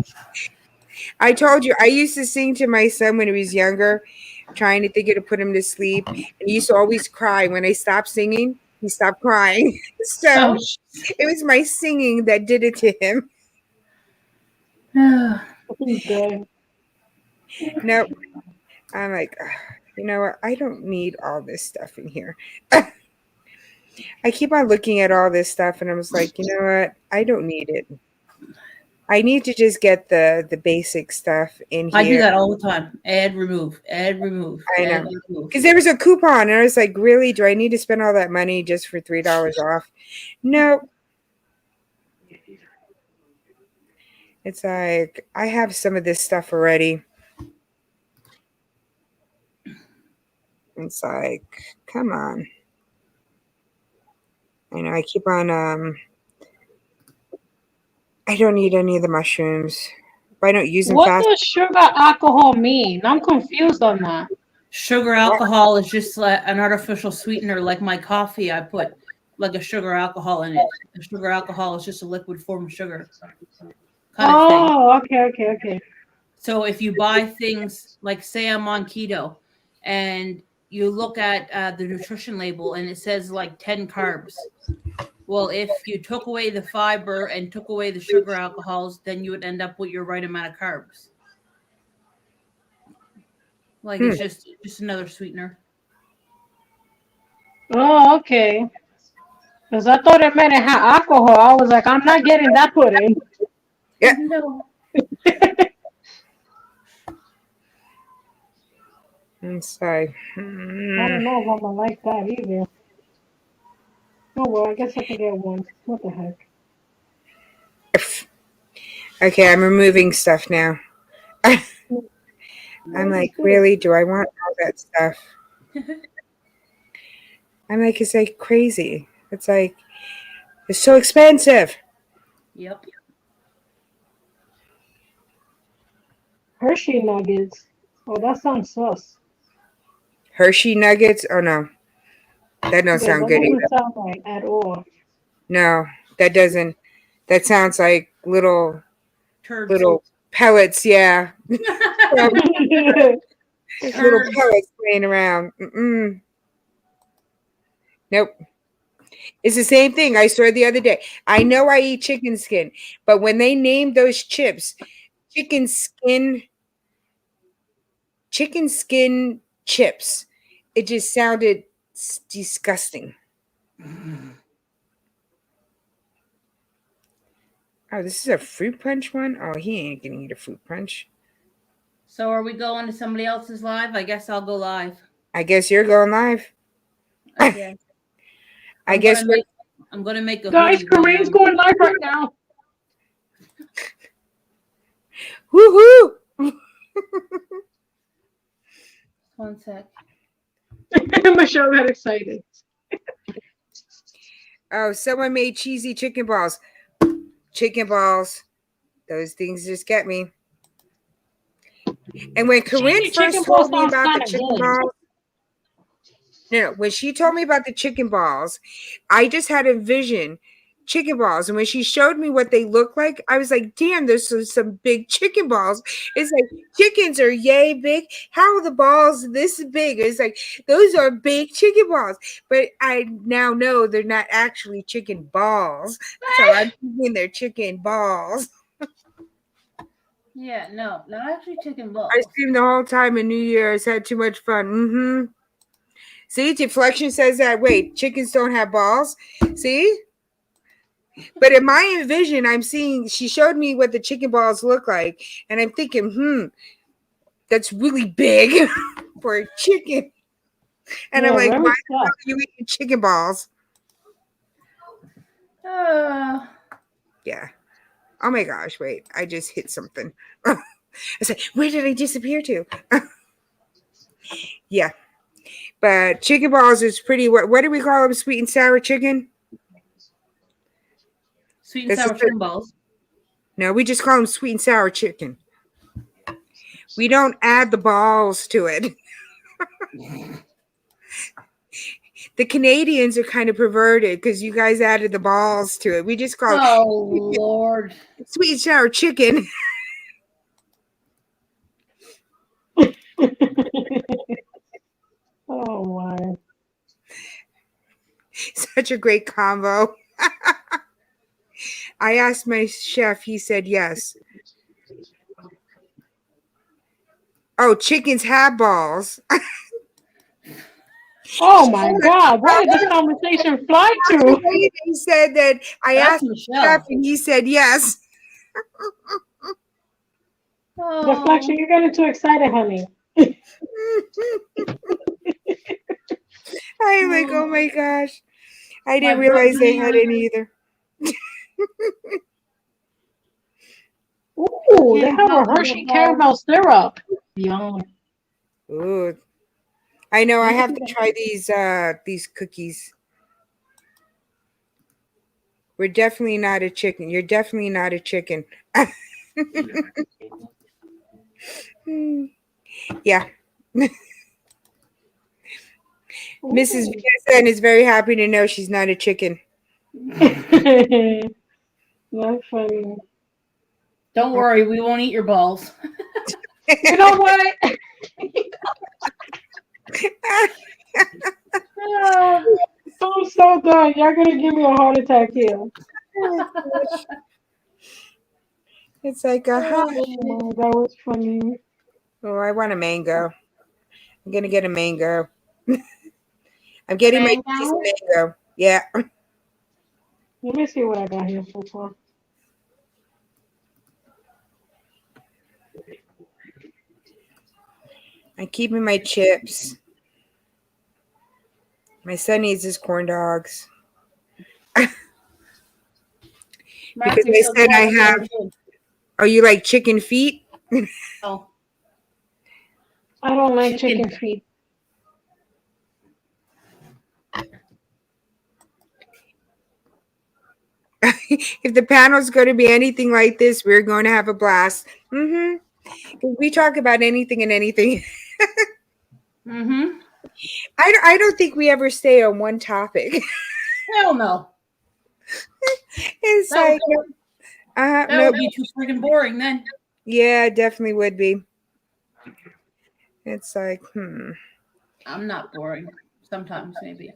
I told you I used to sing to my son when he was younger, trying to think of to put him to sleep. And he used to always cry. When I stopped singing, he stopped crying. So it was my singing that did it to him. Okay. Nope. I'm like, "Ugh, you know what? I don't need all this stuff in here." I keep on looking at all this stuff and I was like, you know what? I don't need it. I need to just get the basic stuff in I do here. that all the time. Add, remove, add, remove, I add, know. remove. Because there was a coupon and I was like, really? Do I need to spend all that money just for $3 off? No. It's like, I have some of this stuff already. It's like, come on. I know I keep on, I don't need any of the mushrooms. If I don't use them What fast. does sugar alcohol mean? I'm confused on that. Sugar alcohol is just like an artificial sweetener. Like my coffee, I put like a sugar alcohol in it. The sugar alcohol is just a liquid form of sugar kind of thing. Oh, okay. So if you buy things like, say I'm on keto and you look at the nutrition label and it says like 10 carbs. Well, if you took away the fiber and took away the sugar alcohols, then you would end up with your right amount of carbs. Like it's just another sweetener. Oh, okay. Because I thought it meant it had alcohol. I was like, I'm not getting that put in. Yeah. No. I'm sorry. I don't know if I'm gonna like that either. Oh well, I guess I can get one. What the heck? Okay, I'm removing stuff now. I'm like, really? Do I want all that stuff? I'm like, it's like crazy. It's like, it's so expensive. Yep. Hershey nuggets. Oh, that sounds sus. Hershey nuggets? Oh no, that don't Yeah, sound that good either. doesn't sound right at all. No, that doesn't. That sounds like little Turds. pellets. Yeah, Oh, little pellets playing around. Mm-mm. Nope. It's the same thing I saw the other day. I know I eat chicken skin, but when they named those chips chicken skin chicken skin chips, it just sounded disgusting. Oh, this is a fruit punch one? Oh, he ain't gonna eat a fruit punch. So are we going to somebody else's live? I guess I'll go live. I guess you're going live. I guess. I guess I'm gonna make a Guys, hoodie Corinne's brand. going live right now. woohoo! 1 sec. Michelle got excited. Oh, someone made cheesy chicken balls. Chicken balls. Those things just get me. And when Corinne Cheesy chicken first balls told me sounds about the kinda chicken good. balls, no, when she told me about the chicken balls, I just had a vision chicken balls. And when she showed me what they look like, I was like, damn, there's some big chicken balls. It's like chickens are yay big. How are the balls this big? It's like those are big chicken balls. But I now know they're not actually chicken balls. So I'm thinking they're chicken balls. Yeah, no, not actually chicken balls. I screamed the whole time in New Year's. Had too much fun. Mm-hmm. See, deflection says that. Wait, chickens don't have balls. See? But in my vision, I'm seeing, she showed me what the chicken balls look like. And I'm thinking, that's really big for a chicken. And I'm Yeah, like, very why the hell stuffed. are you eating chicken balls? Yeah. Oh my gosh, wait. I just hit something. I said, where did I disappear to? Yeah. But chicken balls is pretty, what do we call them? Sweet and sour chicken? Sweet and That's sour just chicken balls. No, we just call them sweet and sour chicken. We don't add the balls to it. The Canadians are kind of perverted because you guys added the balls to it. We just call Oh it Lord. sweet and sour chicken. Oh my. Such a great combo. I asked my chef, he said yes. Oh, chickens have balls. Oh my God, where did this conversation fly to? He said that I That's asked the Michelle. chef and he said yes. Deflection, you're getting too excited, honey. I'm like, oh my gosh. I didn't My realize they had brother- any either. Ooh, they have a Hershey caramel syrup. Yum. Ooh. I know I have to try these cookies. We're definitely not a chicken. You're definitely not a chicken. Yeah. Mrs. VSN is very happy to know she's not a chicken. Not funny. Don't worry, we won't eat your balls. You know what? I'm so done. Y'all gonna give me a heart attack here. It's like a Oh, that was funny. Oh, I want a mango. I'm gonna get a mango. I'm getting my piece of mango. Yeah. Let me see what I got here so far. I'm keeping my chips. My son needs his corn dogs. Because I said I have. Oh, you like chicken feet? Oh. I don't like chicken feet. If the panel's going to be anything like this, we're going to have a blast. We talk about anything and anything. I don't think we ever stay on one topic. Hell no. It's That like would be too freaking boring then. Yeah, it definitely would be. It's like, I'm not boring. Sometimes, maybe.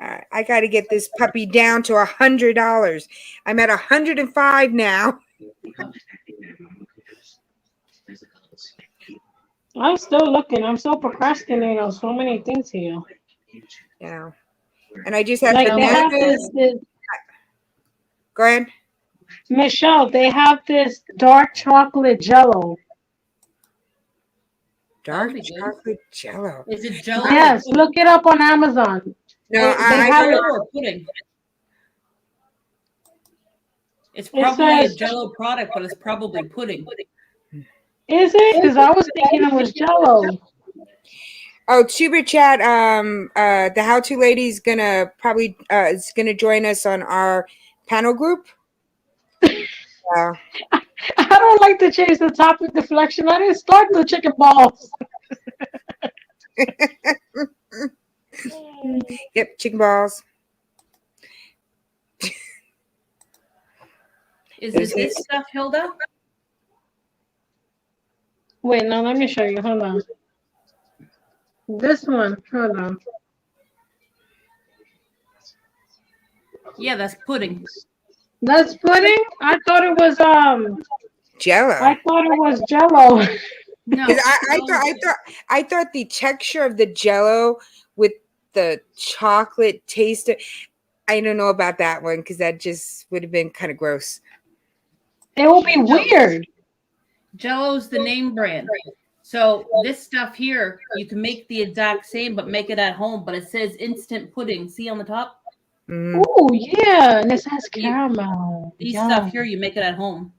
All right, I got to get this puppy down to $100. I'm at 105 now. I'm still looking. I'm so procrastinating on so many things here. Yeah, and I just have Like they have bananas. this Go ahead. Michelle, they have this dark chocolate jello. Dark That'll be good. chocolate jello. Is it Jello? Yes, look it up on Amazon. No, They Is have it it. Jello or pudding? It's probably a says- Jello product, but it's probably pudding. Is it? Because I was thinking it was jello. Oh, Super Chat. The How To Lady is gonna probably is gonna join us on our panel group. I don't like to change the topic deflection. I didn't start the chicken balls. Yep, chicken balls. Is it this stuff, Hilda? Wait, no, let me show you. Hold on. This one. Hold on. Yeah, that's pudding. That's pudding? I thought it was Jello. I thought it was jello. No, 'Cause I thought the texture of the Jello with the chocolate taste. I don't know about that one because that just would have been kind of gross. It will be weird. Jello's the name brand. So this stuff here, you can make the exact same, but make it at home. But it says instant pudding. See on the top? Mm. Oh yeah, and it has caramel. These Yum. stuff here, you make it at home.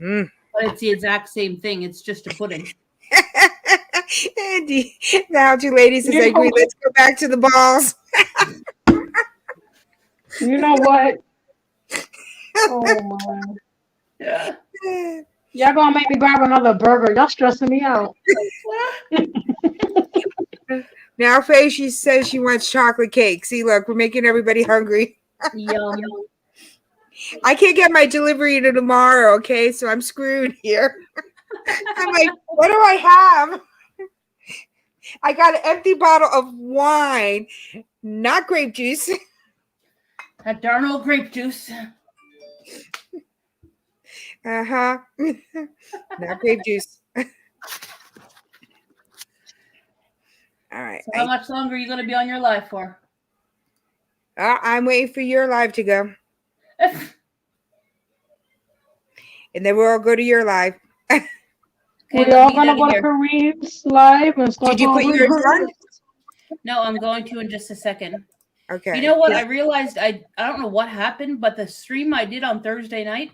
Mm. But it's the exact same thing. It's just a pudding. Andy, the How To Lady says, I agree. Let's go back to the balls. You know what? Oh my. Yeah. Y'all gonna make me grab another burger. Y'all stressing me out. Now Faye, she says she wants chocolate cake. See, look, we're making everybody hungry. Yum. I can't get my delivery to tomorrow, okay? So I'm screwed here. I'm like, what do I have? I got an empty bottle of wine, not grape juice. That darn old grape juice. Uh-huh. Not grape juice. All right. So how much longer are you going to be on your live for? I'm waiting for your live to go. And then we'll all go to your live. We're all gonna go to Kareem's live and start. Did you put yours on? No, I'm going to in just a second. Okay. You know what? I realized I don't know what happened, but the stream I did on Thursday night.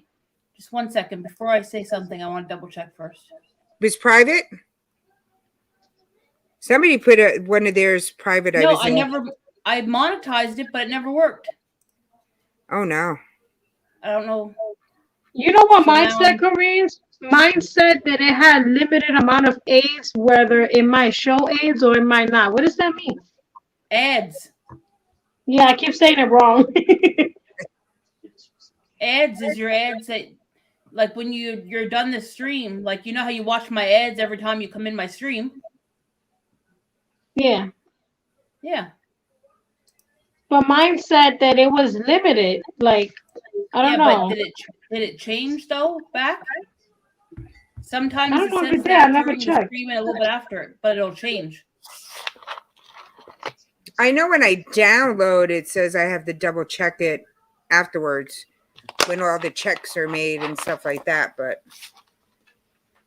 Just 1 second before I say something, I want to double check first. It was private? Somebody put one of theirs private. No, I monetized it, but it never worked. Oh no. I don't know. You know what mine said, Kareem's? Mine said that it had limited amount of aids, whether it might show aids or it might not. What does that mean? Ads. Yeah, I keep saying it wrong. Ads is your ads that, like when you're done the stream, like you know how you watch my ads every time you come in my stream. Yeah. Yeah. But mine said that it was limited. Like, I don't know. But did it change though back? Sometimes I don't it know if says it did. I that never during the checked. stream and a little bit after it, but it'll change. I know when I download, it says I have to double check it afterwards when all the checks are made and stuff like that. But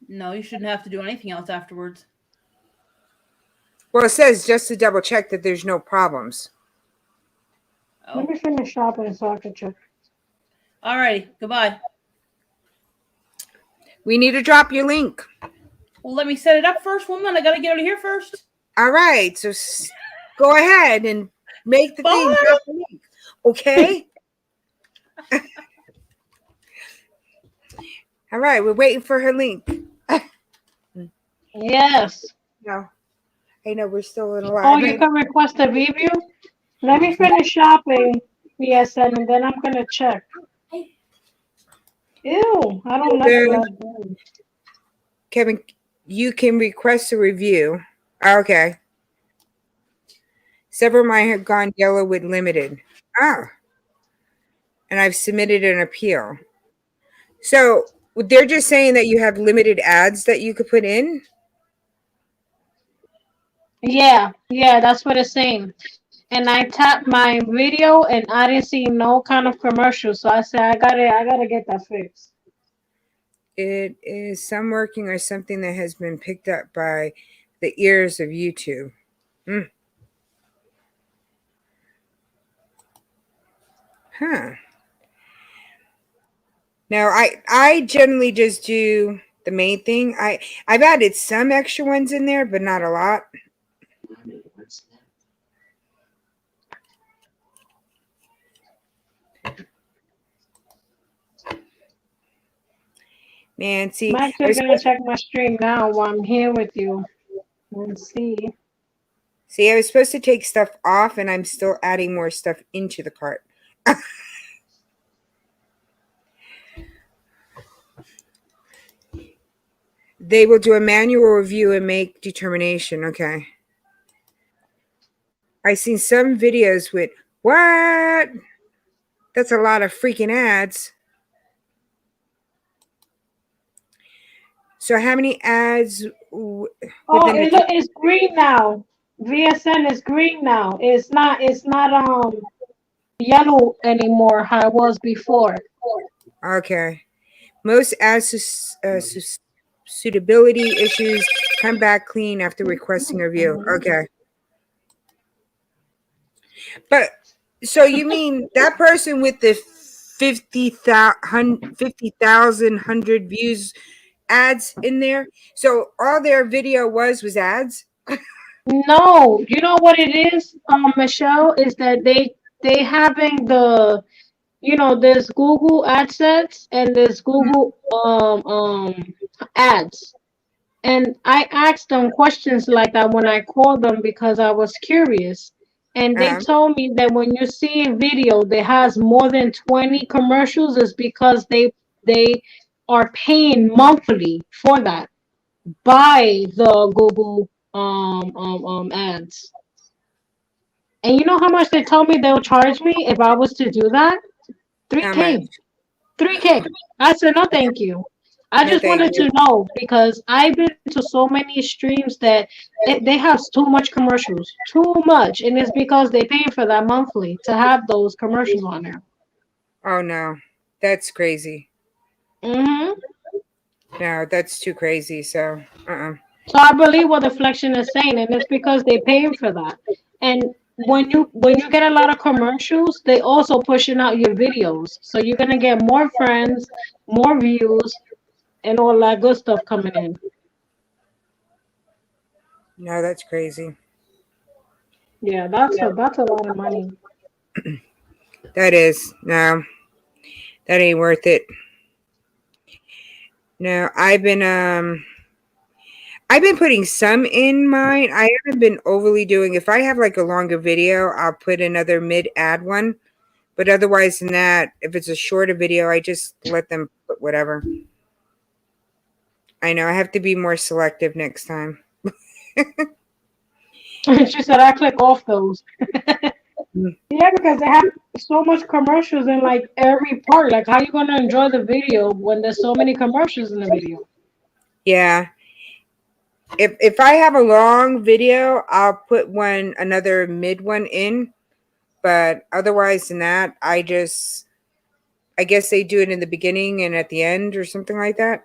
No, you shouldn't have to do anything else afterwards. well, it says just to double check that there's no problems. Oh. Let me finish shopping so I can check. Alrighty, goodbye. We need to drop your link. Well, let me set it up first, woman. I gotta get out of here first. All right, so go ahead and make the thing. Bye. Drop the link, okay? All right, we're waiting for her link. Yes. No, I know we're still in a live. Oh, you can request a review? Let me finish shopping, PSN, and then I'm going to check. Ew, I don't like that. Kevin, you can request a review. Okay. Several of mine have gone yellow with limited. Ah, and I've submitted an appeal. So they're just saying that you have limited ads that you could put in. Yeah, yeah, that's what it's saying. And I tapped my video and I didn't see no kind of commercial. So I said I gotta get that fixed. It is some working or something that has been picked up by the ears of YouTube. Mm. Huh. Now I generally just do the main thing. I've added some extra ones in there, but not a lot. Man, I'm see, actually gonna check my stream now while I'm here with you and see. I was supposed to take stuff off, and I'm still adding more stuff into the cart. They will do a manual review and make determination. Okay. I've seen some videos with what? That's a lot of freaking ads. So how many ads Oh, within the? it's green now. VSN is green now. It's not yellow anymore how it was before. Okay. Most ads suitability issues come back clean after requesting a review. Okay. But so you mean that person with the 50,000 100 views ads in there? So all their video was ads? No, you know what it is, Michelle, is that they having the there's Google AdSense and there's Google ads. And I asked them questions like that when I called them because I was curious. And they Uh, told me that when you see a video that has more than 20 commercials, is because they are paying monthly for that by the Google ads. And you know how much they told me they'll charge me if I was to do that? how much? 3K. 3K. I said no thank you. I No, just thank wanted you. to know because I've been to so many streams that they have too much commercials. Too much. And it's because they pay for that monthly to have those commercials on there. Oh no, that's crazy. hmm No, that's too crazy. So, So I believe what the flexion is saying, and it's because they paying for that. And when you get a lot of commercials, they also pushing out your videos. So you're gonna get more friends, more views, and all that good stuff coming in. no, that's crazy. Yeah, that's a lot of money. That is no, that ain't worth it. No, I've been putting some in mine. I haven't been overly doing. If I have like a longer video, I'll put another mid ad one. But otherwise than that, if it's a shorter video, I just let them put whatever. I know I have to be more selective next time. She said I click off those. Mm. Yeah, because they have so much commercials in like every part. Like, how you gonna enjoy the video when there's so many commercials in the video? Yeah. If I have a long video, I'll put another mid one in. But otherwise than that, I guess they do it in the beginning and at the end or something like that.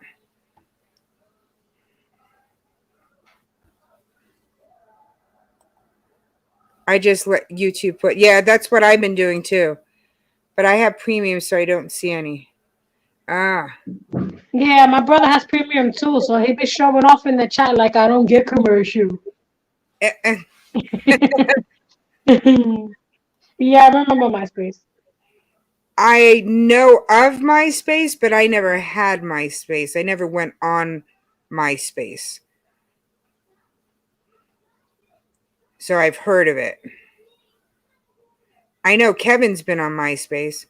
I just let YouTube put. Yeah, that's what I've been doing too. But I have premium, so I don't see any. Ah. Yeah, my brother has premium too, so he be showing off in the chat like I don't get commercial. Eh, eh. Yeah, I remember MySpace. I know of MySpace, but I never had MySpace. I never went on MySpace. So I've heard of it. I know Kevin's been on MySpace.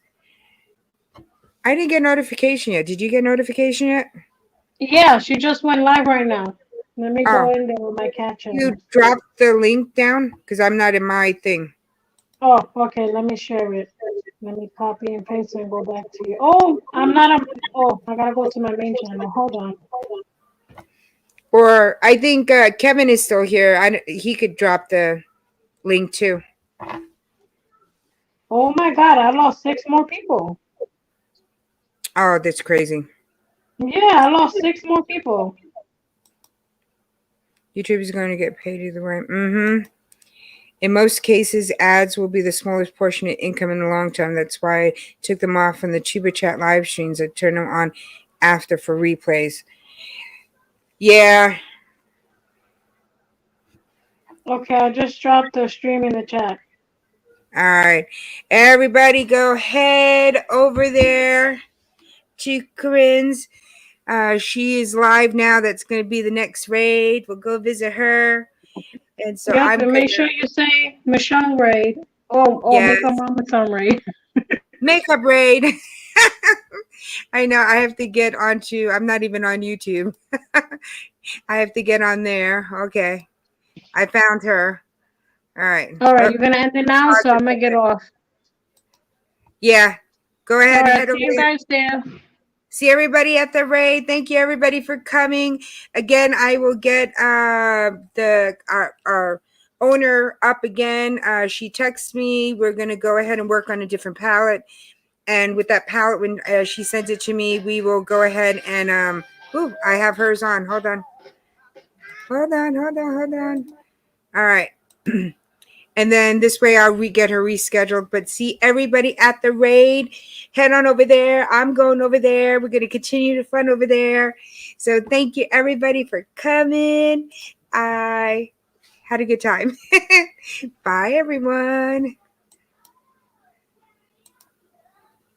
I didn't get notification yet. Did you get notification yet? Yeah, she just went live right now. Let me Oh. go in there with my caption. You dropped the link down because I'm not in my thing. Oh, okay. Let me share it. Let me copy and paste and go back to you. Oh, I'm not a. Oh, I gotta go to my main channel. Hold on. Or I think Kevin is still here. He could drop the link too. Oh my God, I lost 6 more people. Oh, that's crazy. Yeah, I lost 6 more people. YouTube is going to get paid either way. In most cases, ads will be the smallest portion of income in the long term. That's why I took them off from the cheaper chat live streams. I turned them on after for replays. Yeah. Okay, I just dropped the stream in the chat. All right. Everybody go head over there to Corinne's. She is live now. That's going to be the next raid. We'll go visit her. And so Yep, I'm and going make sure you say Michelle Raid. Oh, Yes. make a mama thumb raid. Makeup raid. I know. I have to get onto. I'm not even on YouTube. I have to get on there. Okay. I found her. All right. All right, you're gonna end it now, so I'm gonna get off. Yeah. Go All ahead. right, Head over see you there. guys there. See everybody at the raid. Thank you everybody for coming. Again, I will get our owner up again. She texts me. We're gonna go ahead and work on a different palette. And with that palette, when she sends it to me, we will go ahead and I have hers on. Hold on. All right. And then this way I'll get her rescheduled. But see everybody at the raid. Head on over there. I'm going over there. We're going to continue the fun over there. So thank you everybody for coming. I had a good time. Bye everyone.